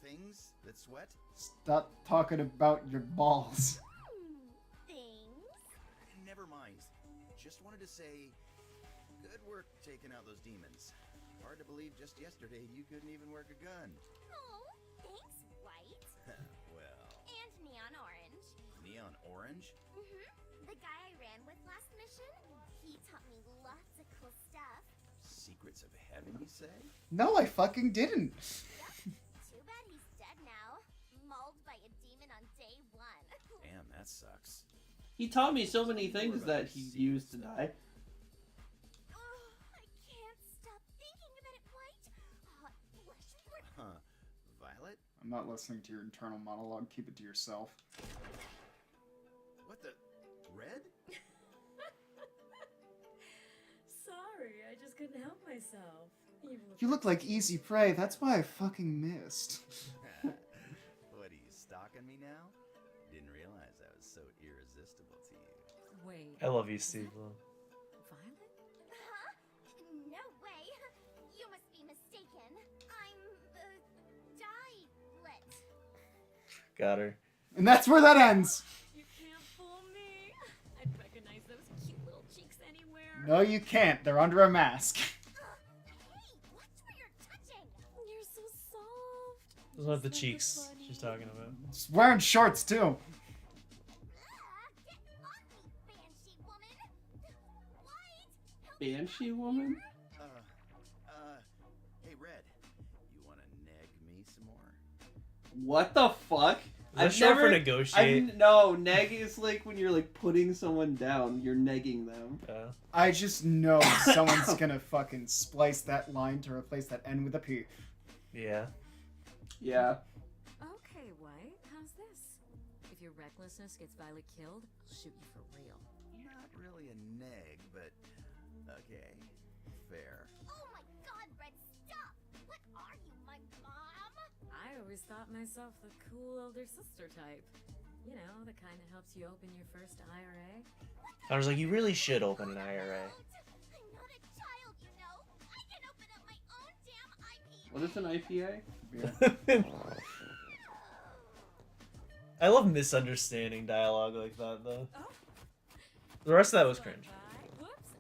F: things that sweat?
D: Stop talking about your balls.
G: Things?
F: Never mind. Just wanted to say, good work taking out those demons. Hard to believe just yesterday you couldn't even work a gun.
G: Oh, thanks, White.
F: Well,
G: And neon orange.
F: neon orange?
G: The guy I ran with last mission, he taught me lots of cool stuff.
F: Secrets of heaven, you say?
D: No, I fucking didn't.
G: Too bad he's dead now. Mauled by a demon on day 1.
F: Damn, that sucks.
A: He taught me so many things that he used to die.
G: Oh, I can't stop thinking about it, White. Hot flesh would...
F: Huh. Violet?
D: I'm not listening to your internal monologue. Keep it to yourself.
F: What the? Red?
H: Sorry, I just couldn't help myself.
D: You look like easy prey. That's why I fucking missed.
F: What, are you stalking me now? Didn't realize I was so irresistible to you.
H: Wait.
C: I love you, Steve.
H: Violet?
G: Huh? No way. You must be mistaken. I'm, Violet.
C: Got her.
D: And that's where that ends.
H: You can't fool me. I'd recognize those cute little cheeks anywhere.
D: No, you can't. They're under a mask.
G: Hey, watch where you're touching.
H: You're so soft.
C: Those aren't the
H: So
C: cheeks
H: funny.
C: she's talking about.
D: She's wearing shorts too.
G: Get off me, Banshee woman. White,
A: Banshee woman?
F: Hey, Red. You wanna neg me some more?
A: What the fuck?
C: Is that short for negotiate?
A: No, neg is like when you're like putting someone down. You're negging them.
D: I just know someone's gonna fucking splice that line to replace that N with a P.
C: Yeah.
A: Yeah.
H: Okay, White, how's this? If your recklessness gets Violet killed, I'll shoot you for real.
F: Not really a neg, but okay. Fair.
G: oh my god, Red, stop. What are you, my mom?
H: I always thought myself the cool older sister type. You know, the kind that helps you open your first IRA.
C: I was like, you really should open an IRA.
G: I'm not a child, you know. I can open up my own damn IP.
A: What is an IPA?
C: I love misunderstanding dialogue like that, though.
H: Oh.
C: The rest of that was cringe.
H: Whoops.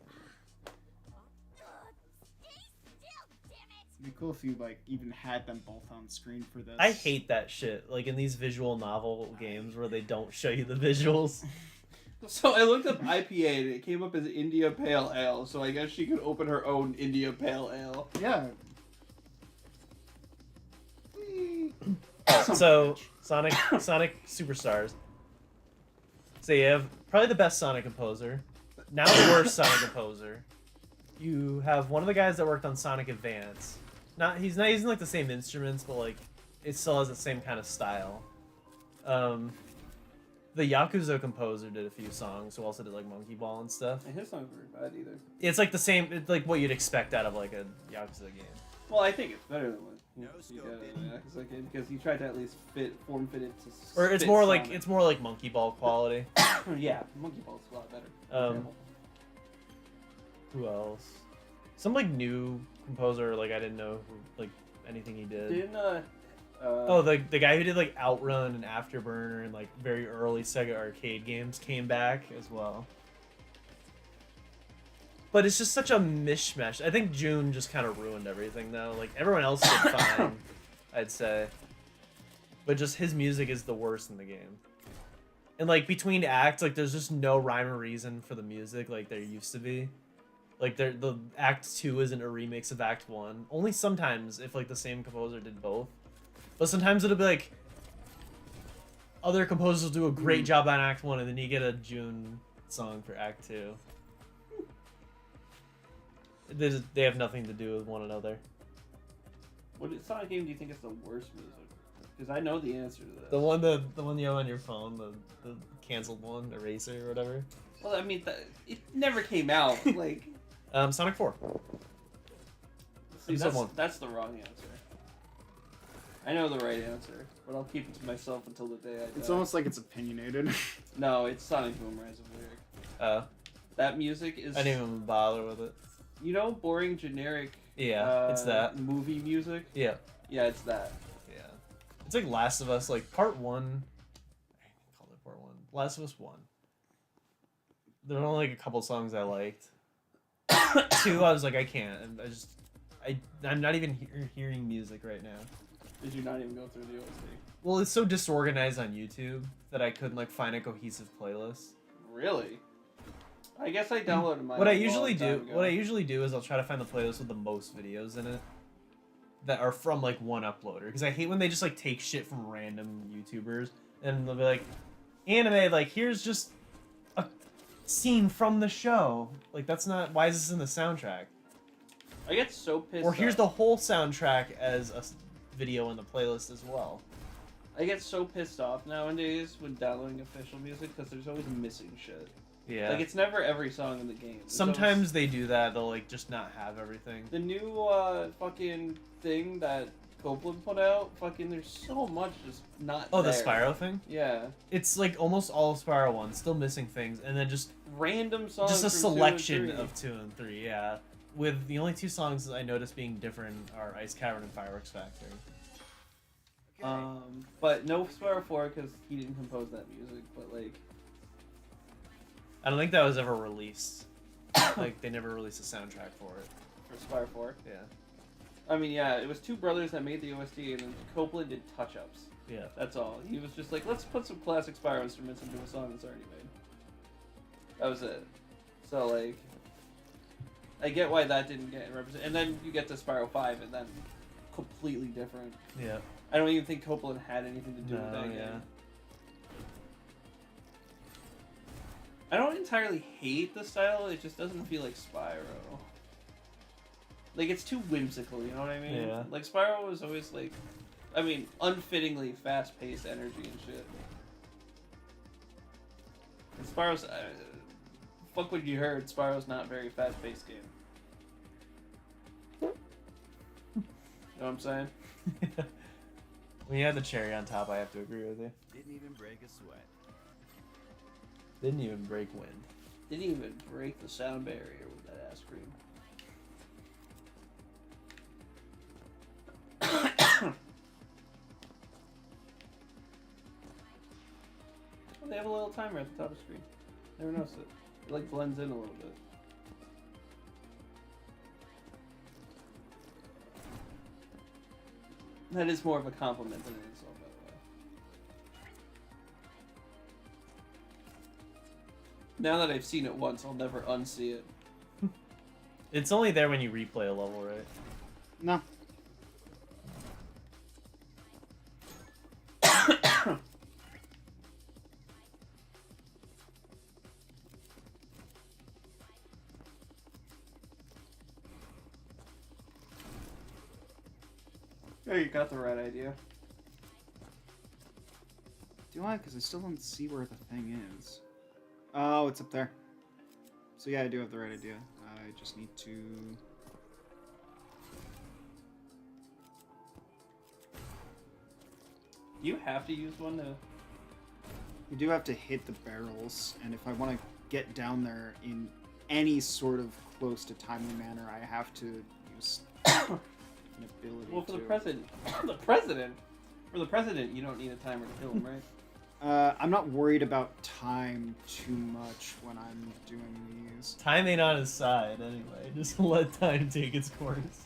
G: Stay still, damn it.
D: It'd be cool if you like even had them both on screen for this.
C: I hate that shit. Like in these visual novel games where they don't show you the visuals.
A: So I looked up IPA and it came up as India Pale Ale. So I guess she could open her own India Pale Ale.
D: Yeah.
C: So Sonic Superstars. So you have probably the best Sonic composer, now the worst Sonic composer. You have one of the guys that worked on Sonic Advance. He's not using like the same instruments, but like it still has the same kind of style. The Yakuza composer did a few songs, who also did like Monkey Ball and stuff.
A: And his songs weren't bad either.
C: It's like the same, it's like what you'd expect out of like a Yakuza game.
A: Well, I think it's better than what
F: No
A: you
F: scope
A: got
F: in.
A: in Yakuza game because he tried to at least form fit it to.
C: Or it's
A: fit
C: more like
A: Sonic.
C: it's more like Monkey Ball quality.
A: Yeah, Monkey Ball's a lot better. for example.
C: Who else? Some like new composer, like I didn't know who, like anything he did.
A: Didn't
C: Oh, the guy who did like Outrun and Afterburner and like very early Sega arcade games came back as well. But it's just such a mishmash. I think June just kind of ruined everything though. Like everyone else did fine, I'd say. But just his music is the worst in the game. And like between acts, like there's just no rhyme or reason for the music like there used to be. Like the Act 2 isn't a remix of Act 1. Only sometimes if like the same composer did both. But sometimes it'll be like other composers will do a great job on Act 1 and then you get a June song for Act 2. They have nothing to do with one another.
A: What Sonic game do you think is the worst music? because I know the answer to this.
C: The one you have on your phone, the canceled one, Eraser or whatever.
A: Well, I mean, it never came out. Like,
C: Sonic 4.
A: see,
C: Episode 1.
A: that's the wrong answer. I know the right answer, but I'll keep it to myself until the day I die.
D: It's almost like it's opinionated.
A: No, it's Sonic Boom Rise of Lyric. That music is.
C: I didn't even bother with it.
A: You know, boring, generic.
C: Yeah, it's that.
A: Movie music.
C: Yeah.
A: Yeah, it's that.
C: Yeah. It's like Last of Us, like part 1. I call it part 1. Last of Us 1. There were only like a couple songs I liked. 2, I was like, I can't. And I'm not even hearing music right now.
A: Did you not even go through the OST?
C: Well, it's so disorganized on YouTube that I couldn't like find a cohesive playlist.
A: Really? I guess I downloaded mine.
C: What I
A: a long
C: usually
A: time
C: do,
A: ago.
C: is I'll try to find the playlist with the most videos in it that are from like one uploader, because I hate when they just like take shit from random YouTubers and they'll be like, anime, like here's just a scene from the show. Like that's not. Why is this in the soundtrack?
A: I get so pissed.
C: Or here's
A: off.
C: the whole soundtrack as a video in the playlist as well.
A: I get so pissed off nowadays when downloading official music because there's always missing shit.
C: Yeah.
A: Like, it's never every song in the game. There's
C: Sometimes
A: always...
C: they do that. They'll like just not have everything.
A: The new fucking thing that Copeland put out, fucking, there's so much just not.
C: Oh,
A: there.
C: the Spyro thing?
A: Yeah.
C: It's like almost all of Spyro 1, still missing things, and then just
A: random songs.
C: just a
A: from 2 and
C: selection
A: 3.
C: of 2 and 3. Yeah. With the only 2 songs that I noticed being different are Ice Cavern and Fireworks Factory.
A: But no Spyro 4 because he didn't compose that music. But like,
C: I don't think that was ever released. Like they never released a soundtrack for it.
A: for Spyro 4.
C: Yeah.
A: I mean, yeah, it was 2 brothers that made the OST, and then Copeland did touch-ups.
C: Yeah.
A: That's all. He was just like, let's put some classic Spyro instruments into a song that's already made. That was it. So like, I get why that didn't get represented. And then you get to Spyro 5, and then completely different.
C: Yeah.
A: I don't even think Copeland had anything to do with that game.
C: Yeah.
A: I don't entirely hate the style, it just doesn't feel like Spyro. Like, it's too whimsical, you know what I mean?
C: Yeah.
A: Like, Spyro was always, like, I mean, unfittingly fast-paced energy and shit. And Spyro's, fuck what you heard, Spyro's not a very fast-paced game. You know what I'm saying?
C: When you had the cherry on top, I have to agree with you.
F: Didn't even break a sweat.
C: Didn't even break wind.
A: Didn't even break the sound barrier with that ass cream. Oh, they have a little timer at the top of the screen. Never noticed it. It like blends in a little bit. That is more of a compliment than an insult, by the way. Now that I've seen it once, I'll never unsee it.
C: It's only there when you replay a level, right?
D: No.
A: Oh, you got the right idea.
D: Do I? Because I still don't see where the thing is. Oh, it's up there. So yeah, I do have the right idea. I just need to...
A: Do you have to use one to...
D: You do have to hit the barrels, and if I want to get down there in any sort of close to timely manner, I have to use an ability
A: Well, for
D: to...
A: the president... the president? For the president, you don't need a timer to kill him, right?
D: I'm not worried about time too much when I'm doing these.
C: Time ain't on his side anyway. Just let time take its course.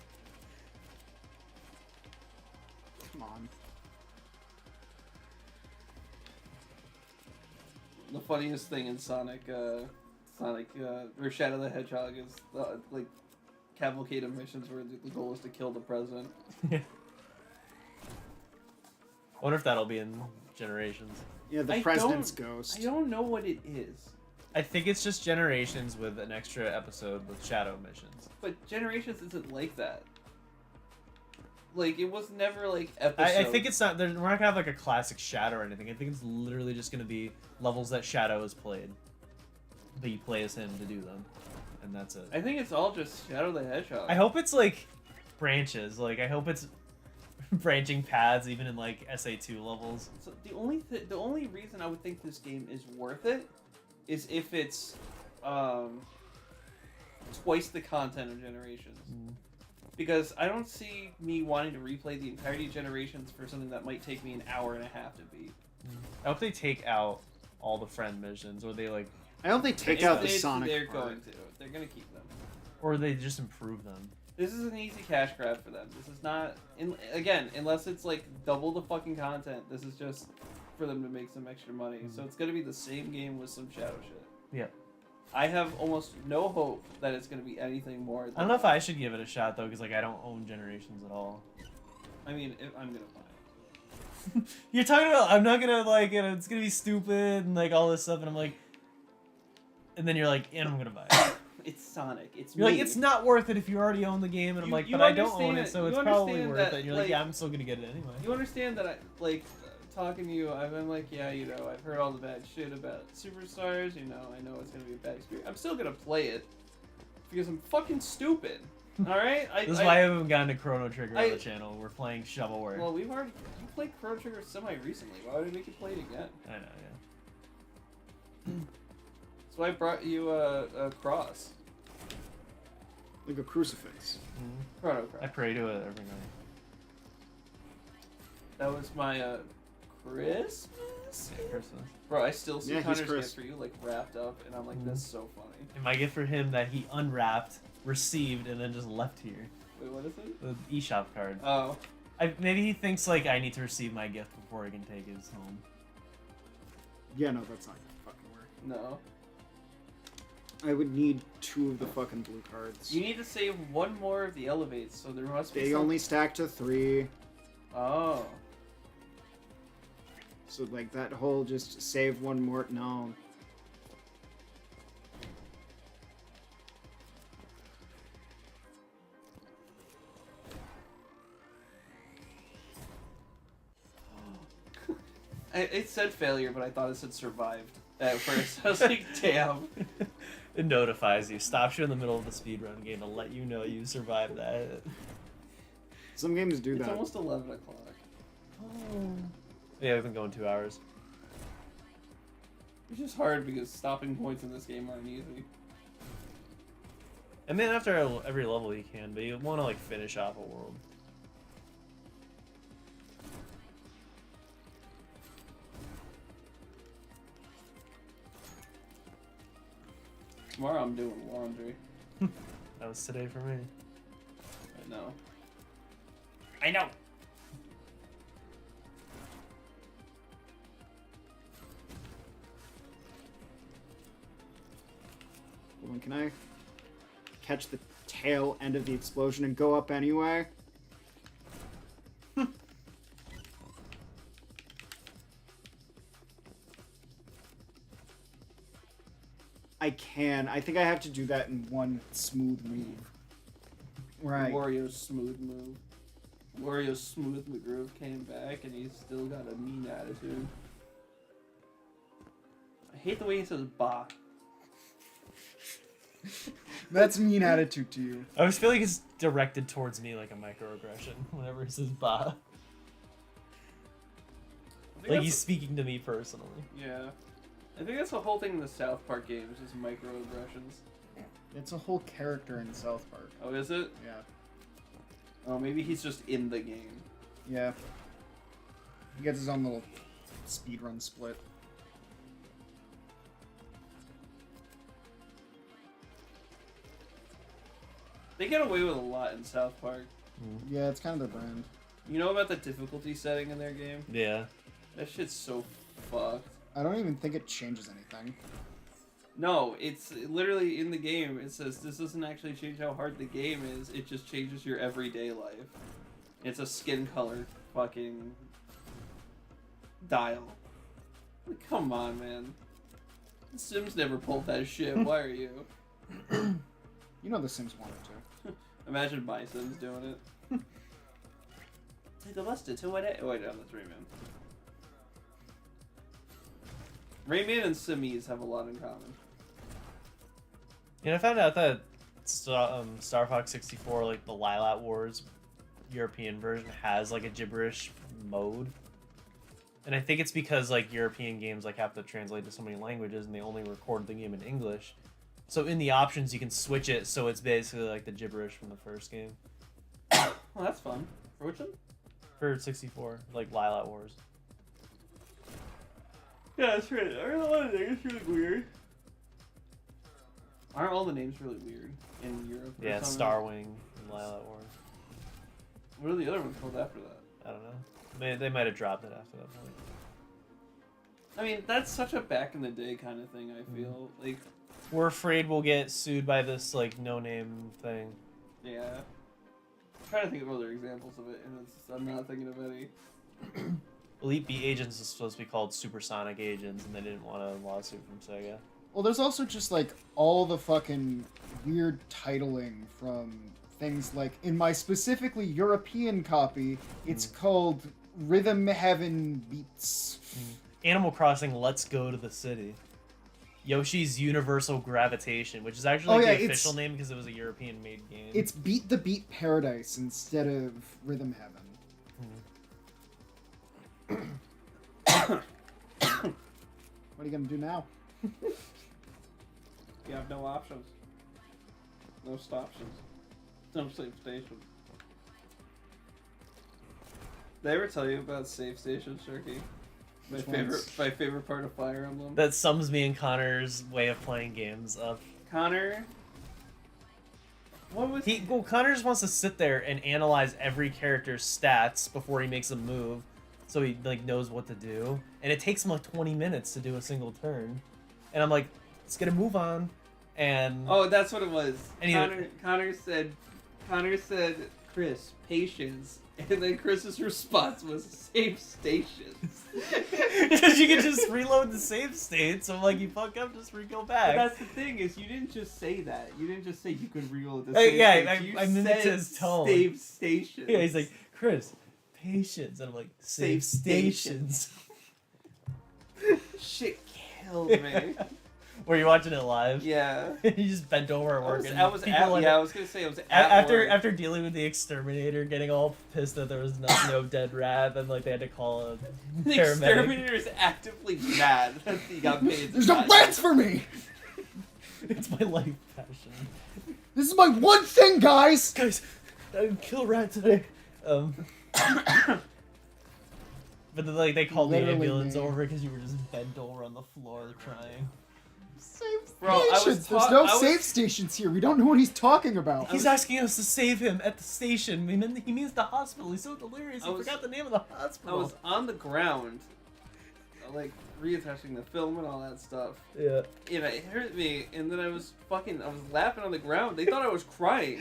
D: Come on.
A: The funniest thing in Sonic, or Shadow the Hedgehog is, like, cavalcade of missions where the goal is to kill the president.
C: I wonder if that'll be in Generations.
D: Yeah, the president's ghost.
A: I don't know what it is.
C: I think it's just Generations with an extra episode with shadow missions.
A: But Generations isn't like that. Like, it was never, like, episode.
C: I think it's not. We're not gonna have like a classic Shadow or anything. I think it's literally just gonna be levels that Shadow has played. But you play as him to do them, and that's it.
A: I think it's all just Shadow the Hedgehog.
C: I hope it's like branches. Like I hope it's branching paths, even in like SA2 levels.
A: So the only reason I would think this game is worth it is if it's twice the content of Generations. Because I don't see me wanting to replay the entirety of Generations for something that might take me an hour and a half to beat.
C: I hope they take out all the friend missions, or they like,
D: I hope they take out the Sonic
A: They're
D: part.
A: going to. They're going to keep them.
C: or they just improve them.
A: This is an easy cash grab for them. This is not, again, unless it's like double the fucking content, this is just for them to make some extra money. So it's going to be the same game with some Shadow shit.
C: Yeah.
A: I have almost no hope that it's going to be anything more than
C: I don't know if I should give it a shot though, because like I don't own Generations at all.
A: I mean, I'm going to buy it.
C: You're talking about I'm not gonna like it. It's gonna be stupid and like all this stuff, and I'm like, and then you're like, and I'm gonna buy it.
A: It's Sonic. It's
C: You're
A: me.
C: like, it's not worth it if you already own the game, and I'm
A: You-
C: like,
A: you
C: but I don't own
A: understand-
C: it, so
A: you
C: it's probably
A: understand
C: worth
A: that,
C: it. And you're like,
A: like-
C: yeah, I'm still gonna get it anyway.
A: You understand that I, like, talking to you, I've been like, yeah, you know, I've heard all the bad shit about Superstars, you know, I know it's gonna be a bad experience. I'm still gonna play it, because I'm fucking stupid. Alright?
C: This is why I haven't gotten to Chrono Trigger on
A: I-
C: the channel. We're playing Shovelware.
A: Well, you played Chrono Trigger semi-recently. Why would I make you play it again?
C: I know, yeah.
A: That's why I brought you a cross.
D: Like a crucifix.
A: Chrono
C: I
A: Cross.
C: pray to it every night.
A: That was my, Christmas?
C: Yeah, Christmas.
A: Bro, I still see
D: Yeah, he's
A: Hunter's
D: Chris.
A: gift for you, like, wrapped up, and I'm like, that's so funny.
C: And my gift for him that he unwrapped, received, and then just left here.
A: Wait, what is it?
C: The eShop card.
A: Oh.
C: Maybe he thinks like I need to receive my gift before I can take his home.
D: Yeah, no, that's not gonna fucking work.
A: No.
D: I would need 2 of the fucking blue cards.
A: You need to save one more of the elevates, so there must be
D: They
A: some...
D: only stack to 3.
A: Oh.
D: So like that whole just save one more. No.
A: It said failure, but I thought it said survived at first. I was like, damn.
C: It notifies you, stops you in the middle of the speedrun game to let you know you survived that.
D: Some games do
A: It's
D: that.
A: almost 11 o'clock.
C: Yeah, we've been going 2 hours.
A: It's just hard because stopping points in this game aren't easy.
C: And then after every level you can, but you want to like finish off a world.
A: Tomorrow I'm doing laundry.
C: That was today for me.
A: I know. I know!
D: Hold on, can I catch the tail end of the explosion and go up anyway? I can. I think I have to do that in one smooth move. Right.
A: Wario's smooth move. Wario's smooth McGroove came back and he's still got a mean attitude. I hate the way he says bah.
D: That's mean attitude to you.
C: I always feel like it's directed towards me like a microaggression whenever he says bah.
A: I think
C: Like
A: that's-
C: he's speaking to me personally.
A: Yeah. I think that's the whole thing in the South Park games is microaggressions.
D: It's a whole character in South Park.
A: Oh, is it?
D: Yeah.
A: Oh, maybe he's just in the game.
D: Yeah. He gets his own little speedrun split.
A: They get away with a lot in South Park.
D: Yeah, it's kind of their brand.
A: You know about the difficulty setting in their game?
C: Yeah.
A: That shit's so fucked.
D: I don't even think it changes anything.
A: No, it's literally in the game. It says this doesn't actually change how hard the game is. It just changes your everyday life. It's a skin color fucking dial. Like, come on, man. The Sims never pulled that shit. Why are you?
D: You know the Sims wanted to.
A: Imagine my Sims doing it. Take the bus to Toadette. Oh wait, no, that's Rayman. Rayman and Simise have a lot in common.
C: You know, I found out that Star Fox 64, like the Lilat Wars European version, has like a gibberish mode. And I think it's because like European games like have to translate to so many languages and they only record the game in English. So in the options you can switch it so it's basically like the gibberish from the first game.
A: Well, that's fun. For which one?
C: For 64, like Lilat Wars.
A: Yeah, that's right. Aren't a lot of names really weird? Aren't all the names really weird in Europe? Or
C: Yeah,
A: something?
C: Starwing and Lilat Wars.
A: What are the other ones called after that?
C: I don't know. They might have dropped it after that point.
A: I mean, that's such a back in the day kind of thing, I feel. Like,
C: We're afraid we'll get sued by this like no-name thing.
A: yeah. I'm trying to think of other examples of it, and I'm not thinking of any.
C: Elite Beat Agents is supposed to be called Supersonic Agents, and they didn't want a lawsuit from Sega.
D: Well, there's also just like all the fucking weird titling from things like in my specifically European copy, it's called Rhythm Heaven Beats.
C: Animal Crossing Let's Go to the City. Yoshi's Universal Gravitation, which is actually the official name because it was a European-made game.
D: It's Beat the Beat Paradise instead of Rhythm Heaven. What are you gonna do now?
A: You have no options. No stoptions. No save station. Did I ever tell you about save stations, Turkey? My favorite part of Fire Emblem.
C: That sums me and Connor's way of playing games up.
A: Connor. What was
C: Connor just wants to sit there and analyze every character's stats before he makes a move, so he like knows what to do. And it takes him like 20 minutes to do a single turn. And I'm like, let's get a move on. And
A: oh, that's what it was.
C: And
A: Connor said, Chris, patience. And then Chris's response was save stations.
C: Because you can just reload the save state, so like you fuck up, just go back.
A: But that's the thing, is you didn't just say that. You didn't just say you could reload the
C: save
A: state.
C: state. I mimicked his tone.
A: Save stations.
C: Yeah, he's like, Chris, patience. And I'm like, save stations.
A: Shit killed me.
C: Were you watching it live?
A: Yeah.
C: You just bent over at work.
A: I was gonna say I was at work.
C: After dealing with the exterminator, getting all pissed that there was no dead rat, then like they had to call a
A: the
C: paramedic.
A: exterminator is actively mad that he got paid.
D: There's no rats for me!
C: It's my life passion.
D: This is my one thing, guys!
C: Guys, I didn't kill a rat today. But then, like they called the ambulance over because you were just bent over on the floor crying.
D: Save
A: Bro,
D: stations. There's no save stations here. We don't know what he's talking about.
C: He's asking us to save him at the station. He means the hospital. He's so delirious. He forgot the name of the hospital.
A: I was on the ground, like reattaching the film and all that stuff.
C: Yeah.
A: And it hurt me, and then I was laughing on the ground. They thought I was crying.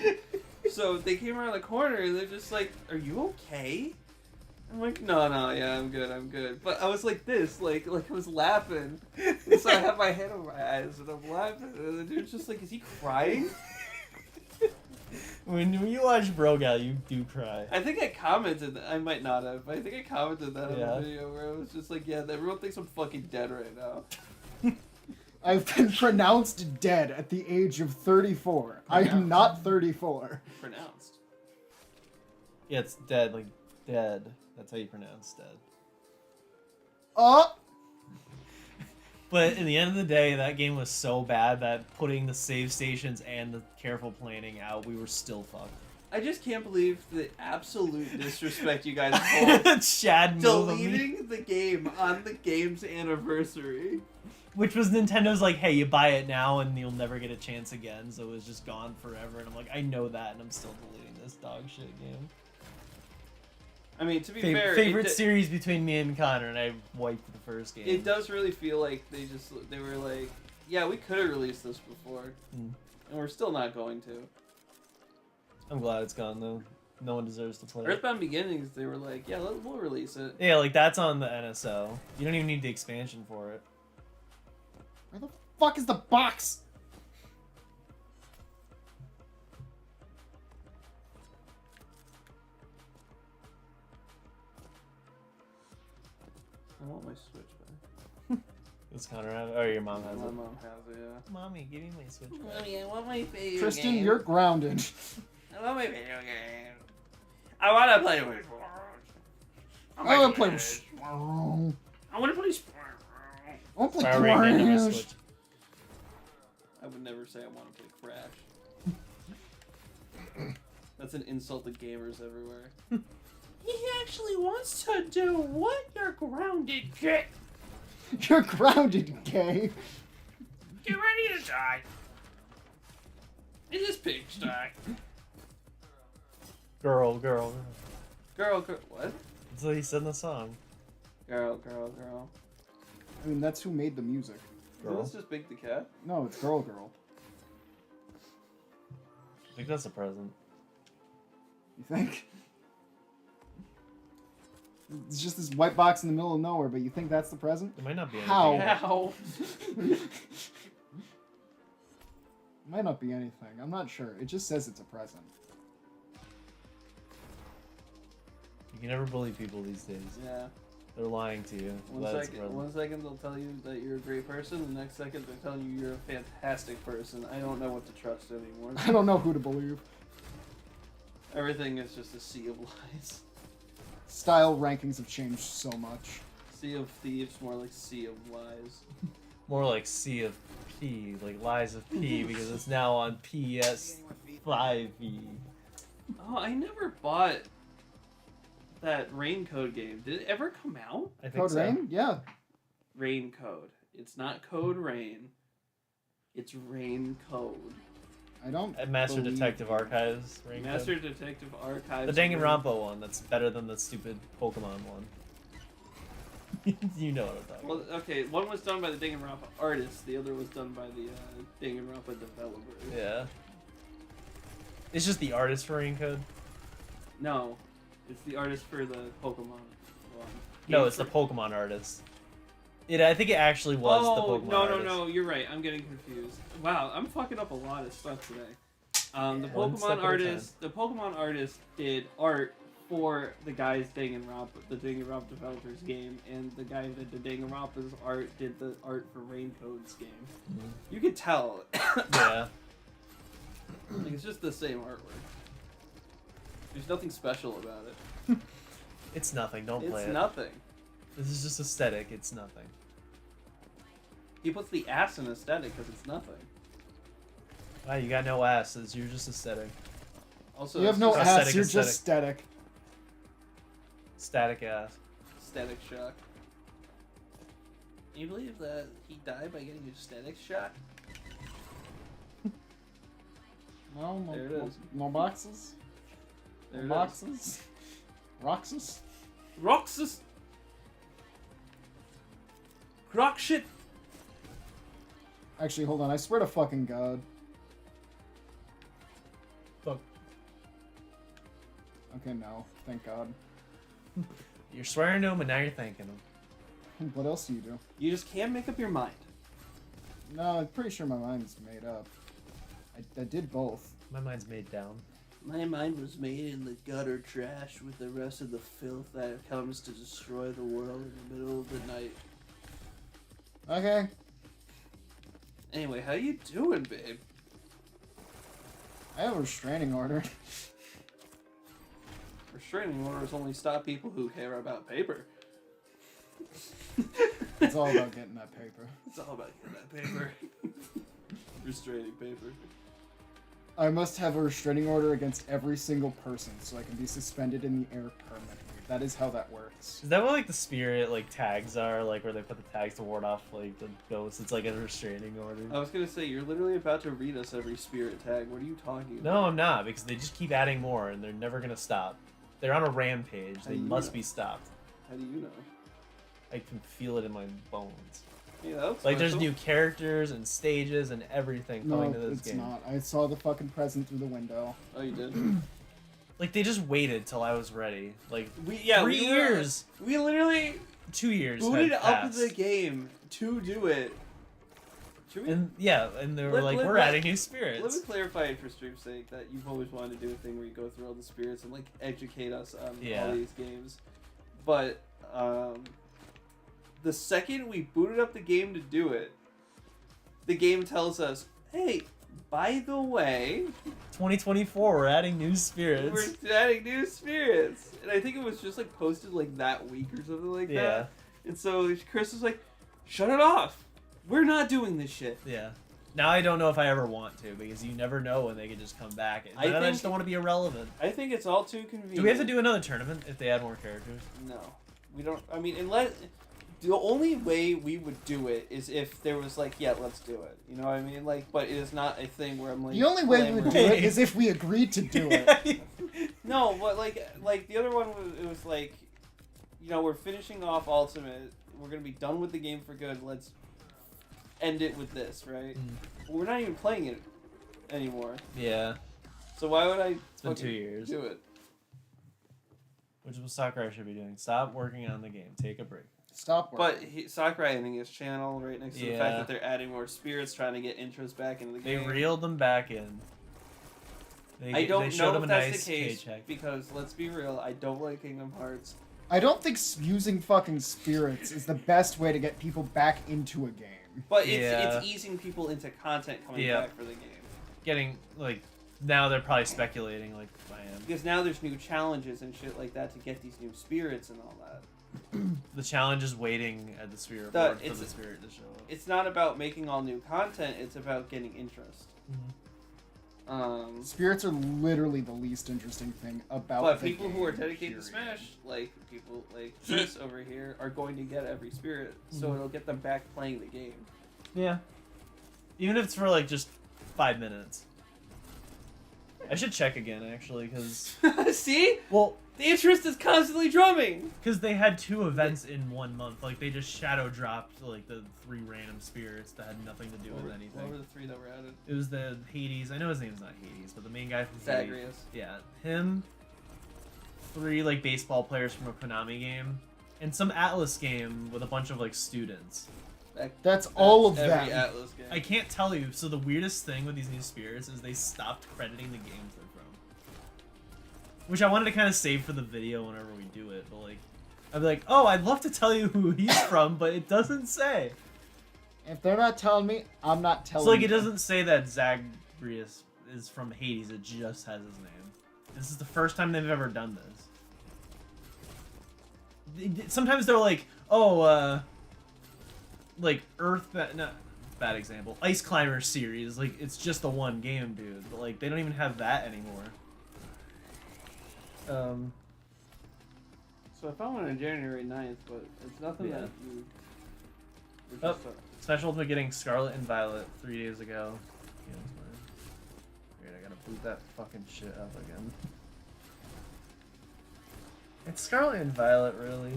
A: So they came around the corner and they're just like, "Are you okay?" I'm like, no, yeah, I'm good. But I was like this, like I was laughing. And so I have my hand over my eyes and I'm laughing. And the dude's just like, is he crying?
C: When you watch Brogal, you do cry.
A: I think I commented, I might not have, but I think I commented that on
C: Yeah.
A: the video where I was just like, yeah, everyone thinks I'm fucking dead right now.
D: I've been pronounced dead at the age of 34. I am not 34.
A: Pronounced.
C: Yeah, it's dead, like dead. That's how you pronounce dead.
D: Oh!
C: But in the end of the day, that game was so bad that putting the save stations and the careful planning out, we were still fucked.
A: I just can't believe the absolute disrespect you guys hold.
C: Chad
A: deleting the game on the game's anniversary.
C: Which was Nintendo's like, hey, you buy it now and you'll never get a chance again, so it was just gone forever. And I'm like, I know that, and I'm still deleting this dog shit game.
A: I mean, to be fair,
C: favorite series between me and Connor, and I wiped the first game.
A: It does really feel like they were like, yeah, we could have released this before, and we're still not going to.
C: I'm glad it's gone though. No one deserves to play it.
A: Earthbound Beginnings, they were like, yeah, we'll release it.
C: Yeah, like that's on the NSO. You don't even need the expansion for it.
D: Where the fuck is the box?
A: I want my Switch back.
C: It's Connor. Oh, your mom has
A: My
C: it.
A: mom has it, yeah.
C: Mommy, give me my Switch. back.
A: Mommy, I want my video
D: Tristan,
A: game.
D: you're grounded.
A: I want my video game. I want to play with Switch.
D: I want to play with
A: Switch.
D: Sparrow.
A: I want to play Switch.
D: I want to play
C: Power Rangers on my
D: Crash.
C: Switch.
A: I would never say I want to play Crash. That's an insult to gamers everywhere. He actually wants to do what? You're grounded, kid.
D: You're grounded, gay.
A: Get ready to die. In this pigsty.
C: Girl.
A: Girl, what?
C: That's what he said in the song.
A: Girl.
D: I mean, that's who made the music.
C: Girl.
A: Is this just Big the Cat?
D: No, it's Girl.
C: I think that's a present.
D: You think? It's just this white box in the middle of nowhere, but you think that's the present?
C: It might not be anything.
D: How?
A: How?
D: Might not be anything. I'm not sure. It just says it's a present.
C: You can never believe people these days.
A: Yeah.
C: They're lying to you. That's a present.
A: One second they'll tell you that you're a great person, the next second they're telling you you're a fantastic person. I don't know what to trust anymore.
D: I don't know who to believe.
A: Everything is just a sea of lies.
D: Style rankings have changed so much.
A: Sea of thieves, more like sea of lies.
C: More like Sea of P, like Lies of P, because it's now on PS5e.
A: Oh, I never bought that Rain Code game. Did it ever come out?
C: I think
D: Code
C: so.
D: Rain? Yeah.
A: Rain Code. It's not Code Rain. It's Rain Code.
D: I don't.
C: At Master
D: believe-
C: Detective Archives. Ring
A: Master
C: Code.
A: Detective Archives.
C: The Danganronpa one. That's better than the stupid Pokemon one. You know what I'm talking
A: Well,
C: about.
A: okay, one was done by the Danganronpa artist, the other was done by the Danganronpa developer.
C: Yeah. It's just the artist for Ring Code.
A: No, it's the artist for the Pokemon one.
C: No,
A: Game
C: it's the
A: for-
C: Pokemon artist. I think it actually was the Pokemon artist.
A: No, you're right. I'm getting confused. Wow, I'm fucking up a lot of stuff today. The
C: One step at a
A: Pokemon artist did art for the guy's the Danganronpa developers game, and the guy that did Danganronpa's art did the art for Rain Code's game.
C: Mhm.
A: You could tell.
C: Yeah.
A: Like, it's just the same artwork. There's nothing special about it.
C: It's nothing. Don't play
A: It's
C: it.
A: nothing.
C: This is just aesthetic. It's nothing.
A: He puts the ass in aesthetic because it's nothing.
C: Wow, you got no asses. You're just aesthetic.
A: Also,
D: You have no
C: Aesthetic,
D: ass. You're
C: aesthetic.
D: just static.
C: Static ass.
A: Static shock. Can you believe that he died by getting a static shock?
D: No,
A: There it is.
D: no boxes.
A: There
D: No
A: it is.
D: boxes. Roxas.
A: Roxas! Rock shit!
D: Actually, hold on. I swear to fucking God.
C: Fuck.
D: Okay, no. Thank God.
C: You're swearing to him, and now you're thanking him.
D: What else do you do?
A: You just can't make up your mind.
D: No, I'm pretty sure my mind's made up. I did both.
C: My mind's made down.
A: My mind was made in the gutter trash with the rest of the filth that comes to destroy the world in the middle of the night.
D: Okay.
A: Anyway, how you doing, babe?
D: I have a restraining order.
A: Restraining orders only stop people who care about paper.
D: It's all about getting that paper.
A: It's all about getting that paper. Restraining paper.
D: I must have a restraining order against every single person so I can be suspended in the air permanently. That is how that works.
C: Is that what like the spirit like tags are, like where they put the tags to ward off like the ghosts? It's like a restraining order.
A: I was gonna say, you're literally about to read us every spirit tag. What are you talking about?
C: No, I'm not, because they just keep adding more and they're never gonna stop. They're on a rampage.
A: How
C: They
A: do you
C: must
A: know?
C: be stopped.
A: How do you know?
C: I can feel it in my bones.
A: Yeah, that's
C: Like there's
A: special.
C: new characters and stages and everything
D: No,
C: coming to this
D: it's
C: game.
D: not. I saw the fucking present through the window.
A: Oh, you did?
C: Like they just waited till I was ready. Like
A: We
C: 3 years,
A: We literally
C: 2 years
A: booted
C: had
A: up
C: passed.
A: the game to do it. Should we?
C: And yeah, and they were
A: Let-
C: like,
A: let-
C: we're
A: let-
C: adding new
A: Let me
C: spirits.
A: clarify it for stream's sake that you've always wanted to do a thing where you go through all the spirits and like educate us on
C: Yeah.
A: all these games, but the second we booted up the game to do it, the game tells us, hey, by the way,
C: 2024, we're adding new spirits.
A: we're adding new spirits. And I think it was just like posted like that week or something like
C: Yeah.
A: that. And so Chris was like, shut it off. We're not doing this shit.
C: Yeah. Now I don't know if I ever want to, because you never know when they can just come back. And
A: I
C: then I
A: think-
C: just don't want to be irrelevant.
A: I think it's all too convenient.
C: Do we have to do another tournament if they add more characters?
A: No. We don't. I mean, unless. The only way we would do it is if there was like, yeah, let's do it. You know what I mean? Like, but it is not a thing where I'm like.
D: The only way we would do it is if we agreed to do it.
A: No, but like the other one was, it was like, you know, we're finishing off Ultimate. We're gonna be done with the game for good. Let's end it with this, right? But we're not even playing it anymore.
C: Yeah.
A: So why would I?
C: It's been 2 years.
A: Do it.
C: Which is what Sakurai should be doing. Stop working on the game. Take a break.
D: Stop
A: But Sakurai ending his channel right next to the fact
C: Yeah.
A: that they're adding more spirits, trying to get interest back into the
C: They
A: game.
C: reeled them back in.
A: I don't
C: they showed
A: know
C: them
A: if
C: a
A: that's
C: nice
A: the case
C: paycheck.
A: because let's be real, I don't like Kingdom Hearts.
D: I don't think using fucking spirits is the best way to get people back into a game.
A: But
C: Yeah.
A: it's easing people into content coming
C: Yeah.
A: back for the game.
C: Getting, like, now they're probably speculating, like, I am.
A: Because now there's new challenges and shit like that to get these new spirits and all that.
C: The challenge is waiting at the spirit
A: The-
C: board for
A: it's-
C: the spirit to show up.
A: It's not about making all new content, it's about getting interest.
D: Spirits are literally the least interesting thing about
A: But
D: the
A: people who are
D: game,
A: dedicated to
D: period.
A: Smash, like people like Chris over here, are going to get every spirit, so
C: Mhm.
A: it'll get them back playing the game.
C: Yeah. Even if it's for, like, just 5 minutes. I should check again, actually, because...
A: See?
C: Well,
A: the interest is constantly drumming!
C: Because they had 2 events in 1 month. Like, they just shadow dropped, like, the 3 random spirits that had nothing to do with anything.
A: What were the 3 that were added?
C: It was the Hades. I know his name's not Hades, but the main guy from
A: Zagreus.
C: Hades. Yeah, him. 3 like baseball players from a Konami game, and some Atlas game with a bunch of like students.
D: That's all of
A: every
D: them.
A: Atlas game.
C: I can't tell you. So the weirdest thing with these new spirits is they stopped crediting the games they're from, which I wanted to kind of save for the video whenever we do it. But like, I'd be like, oh, I'd love to tell you who he's from, but it doesn't say.
D: If they're not telling me, I'm not telling
C: So like,
D: you.
C: it doesn't say that Zagreus is from Hades. It just has his name. This is the first time they've ever done this. Sometimes they're like, oh, like bad example. Ice Climber series, like it's just the one game, dude. But like they don't even have that anymore.
A: So I found one on January 9th, but it's nothing
C: Yeah.
A: that you...
C: Oh, Special Ultimate getting Scarlet and Violet 3 days ago. Yeah, that's fine. Weird, I gotta boot that fucking shit up again. It's Scarlet and Violet, really.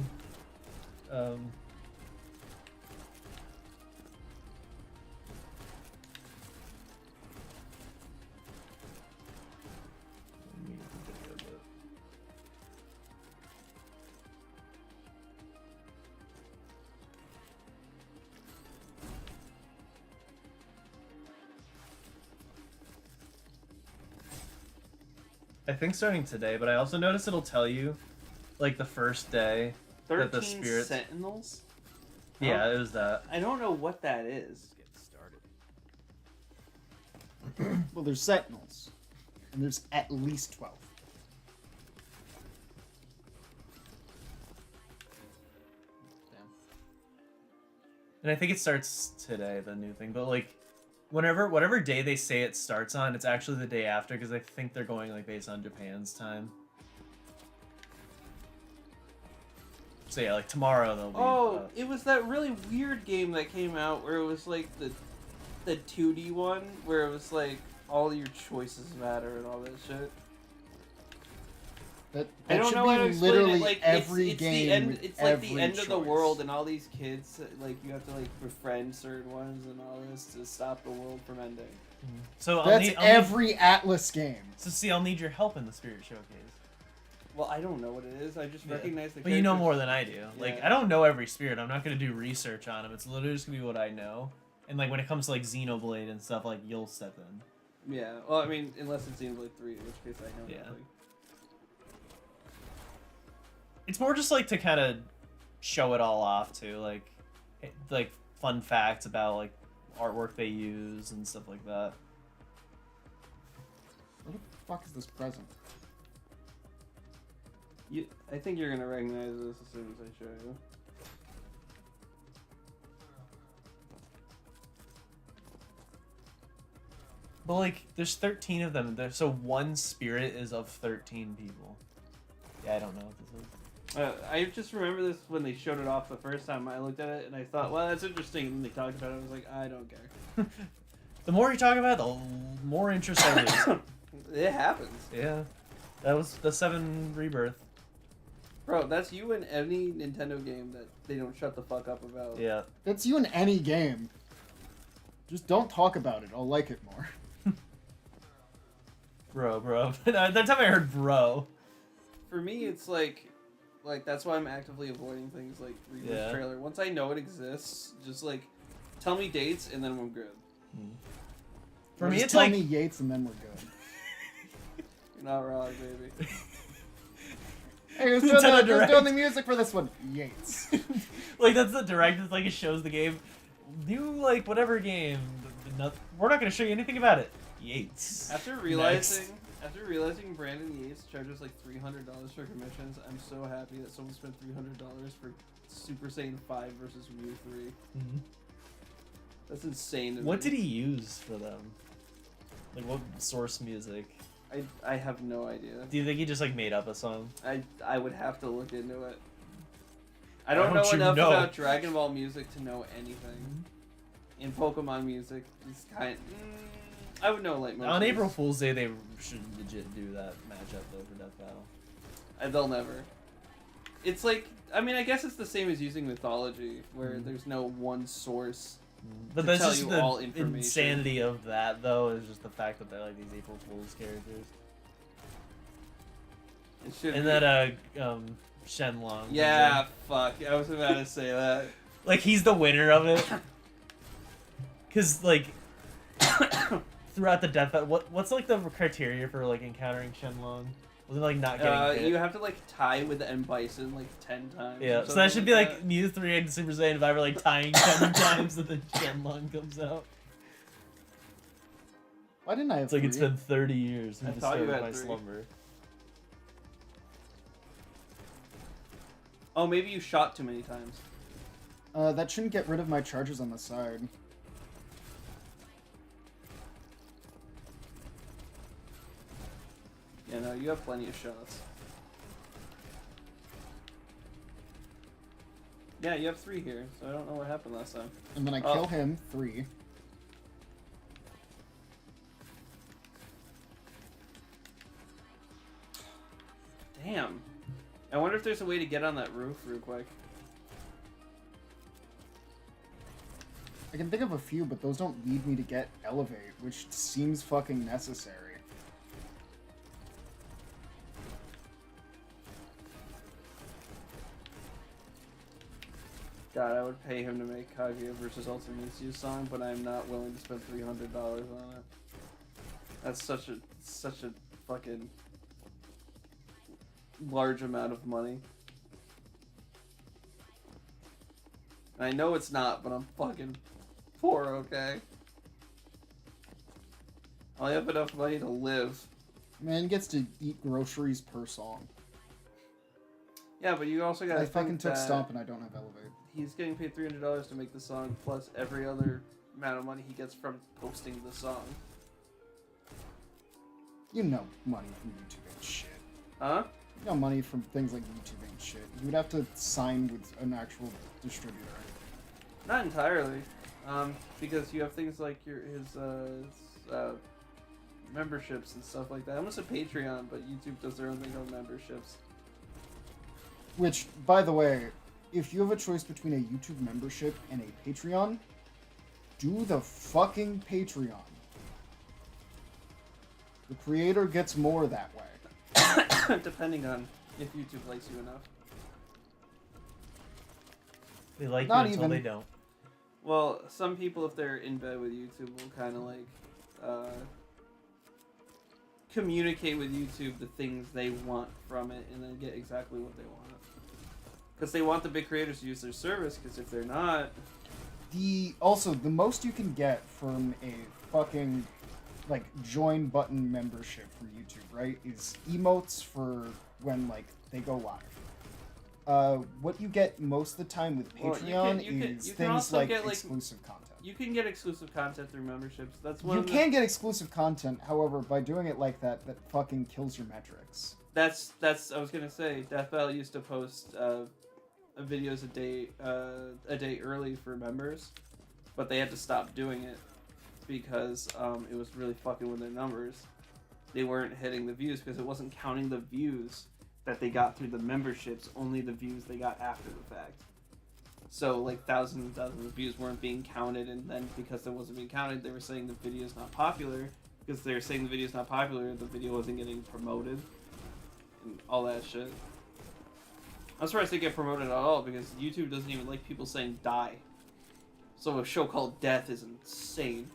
C: I think starting today, but I also noticed it'll tell you, like, the first day that the
A: 13
C: spirits...
A: Sentinels?
C: Yeah, it was that.
A: I don't know what that is.
F: Get started.
D: Well, there's Sentinels. And there's at least 12.
C: And I think it starts today, the new thing. But, like, whatever day they say it starts on, it's actually the day after, because I think they're going, like, based on Japan's time. So, yeah, like, tomorrow they'll be...
A: Oh, it was that really weird game that came out where it was like the 2D one where it was like all your choices matter and all that shit.
D: That
A: I don't
D: should
A: know
D: be
A: how to explain
D: literally
A: it. Like
D: every
A: it's
D: game
A: the end.
D: with
A: It's like the
D: every
A: end of the
D: choice.
A: world, and all these kids like you have to like befriend certain ones and all this to stop the world from ending.
C: So
D: That's
C: I'll need,
D: every Atlas game.
C: So see, I'll need your help in the Spirit Showcase.
A: Well, I don't know what it is. I just recognize the.
C: But you know
A: characters.
C: more than I do. Like,
A: Yeah.
C: I don't know every spirit. I'm not gonna do research on them. It's literally just gonna be what I know. And like when it comes to like Xenoblade and stuff, like you'll step in.
A: Yeah. Well, I mean, unless it's Xenoblade 3, in which case I know
C: Yeah.
A: nothing.
C: It's more just like to kind of show it all off too, like fun facts about like artwork they use and stuff like that.
D: What the fuck is this present?
A: I think you're gonna recognize this as soon as I show you.
C: But like, there's 13 of them. So one spirit is of 13 people. Yeah, I don't know what this is.
A: I just remember this when they showed it off the first time. I looked at it and I thought, well, that's interesting. And then they talked about it. I was like, I don't care.
C: The more you talk about it, the more interest I lose.
A: It happens.
C: Yeah. That was the 7 Rebirth.
A: Bro, that's you in any Nintendo game that they don't shut the fuck up about.
C: Yeah.
D: It's you in any game. Just don't talk about it. I'll like it more.
C: Bro. That time I heard bro.
A: For me, it's like that's why I'm actively avoiding things like Rebirth
C: Yeah.
A: trailer. Once I know it exists, just like tell me dates and then I'm good.
C: For me,
D: Just
C: it's
D: tell
C: like
D: me Yates and then we're good.
A: You're not wrong, baby.
D: Hey, who's
C: Nintendo Direct.
D: doing the music for this one? Yates.
C: like that's the direct. It's like it shows the game. You like whatever game. We're not gonna show you anything about it. Yates.
A: After realizing Brandon Yates charges like $300 for commissions, I'm so happy that someone spent $300 for Super Saiyan 5 versus Mew 3.
C: Mhm.
A: That's insane. To
C: What
A: me.
C: did he use for them? Like what source music?
A: I have no idea.
C: Do you think he just like made up a song?
A: I would have to look into it. I don't
C: Why
A: know
C: don't you
A: enough
C: know?
A: about Dragon Ball music to know anything. In Pokemon music, it's kind. I would know like most
C: On
A: of
C: April
A: these.
C: Fool's Day, they should legit do that matchup though for Death Battle.
A: They'll never. It's like, I mean, I guess it's the same as using mythology, where there's no one source.
C: But
A: to
C: that's
A: tell
C: just
A: you
C: the
A: all information.
C: insanity of that, though, is just the fact that they're like these April Fool's characters.
A: It should
C: And
A: be-
C: that Shenlong. comes
A: Yeah,
C: in.
A: fuck. I was about to say that.
C: Like he's the winner of it. Cause like throughout the Death Battle, what's like the criteria for like encountering Shenlong? Was it like not getting hit?
A: You have to like tie with M Bison like 10 times. or
C: Yeah, so
A: something
C: that should be like
A: that.
C: Mew 3 and Super Saiyan 5 are like tying 10 times and then Shenlong comes out.
D: Why didn't I have
C: It's like it's
D: 3?
C: been 30 years
A: I
C: since
A: thought you
C: started
A: had
C: my
A: 3.
C: slumber.
A: Oh, maybe you shot too many times.
D: That shouldn't get rid of my charges on the side.
A: Yeah, no, you have plenty of shots. Yeah, you have 3 here, so I don't know what happened last time.
D: And then I
A: Oh.
D: kill him, 3.
A: Damn. I wonder if there's a way to get on that roof real quick.
D: I can think of a few, but those don't lead me to get Elevate, which seems fucking necessary.
A: God, I would pay him to make Kaguya versus Ultimate song, but I'm not willing to spend $300 on it. That's such a fucking large amount of money. And I know it's not, but I'm fucking poor, okay? I only have enough money to live.
D: Man gets to eat groceries per song.
A: Yeah, but you also gotta
D: I fucking
A: think
D: took
A: that
D: Stomp and I don't have Elevate.
A: he's getting paid $300 to make the song, plus every other amount of money he gets from posting the song.
D: You know money from YouTube ain't shit.
A: Huh?
D: You know money from things like YouTube ain't shit. You would have to sign with an actual distributor.
A: Not entirely, because you have things like his memberships and stuff like that. Almost a Patreon, but YouTube does their own thing called memberships.
D: Which, by the way, if you have a choice between a YouTube membership and a Patreon, do the fucking Patreon. The creator gets more that way.
A: Depending on if YouTube likes you enough.
C: They like
D: Not
C: you until
D: even.
C: they don't.
A: Well, some people, if they're in bed with YouTube, will kind of like communicate with YouTube the things they want from it, and then get exactly what they want. Because they want the big creators to use their service, because if they're not...
D: The most you can get from a fucking like join button membership from YouTube, right, is emotes for when like they go live. What you get most of the time with
A: Well,
D: Patreon
A: you can
D: is
A: can
D: things
A: also
D: like
A: get, like,
D: exclusive content.
A: You can get exclusive content through memberships. That's one
D: You
A: of the...
D: can get exclusive content, however, by doing it like that, that fucking kills your metrics.
A: That's I was gonna say. Death Battle used to post videos a day early for members, but they had to stop doing it because it was really fucking with their numbers. They weren't hitting the views because it wasn't counting the views that they got through the memberships, only the views they got after the fact. So like thousands and thousands of views weren't being counted, and then because it wasn't being counted, they were saying the video's not popular. Because they were saying the video's not popular, the video wasn't getting promoted. And all that shit. I'm surprised they get promoted at all because YouTube doesn't even like people saying die. So a show called Death is insane.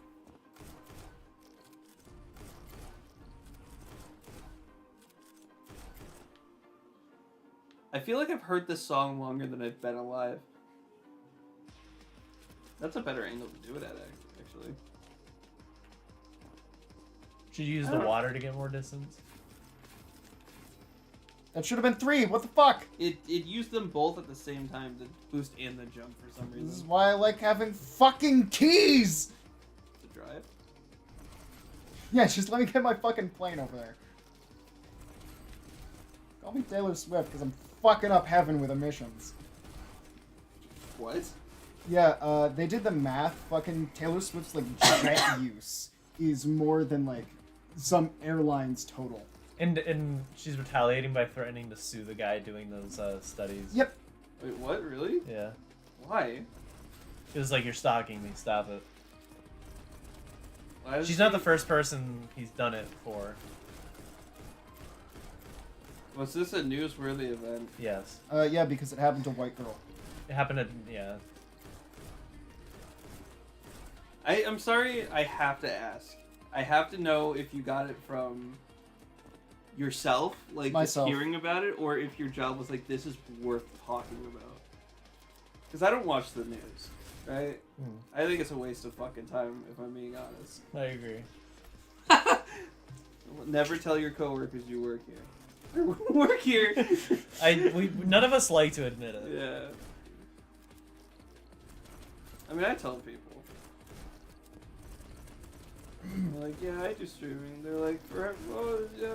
A: I feel like I've heard this song longer than I've been alive. That's a better angle to do it at, actually.
C: Should you use the water to get more distance?
D: That should have been 3. What the fuck?
A: It used them both at the same time, the boost and the jump for some reason.
D: This is why I like having fucking keys.
A: The drive.
D: Yeah, just let me get my fucking plane over there. Call me Taylor Swift because I'm fucking up heaven with emissions.
A: What?
D: Yeah, they did the math. Fucking Taylor Swift's like jet use is more than like some airlines total.
C: And she's retaliating by threatening to sue the guy doing those studies.
D: Yep.
A: Wait, what? Really?
C: Yeah.
A: Why?
C: It was like, you're stalking me. Stop it.
A: Why does
C: She's not
A: she-
C: the first person he's done it for.
A: Was this a newsworthy event?
C: Yes.
D: Yeah, because it happened to a white girl.
C: It happened at, yeah.
A: I'm sorry, I have to ask. I have to know if you got it from yourself, like
D: Myself.
A: just hearing about it, or if your job was like, this is worth talking about. Because I don't watch the news, right? I think it's a waste of fucking time, if I'm being honest.
C: I agree.
A: Never tell your coworkers you work here. Work here.
C: None of us like to admit it.
A: Yeah. I mean, I tell people. I'm like, yeah, I do streaming. They're like, oh, yeah.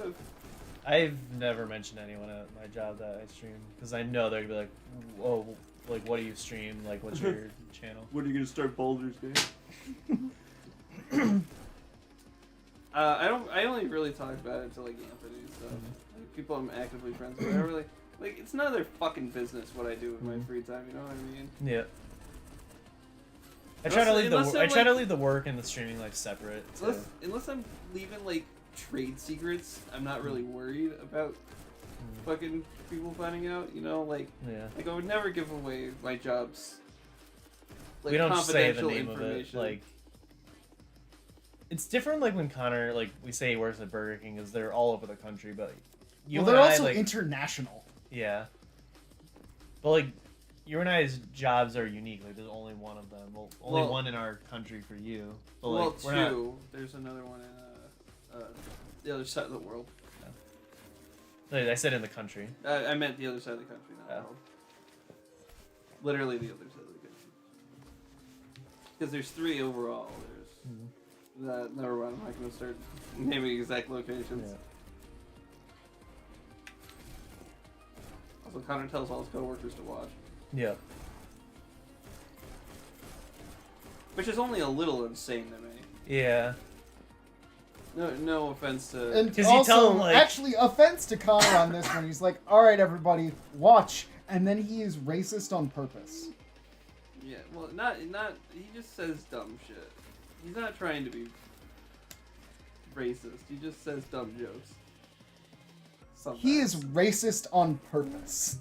C: I've never mentioned anyone at my job that I stream because I know they're gonna be like, "Whoa, like, what do you stream? Like, what's your channel?"
A: When are you gonna start Baldur's Gate? I only really talk about it to like Anthony, so like, people I'm actively friends with. I don't really like. It's none of their fucking business what I do with my free time. You know what I mean?
C: Yeah. I
A: Unless-
C: try to leave
A: unless I'm,
C: I try to
A: like-
C: leave the work and the streaming life separate. too.
A: Unless I'm leaving like trade secrets, I'm not really worried about fucking people finding out. You know, like
C: Yeah.
A: like I would never give away my job's like
C: We don't say the
A: confidential
C: name of it.
A: information.
C: Like, it's different. Like when Connor, like we say he works at Burger King, because they're all over the country, but you
D: Well,
C: and
D: they're
C: I,
D: also
C: like,
D: international.
C: yeah. But like, you and I's jobs are unique. Like, there's only one of them. Well, only
A: Well-
C: one in our country for you. But
A: well,
C: like, we're not.
A: two. There's another one in the other side of the world.
C: Like, I said in the country.
A: I meant the other side of the country, not the
C: Oh.
A: world. Literally the other side of the country. Because there's 3 overall. There's never mind. I'm not gonna start naming exact locations.
C: Yeah.
A: Also, Connor tells all his coworkers to watch,
C: Yeah.
A: which is only a little insane to me.
C: Yeah.
A: No offense to.
D: And
C: 'Cause you
D: also,
C: tell him, like-
D: actually, offense to Connor on this one. He's like, all right, everybody, watch. And then he is racist on purpose.
A: Yeah, well, not. He just says dumb shit. He's not trying to be racist. He just says dumb jokes. Sometimes.
D: He is racist on purpose.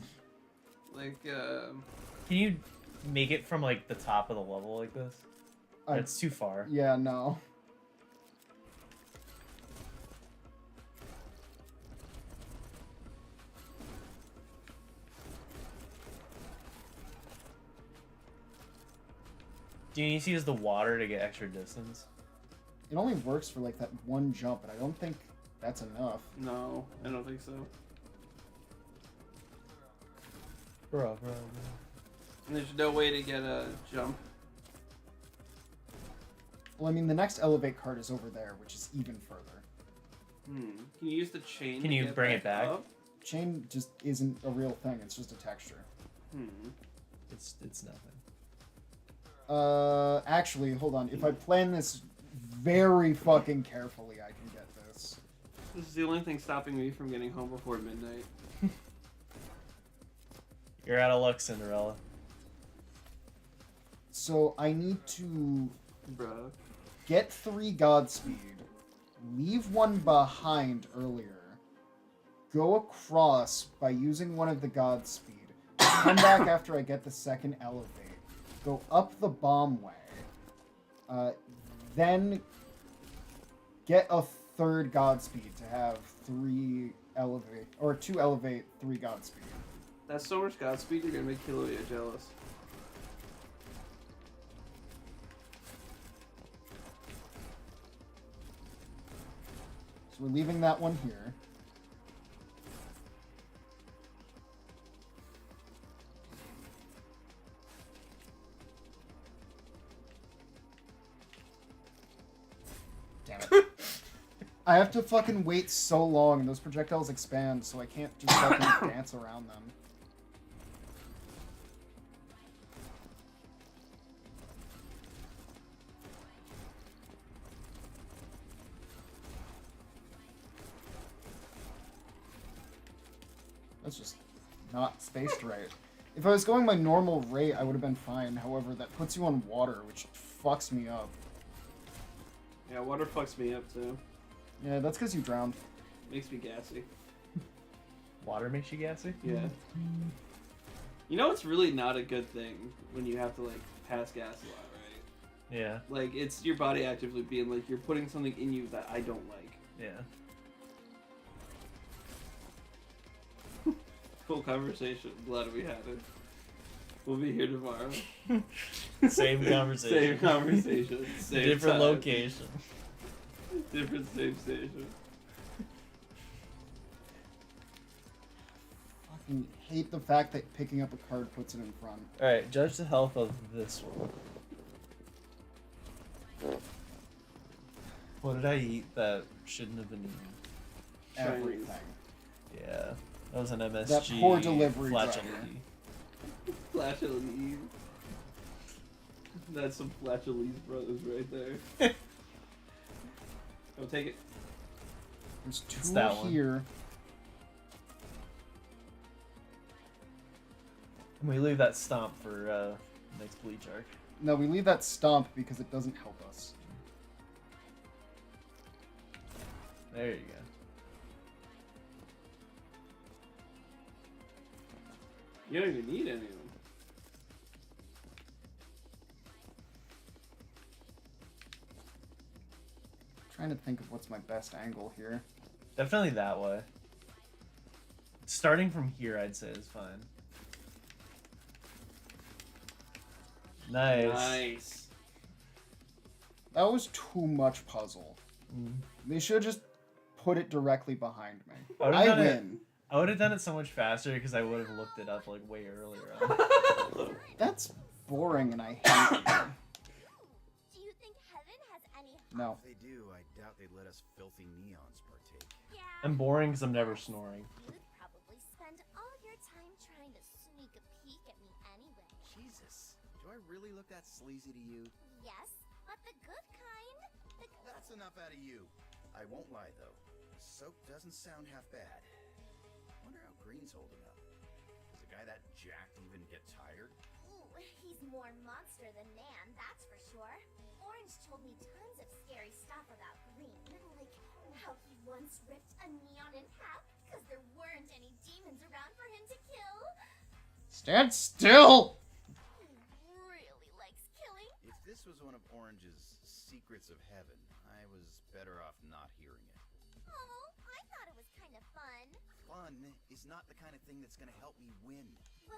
A: like.
C: Can you make it from like the top of the level like this? It's too far.
D: Yeah, no.
C: Do you need to use the water to get extra distance?
D: It only works for like that one jump, and I don't think that's enough.
A: No, I don't think so.
C: Bro.
A: And there's no way to get a jump.
D: Well, I mean, the next elevate card is over there, which is even further.
A: Can you use the chain?
C: Can
A: to
C: you
A: get
C: bring it back?
A: up?
D: Chain just isn't a real thing. It's just a texture.
C: It's nothing.
D: Actually, hold on. If I plan this very fucking carefully, I can get this.
A: This is the only thing stopping me from getting home before midnight.
C: You're out of luck, Cinderella.
D: So I need to
A: Bruh.
D: get 3 Godspeed, leave one behind earlier, go across by using one of the Godspeed, come back after I get the second elevate, go up the bomb way, then get a 3rd Godspeed to have 3 elevate, or 2 elevate, 3 Godspeed.
A: That's so much Godspeed, you're gonna make Killuia jealous.
D: So we're leaving that one here. Damn it. I have to fucking wait so long and those projectiles expand, so I can't just fucking dance around them. That's just not spaced right. If I was going my normal rate, I would have been fine. However, that puts you on water, which fucks me up.
A: Yeah, water fucks me up too.
D: Yeah, that's because you drowned.
A: Makes me gassy.
C: Water makes you gassy?
A: Yeah. You know it's really not a good thing when you have to like pass gas a lot, right?
C: Yeah.
A: Like it's your body actively being like you're putting something in you that I don't like.
C: Yeah.
A: Cool conversation. Glad we had it. We'll be here tomorrow.
C: Same conversation.
A: Same conversation. Same
C: Different
A: time.
C: location.
A: Different same station.
D: Fucking hate the fact that picking up a card puts it in front.
C: Alright, judge the health of this one. What did I eat that shouldn't have been eaten?
D: Everything.
C: Yeah. That was an MSG.
D: That poor delivery
C: flatulence.
A: Flatulence. That's some flatulence brothers right there. Go take it.
D: There's
C: It's
D: 2
C: that one.
D: here.
C: And we leave that stomp for next bleach arc.
D: No, we leave that stomp because it doesn't help us.
C: There you go.
A: You don't even need any of them.
D: Trying to think of what's my best angle here.
C: Definitely that way. Starting from here, I'd say, is fine. Nice.
A: Nice.
D: That was too much puzzle.
C: Mm.
D: They should have just put it directly behind me.
C: would've
D: I
C: done it-
D: win.
C: I would have done it so much faster because I would have looked it up like way earlier on.
D: That's boring and I hate it.
G: Do you think heaven has any...
D: No.
F: If they do, I doubt they'd let us filthy neons partake.
G: Yeah.
C: I'm boring because I'm never snoring.
G: You'd probably spend all your time trying to sneak a peek at me anyway.
F: Jesus, do I really look that sleazy to you?
G: Yes, but the good kind.
F: That's enough out of you. I won't lie though. Soap doesn't sound half bad. Wonder how Green's holding up. Does a guy that jacked even get tired?
G: Ooh, he's more monster than Nan, that's for sure. Orange told me tons of scary stuff about Green, like how he once ripped a neon in half because there weren't any demons around for him to kill.
D: Stand still!
G: He really likes killing.
F: If this was one of Orange's secrets of heaven, I was better off not hearing it.
G: Oh, I thought it was kind of fun.
F: Fun is not the kind of thing that's gonna help me win.
G: Well,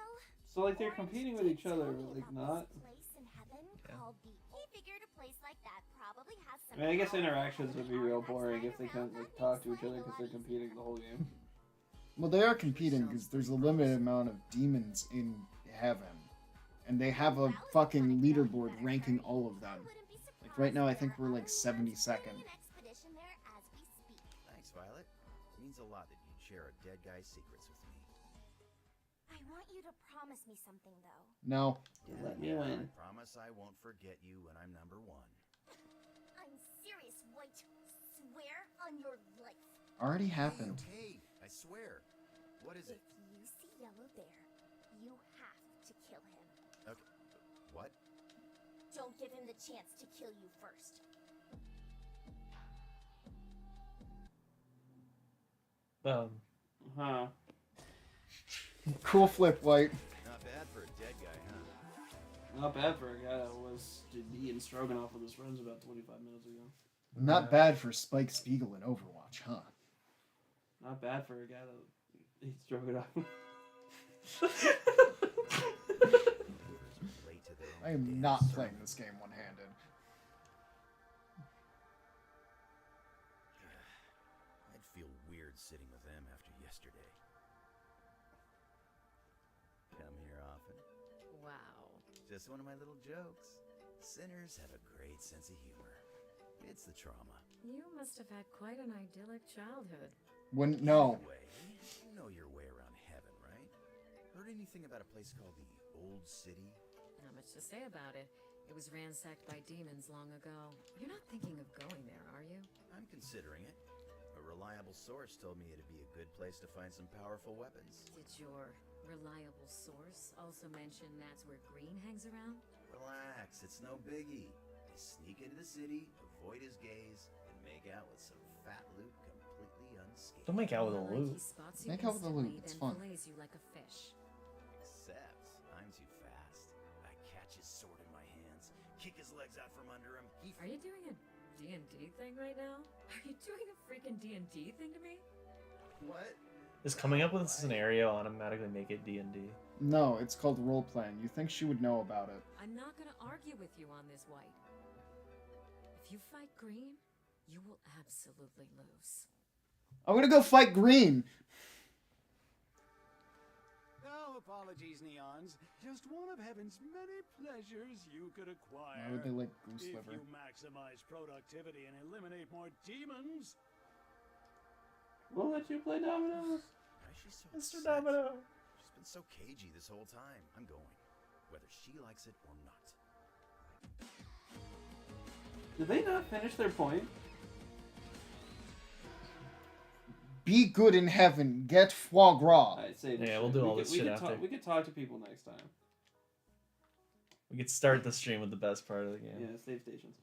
A: So like they're
G: Orange
A: competing with
G: did
A: each other,
G: tell
A: but
G: me
A: like
G: about
A: not.
G: this place in heaven. called the. He figured a place like that probably has
A: I
G: some.
A: mean, I guess
G: powerful
A: interactions would be real boring if they
G: artifacts
A: couldn't like
G: lying
A: talk to each
G: around.
A: other because they're competing the whole game.
D: Well, they are competing because there's a limited amount of demons in heaven, and they have a fucking leaderboard ranking all of them. Like right now, I think we're like 72nd.
F: Thanks, Violet. It means a lot that you share a dead guy's secrets with me.
G: I want you to promise me something, though.
D: No.
A: Let me win.
F: I promise I won't forget you when I'm number 1.
G: I'm serious, White. Swear on your life.
D: Already happened.
F: Hey, I swear. What is it?
G: If you see Yellow Bear, you have to kill him.
F: Okay. What?
G: Don't give him the chance to kill you first.
A: Huh.
D: Cool flip, White.
F: Not bad for a dead guy, huh?
A: Not bad for a guy that was eating stroganoff with his friends about 25 minutes ago.
D: Not bad for Spike Spiegel in Overwatch, huh?
A: Not bad for a guy that eats stroganoff.
F: Late to their own
D: I am
F: damn
D: not
F: sermon.
D: playing this game one-handed.
F: I'd feel weird sitting with them after yesterday. Come here often.
H: Wow.
F: Just one of my little jokes. Sinners have a great sense of humor. It's the trauma.
H: You must have had quite an idyllic childhood.
D: No.
F: Anyway, you know your way around heaven, right? Heard anything about a place called the Old City?
H: Not much to say about it. It was ransacked by demons long ago. You're not thinking of going there, are you?
F: I'm considering it. A reliable source told me it'd be a good place to find some powerful weapons.
H: Did your reliable source also mention that's where Green hangs around?
F: Relax, it's no biggie. They sneak into the city, avoid his gaze, and make out with some fat loot completely unscathed.
C: Don't make out with a
H: Like
C: loot.
H: he spots you
D: Make out with the loot,
H: instantly,
D: it's
H: then
D: fun.
H: fillets you like a fish.
F: Except, I'm too fast. I catch his sword in my hands, kick his legs out from under him. He
H: Are you doing a D&D thing right now? Are you doing a freaking D&D thing to me?
F: What?
C: Is coming up with a scenario automatically make it D&D?
D: No, it's called role playing. You think she would know about it.
H: I'm not gonna argue with you on this, White. If you fight Green, you will absolutely lose.
D: I'm gonna go fight Green!
I: No apologies, Neons. Just one of heaven's many pleasures you could acquire.
D: Why would they like Goose
I: If
D: Liver?
I: you maximize productivity and eliminate more demons.
A: We'll let you play dominoes.
F: Why is she so
C: Mr.
F: upset?
C: Domino.
F: She's been so cagey this whole time. I'm going, whether she likes it or not.
A: Did they not finish their point?
D: Be good in heaven. Get foie gras.
A: Alright, say
C: Yeah, we'll do all this shit after.
A: We could talk to people next time.
C: We could start the stream with the best part of the game.
A: Yeah, save stations.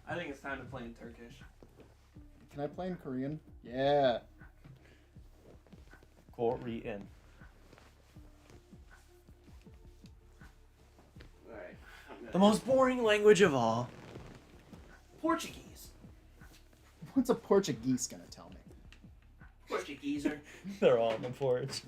A: I think it's time to play in Turkish.
D: Can I play in Korean? Yeah.
C: Korean.
A: Alright.
C: The most boring language of all.
A: Portuguese.
D: What's a Portuguese gonna tell me?
A: Portugueser.
C: They're all on the porch.